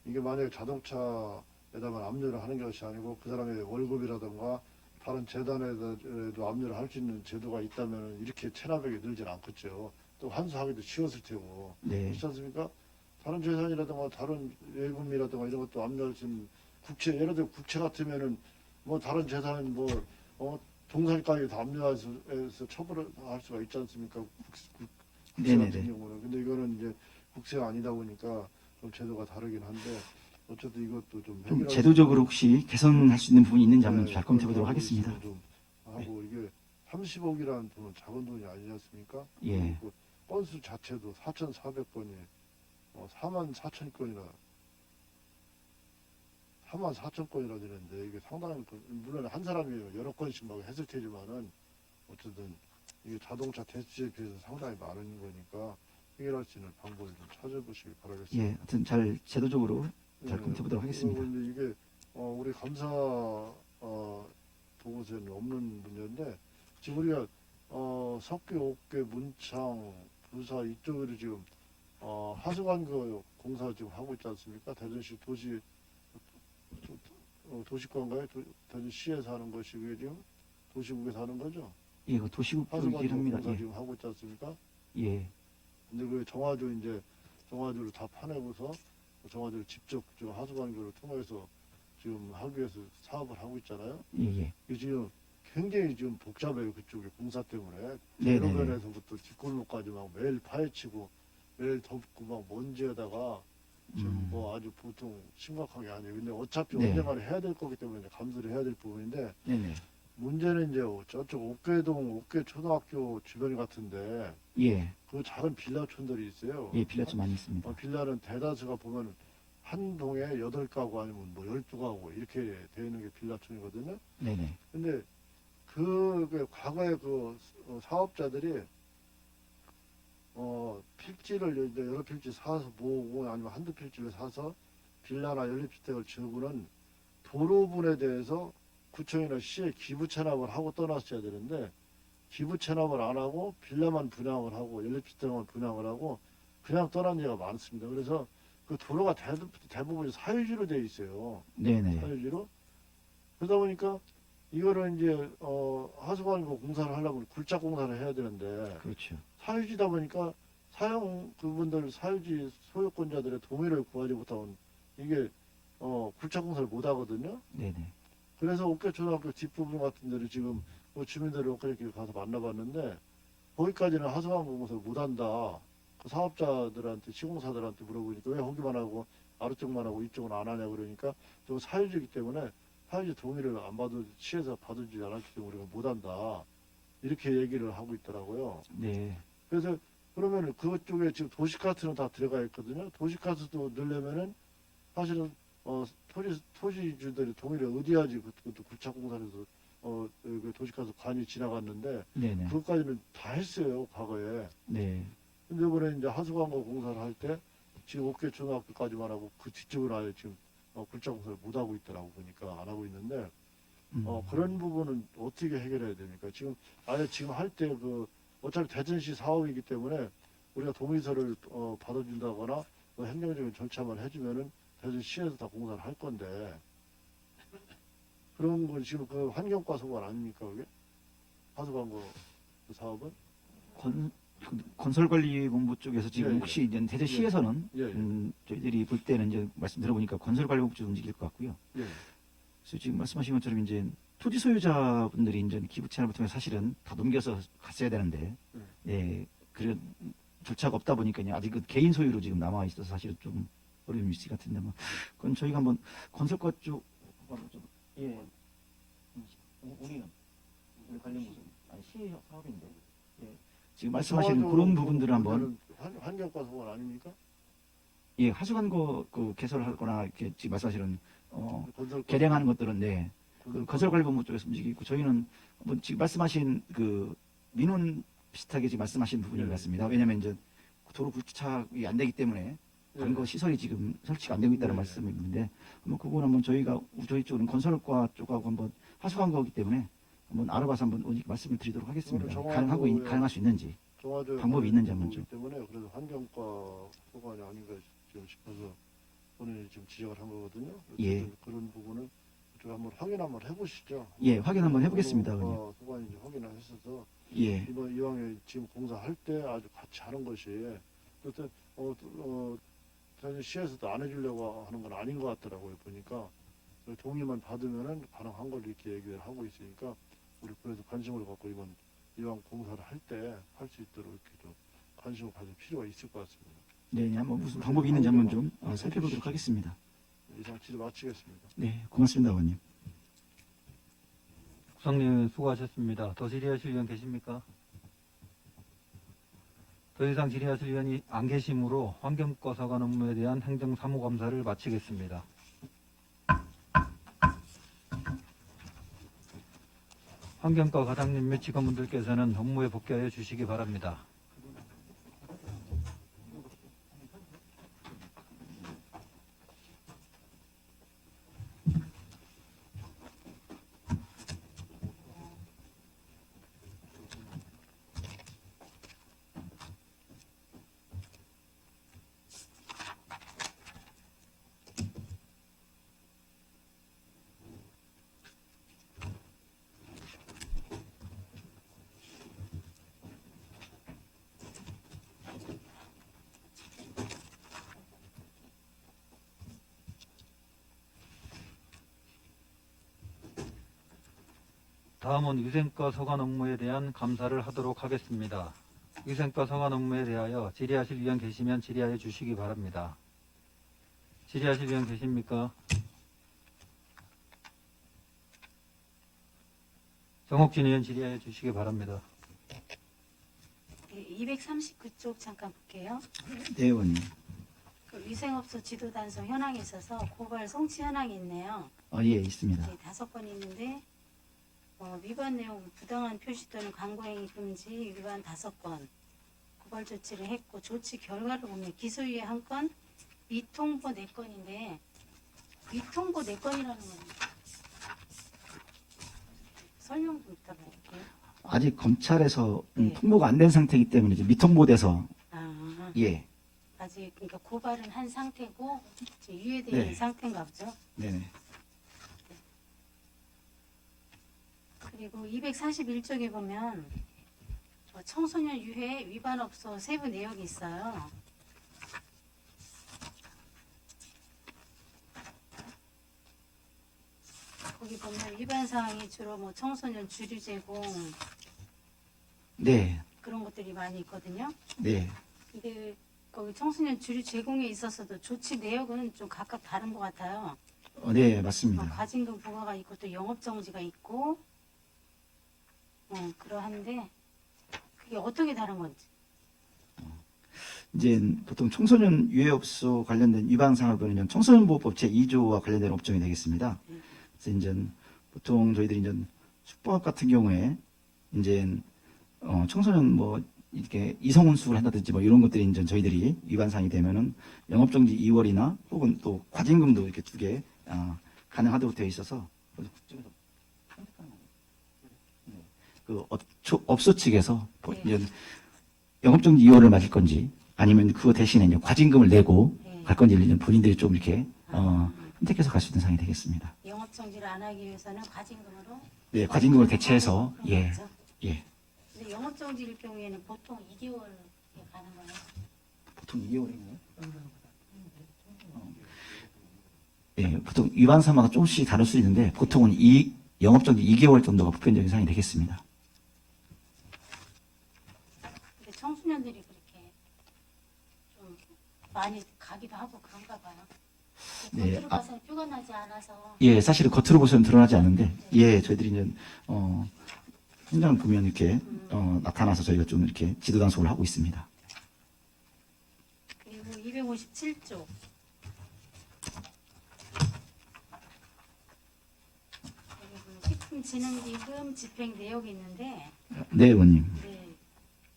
이게 만약에 자동차에다만 압류를 하는 것이 아니고 그 사람의 월급이라든가 다른 재단에도 압류를 할 수 있는 제도가 있다면 이렇게 체납액이 늘질 않겠죠. 또 환수하기도 쉬웠을 테고 네. 그렇지 않습니까? 다른 재산이라든가 다른 예금이라든가 이런 것도 압류할 수 있는 국채 예를 들어 국채 같으면은 뭐 다른 재산 동산까지 다 압류해서 처벌을 할 수가 있지 않습니까? 국채 같은 네네네. 경우는 근데 이거는 이제 국세가 아니다 보니까 좀 제도가 다르긴 한데 어쨌든 이것도 좀 좀 해결할 제도적으로 혹시 개선할 수 있는 부분이 있는지 한번 잘 검토해 보도록 그걸 하겠습니다. 하고 있으면 좀 하고 이게 30억이라는 돈은 작은 돈이 아니지 않습니까? 예. 그리고 건수 자체도 4,400건이 44,000건이나 44,000건이나 되는데 이게 상당히 물론 한 사람이 여러 건씩 막 했을 테지만은 어쨌든 이게 자동차 대수에 비해서 상당히 많은 거니까 해결할 수 있는 방법을 좀 찾아보시기 바라겠습니다. 예, 하여튼 잘 제도적으로 잘 네, 검토해 보도록 하겠습니다. 그리고 이제 이게 우리 감사 보고서에는 없는 문제인데 지금 우리가 석유, 옥계, 문창, 부사 이쪽으로 지금 하수관그 공사 지금 하고 있지 않습니까? 대전시 도시권가요? 대전시에서 하는 것이 그게 지금 도시국에서 하는 거죠? 예, 그 도시국 하수관그 쪽이긴 합니다. 공사 예. 지금 하고 있지 않습니까? 예. 근데 그 정화조를 다 파내고서 정화조를 직접 저 하수관교를 통해서 지금 하기 위해서 사업을 하고 있잖아요. 예, 예. 이게 지금 굉장히 지금 복잡해요. 그쪽에 공사 때문에. 네네네. 대로변에서부터 뒷골목까지 막 매일 파헤치고 매일 덮고 막 먼지에다가 지금 뭐 아주 보통 심각한 게 아니에요. 근데 어차피 네. 언젠가는 해야 될 거기 때문에 이제 감수를 해야 될 부분인데 네네. 문제는 이제 저쪽 옥계동 옥계초등학교 주변 같은데 예. 그 작은 빌라촌들이 있어요. 예, 빌라 좀 많이 있습니다. 빌라는 대다수가 보면 한 동에 8가구 아니면 뭐 12가구 이렇게 되어 있는 게 빌라촌이거든요. 네네. 근데 그 과거에 그 사업자들이 필지를 이제 여러 필지 사서 모으고 아니면 한두 필지를 사서 빌라나 연립주택을 지으고는 도로분에 대해서 구청이나 시에 기부 체납을 하고 떠났어야 되는데 기부 체납을 안 하고 빌라만 분양을 하고 연립주택만 분양을 하고 그냥 떠난 예가 많습니다. 그래서 그 도로가 대부분 사유지로 되어 있어요. 네네. 사유지로. 그러다 보니까 이거를 이제 하수관 공사를 하려면 굴착 공사를 해야 되는데 그렇죠. 사유지다 보니까 그분들 사유지 소유권자들의 동의를 구하지 못하면 이게 굴착공사를 못 하거든요. 네네. 그래서 옥계초등학교 뒷부분 같은 데를 지금 주민들을 옥계길 가서 만나봤는데 거기까지는 하수관 공사를 못 한다. 그 사업자들한테 시공사들한테 물어보니까 왜 거기만 하고 아래쪽만 하고 이쪽은 안 하냐 그러니까 저 사유지이기 때문에 사유지 동의를 안 받을 시에서 받아주지 않았기 때문에 우리가 못 한다. 이렇게 얘기를 하고 있더라고요. 네. 그래서 그러면은 그쪽에 지금 도시가스는 다 들어가 있거든요. 도시가스도 넣으려면은 사실은 토지주들이 동의를 의뢰하지 그것도 굴착공사에서 그 도시가스 관이 지나갔는데 네네. 그것까지는 다 했어요 과거에. 네. 근데 이번에 이제 하수관과 공사를 할 때 지금 옥계초등학교까지만 하고 그 뒤쪽은 아예 지금 굴착공사를 못 하고 있더라고 보니까 안 하고 있는데 그런 부분은 어떻게 해결해야 됩니까? 지금 아예 지금 할 때 어차피 대전시 사업이기 때문에 우리가 동의서를 받아준다거나 행정적인 절차만 해주면은 대전시에서 다 공사를 할 건데 그런 건 지금 그 환경과 소관 아닙니까 그게? 하수관고 그 사업은? 건설관리본부 쪽에서 지금 예, 예. 혹시 이제 대전시에서는 예, 예. 저희들이 볼 때는 이제 말씀 들어보니까 건설관리본부 쪽 움직일 것 같고요. 예. 그래서 지금 말씀하신 것처럼 이제 토지 소유자분들이 이제 기부 채널을 통해 사실은 다 넘겨서 갔어야 되는데, 예, 그래 절차가 없다 보니까 이제 아직 그 개인 소유로 지금 남아 있어서 사실은 좀 어려움이 있을 것 같은데, 뭐 그건 저희가 한번 건설과 쪽 한번 좀, 예, 우리는 관련 무슨 아니 시의 사업인데, 예, 지금 말씀하시는 그런 부분들을 한번 환경과 소관 아닙니까? 예, 하수관고 그 개설하거나 이렇게 지금 말씀하시는 건설과 개량하는 것들은 네. 그 건설관리본부 쪽에서 움직이고 저희는 한번 지금 말씀하신 그 민원 비슷하게 지금 말씀하신 부분인 것 같습니다. 왜냐하면 이제 도로 굴착이 안 되기 때문에 관거 시설이 지금 설치가 안 되고 있다는 말씀이 있는데 한번 그건 한번 저희 쪽은 건설과 쪽하고 한번 하수관거기 때문에 한번 알아봐서 한번 말씀을 드리도록 하겠습니다. 가능할 수 있는지 방법이 있는지 한번 좀. 때문에 그래서 환경과 소관이 아닌가 지금 싶어서 본인이 지금 지적을 한 거거든요. 예. 그런 부분을 좀 한번 확인 한번 해보시죠. 예, 확인 한번 해보겠습니다. 의원님. 소관인지 확인을 했어서 예, 이왕에 지금 공사할 때 아주 같이 하는 것이 어떤 사실 시에서도 안 해주려고 하는 건 아닌 것 같더라고요. 보니까 동의만 받으면은 가능한 걸 이렇게 얘기를 하고 있으니까 우리 그래서 관심을 갖고 이왕 공사를 할 때 할 수 있도록 이렇게 좀 관심을 가질 필요가 있을 것 같습니다. 네, 한번 무슨 방법이 있는지 한번 좀 살펴보도록 하겠습니다. 이상 질의 마치겠습니다. 네, 고맙습니다, 의원님. 국장님 수고하셨습니다. 더 질의하실 의원 계십니까? 더 이상 질의하실 의원이 안 계시므로 환경과 사관 업무에 대한 행정사무감사를 마치겠습니다. 환경과 과장님 및 직원분들께서는 업무에 복귀하여 주시기 바랍니다. 다음은 위생과 소관 업무에 대한 감사를 하도록 하겠습니다. 위생과 소관 업무에 대하여 질의하실 의원 계시면 질의하여 주시기 바랍니다. 질의하실 의원 계십니까? 정옥진 의원 질의하여 주시기 바랍니다. 239쪽 잠깐 볼게요. 네, 의원님. 그 위생업소 지도 단속 현황이 있어서 고발 송치 현황이 있네요. 예, 있습니다. 네, 5건 있는데 위반 내용 부당한 표시 또는 광고행위 금지 위반 5건 고발 조치를 했고 조치 결과를 보면 기소유예 1건, 미통보 4건인데 미통보 4건이라는 건 설명 좀 부탁드릴게요. 아직 검찰에서 네. 통보가 안 된 상태이기 때문에 이제 미통보돼서 예, 아직 그러니까 고발은 한 상태고 지금 유예되어 있는 네. 상태인가 보죠. 네네. 그리고 241쪽에 보면 청소년 유해 위반업소 세부 내역이 있어요. 거기 보면 위반 사항이 주로 뭐 청소년 주류 제공 네, 그런 것들이 많이 있거든요. 네, 근데 거기 청소년 주류 제공에 있어서도 조치 내역은 좀 각각 다른 것 같아요. 네, 맞습니다. 과징금 부과가 있고 또 영업 정지가 있고 그러한데 그게 어떻게 다른 건지. 이제 보통 청소년 유해업소 관련된 위반 사항을 보면 청소년보호법 제2조와 관련된 업종이 되겠습니다. 그래서 이제 보통 저희들이 이제 숙박업 같은 경우에 이제 청소년 뭐 이렇게 이성운수를 한다든지 뭐 이런 것들이 이제 저희들이 위반 사항이 되면은 영업정지 2월이나 혹은 또 과징금도 이렇게 2개 가능하도록 되어 있어서 그 업소 측에서 네. 이제 영업정지 2월을 맞을 건지 아니면 그거 대신에 이제 과징금을 내고 네. 갈 건지 이제 본인들이 좀 이렇게 선택해서 갈 수 있는 상황이 되겠습니다. 영업 정지를 안 하기 위해서는 과징금으로 네, 과징금을 대체해서 그런 예, 거죠. 예. 근데 영업 정지일 경우에는 보통 2개월에 가는 거예요. 보통 2개월인가요? 예, 보통 위반사마다 조금씩 다를 수 있는데 보통은 영업정지 2개월 정도가 보편적인 상황이 되겠습니다. 근데 청소년들이 그렇게 좀 많이 가기도 하고 그런가 봐요. 네, 겉으로 봐서는 표가 나지 않아서 예, 사실은 겉으로 보시면 드러나지 않는데, 예, 저희들이 이제, 현장을 보면 이렇게, 나타나서 저희가 좀 이렇게 지도 단속을 하고 있습니다. 그리고 257조 식품진흥기금 집행 내역이 있는데 네, 의원님. 네,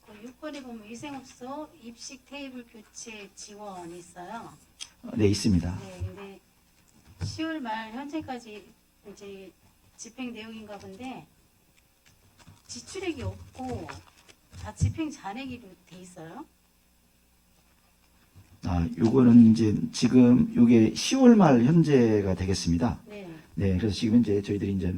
그 6번에 보면 위생업소 입식 테이블 교체 지원이 있어요. 네, 있습니다. 네, 근데 10월 말 현재까지 이제 집행 내용인가 본데 지출액이 없고 다 집행 잔액으로 돼 있어요. 요거는 이제 지금 요게 10월 말 현재가 되겠습니다. 네, 네, 그래서 지금 현재 저희들이 이제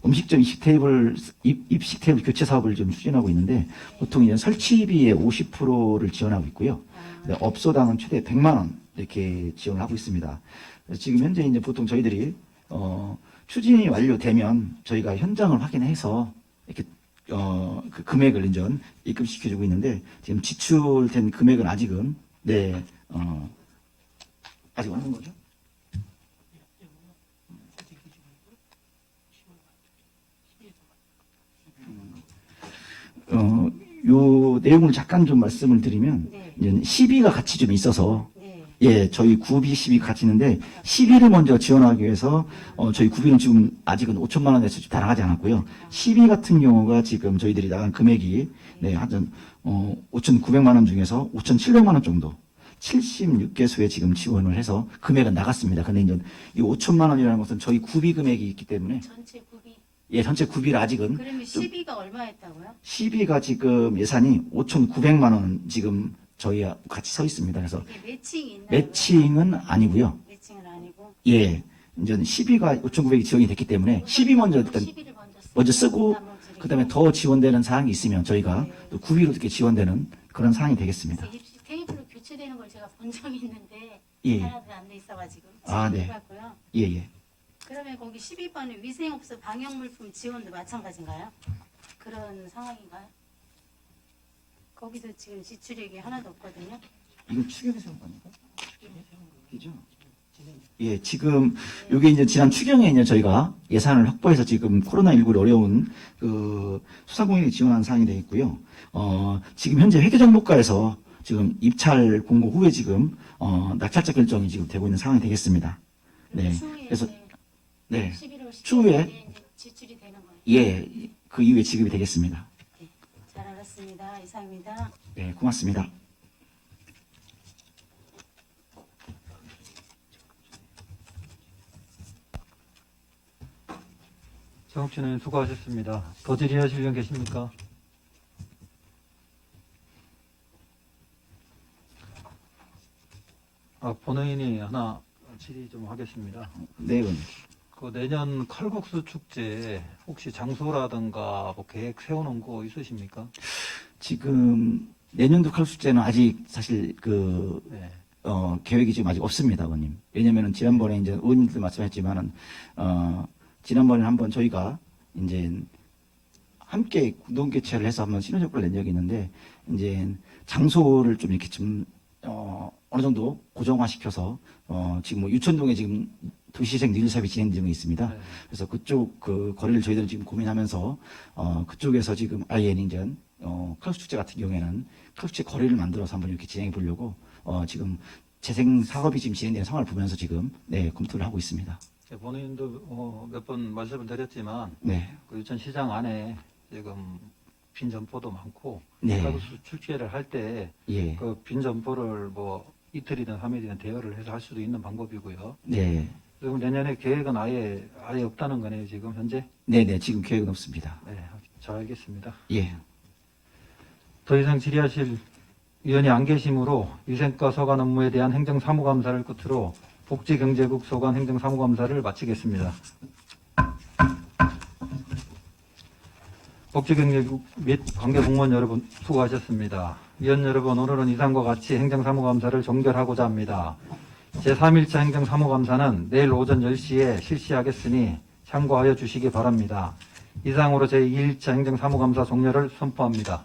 음식점 입식 테이블, 입식 테이블 교체 사업을 좀 추진하고 있는데 보통 이제 설치비의 50%를 지원하고 있고요. 네, 업소당은 최대 100만 원 이렇게 지원을 하고 있습니다. 그래서 지금 현재 이제 보통 저희들이 추진이 완료되면 저희가 현장을 확인해서 이렇게 그 금액을 이제 입금시켜주고 있는데 지금 지출된 금액은 아직은 네 아직 없는 거죠? 요 내용을 잠깐 좀 말씀을 드리면 네. 이제 시비가 같이 좀 있어서 네, 예, 저희 구비 시비 같이 있는데 시비를 먼저 지원하기 위해서 저희 구비는 지금 아직은 5천만 원에서 달하지 않았고요. 시비 같은 경우가 지금 저희들이 나간 금액이 네, 한 5,900만 원 중에서 5,700만 원 정도 76개소에 지금 지원을 해서 금액은 나갔습니다. 근데 이제 이 5천만 원이라는 것은 저희 구비 금액이 있기 때문에 전체 구비. 예, 전체 구비를 아직은 그러면 시비가 얼마였다고요? 시비가 지금 예산이 5,900만 원 지금 저희 같이 서 있습니다. 그래서 이게 매칭이 있나요? 매칭은 아니고요. 매칭은 아니고. 예, 이제 시비가 5,900이 지원이 됐기 때문에 시비 먼저 일단 시비를 먼저 쓰고 나머지를 그다음에 더 지원되는 사항이 있으면 저희가 또 구비로 이렇게 지원되는 그런 사항이 되겠습니다. 입식 테이블로 교체되는 걸 제가 본 적이 있는데 예. 하나도 안 돼 있어가지고 아, 네. 해봤고요. 예, 예. 그러면 거기 12번은 위생업소 방역물품 지원도 마찬가지인가요? 그런 상황인가요? 거기도 지금 지출액이 하나도 없거든요. 이건 추경에서 한 거니까? 그죠? 예, 지금 요게 이제 지난 추경에 이제 저희가 예산을 확보해서 지금 코로나19로 어려운 그 소상공인에 지원한 사항이 되어 있고요. 지금 현재 회계정보과에서 지금 입찰 공고 후에 지금 낙찰자 결정이 지금 되고 있는 상황이 되겠습니다. 네, 추후에 그래서 이제 네, 11월 10일에 추후에 지출이 되는 거예요. 예, 그 이후에 지급이 되겠습니다. 잘 알았습니다. 이상입니다. 네, 고맙습니다. 정욱진님 수고하셨습니다. 더 질의하실 분 계십니까? 본회의니 하나 질의 좀 하겠습니다. 네, 의원님. 그 내년 칼국수 축제 혹시 장소라든가 뭐 계획 세워놓은 거 있으십니까? 지금 내년도 칼국수제는 아직 사실 네. 계획이 지금 아직 없습니다, 의원님. 왜냐면은 지난번에 이제 의원님들 말씀했지만은, 지난번에 한번 저희가 이제 함께 공동 개최를 해서 한번 신혼효과를 낸 적이 있는데, 이제 장소를 좀 이렇게 좀, 어느 정도 고정화시켜서, 지금 뭐 유천동에 지금 도시재생 뉴딜 사업이 진행되고 있습니다. 네. 그래서 그쪽 그 거리를 저희들은 지금 고민하면서, 그쪽에서 지금 아예 이제, 칼국수축제 같은 경우에는 칼국수축제 거리를 만들어서 한번 이렇게 진행해 보려고, 지금 재생 사업이 지금 진행되는 상황을 보면서 지금, 네, 검토를 하고 있습니다. 본인도 몇 번 말씀을 드렸지만 네. 그 유천시장 안에 지금 빈 점포도 많고 네. 칼국수 축제를 할 때 예. 그 빈 점포를 뭐 이틀이든 3일이든 대여를 해서 할 수도 있는 방법이고요. 네. 그리고 내년에 계획은 아예 없다는 거네요, 지금 현재. 네네, 지금 계획은 없습니다. 네, 잘 알겠습니다. 예. 더 이상 질의하실 위원이 안 계시므로 위생과 소관 업무에 대한 행정사무감사를 끝으로 복지경제국 소관 행정사무감사를 마치겠습니다. 복지경제국 및 관계공무원 여러분 수고하셨습니다. 위원 여러분, 오늘은 이상과 같이 행정사무감사를 종결하고자 합니다. 제3일차 행정사무감사는 내일 오전 10시에 실시하겠으니 참고하여 주시기 바랍니다. 이상으로 제2일차 행정사무감사 종료를 선포합니다.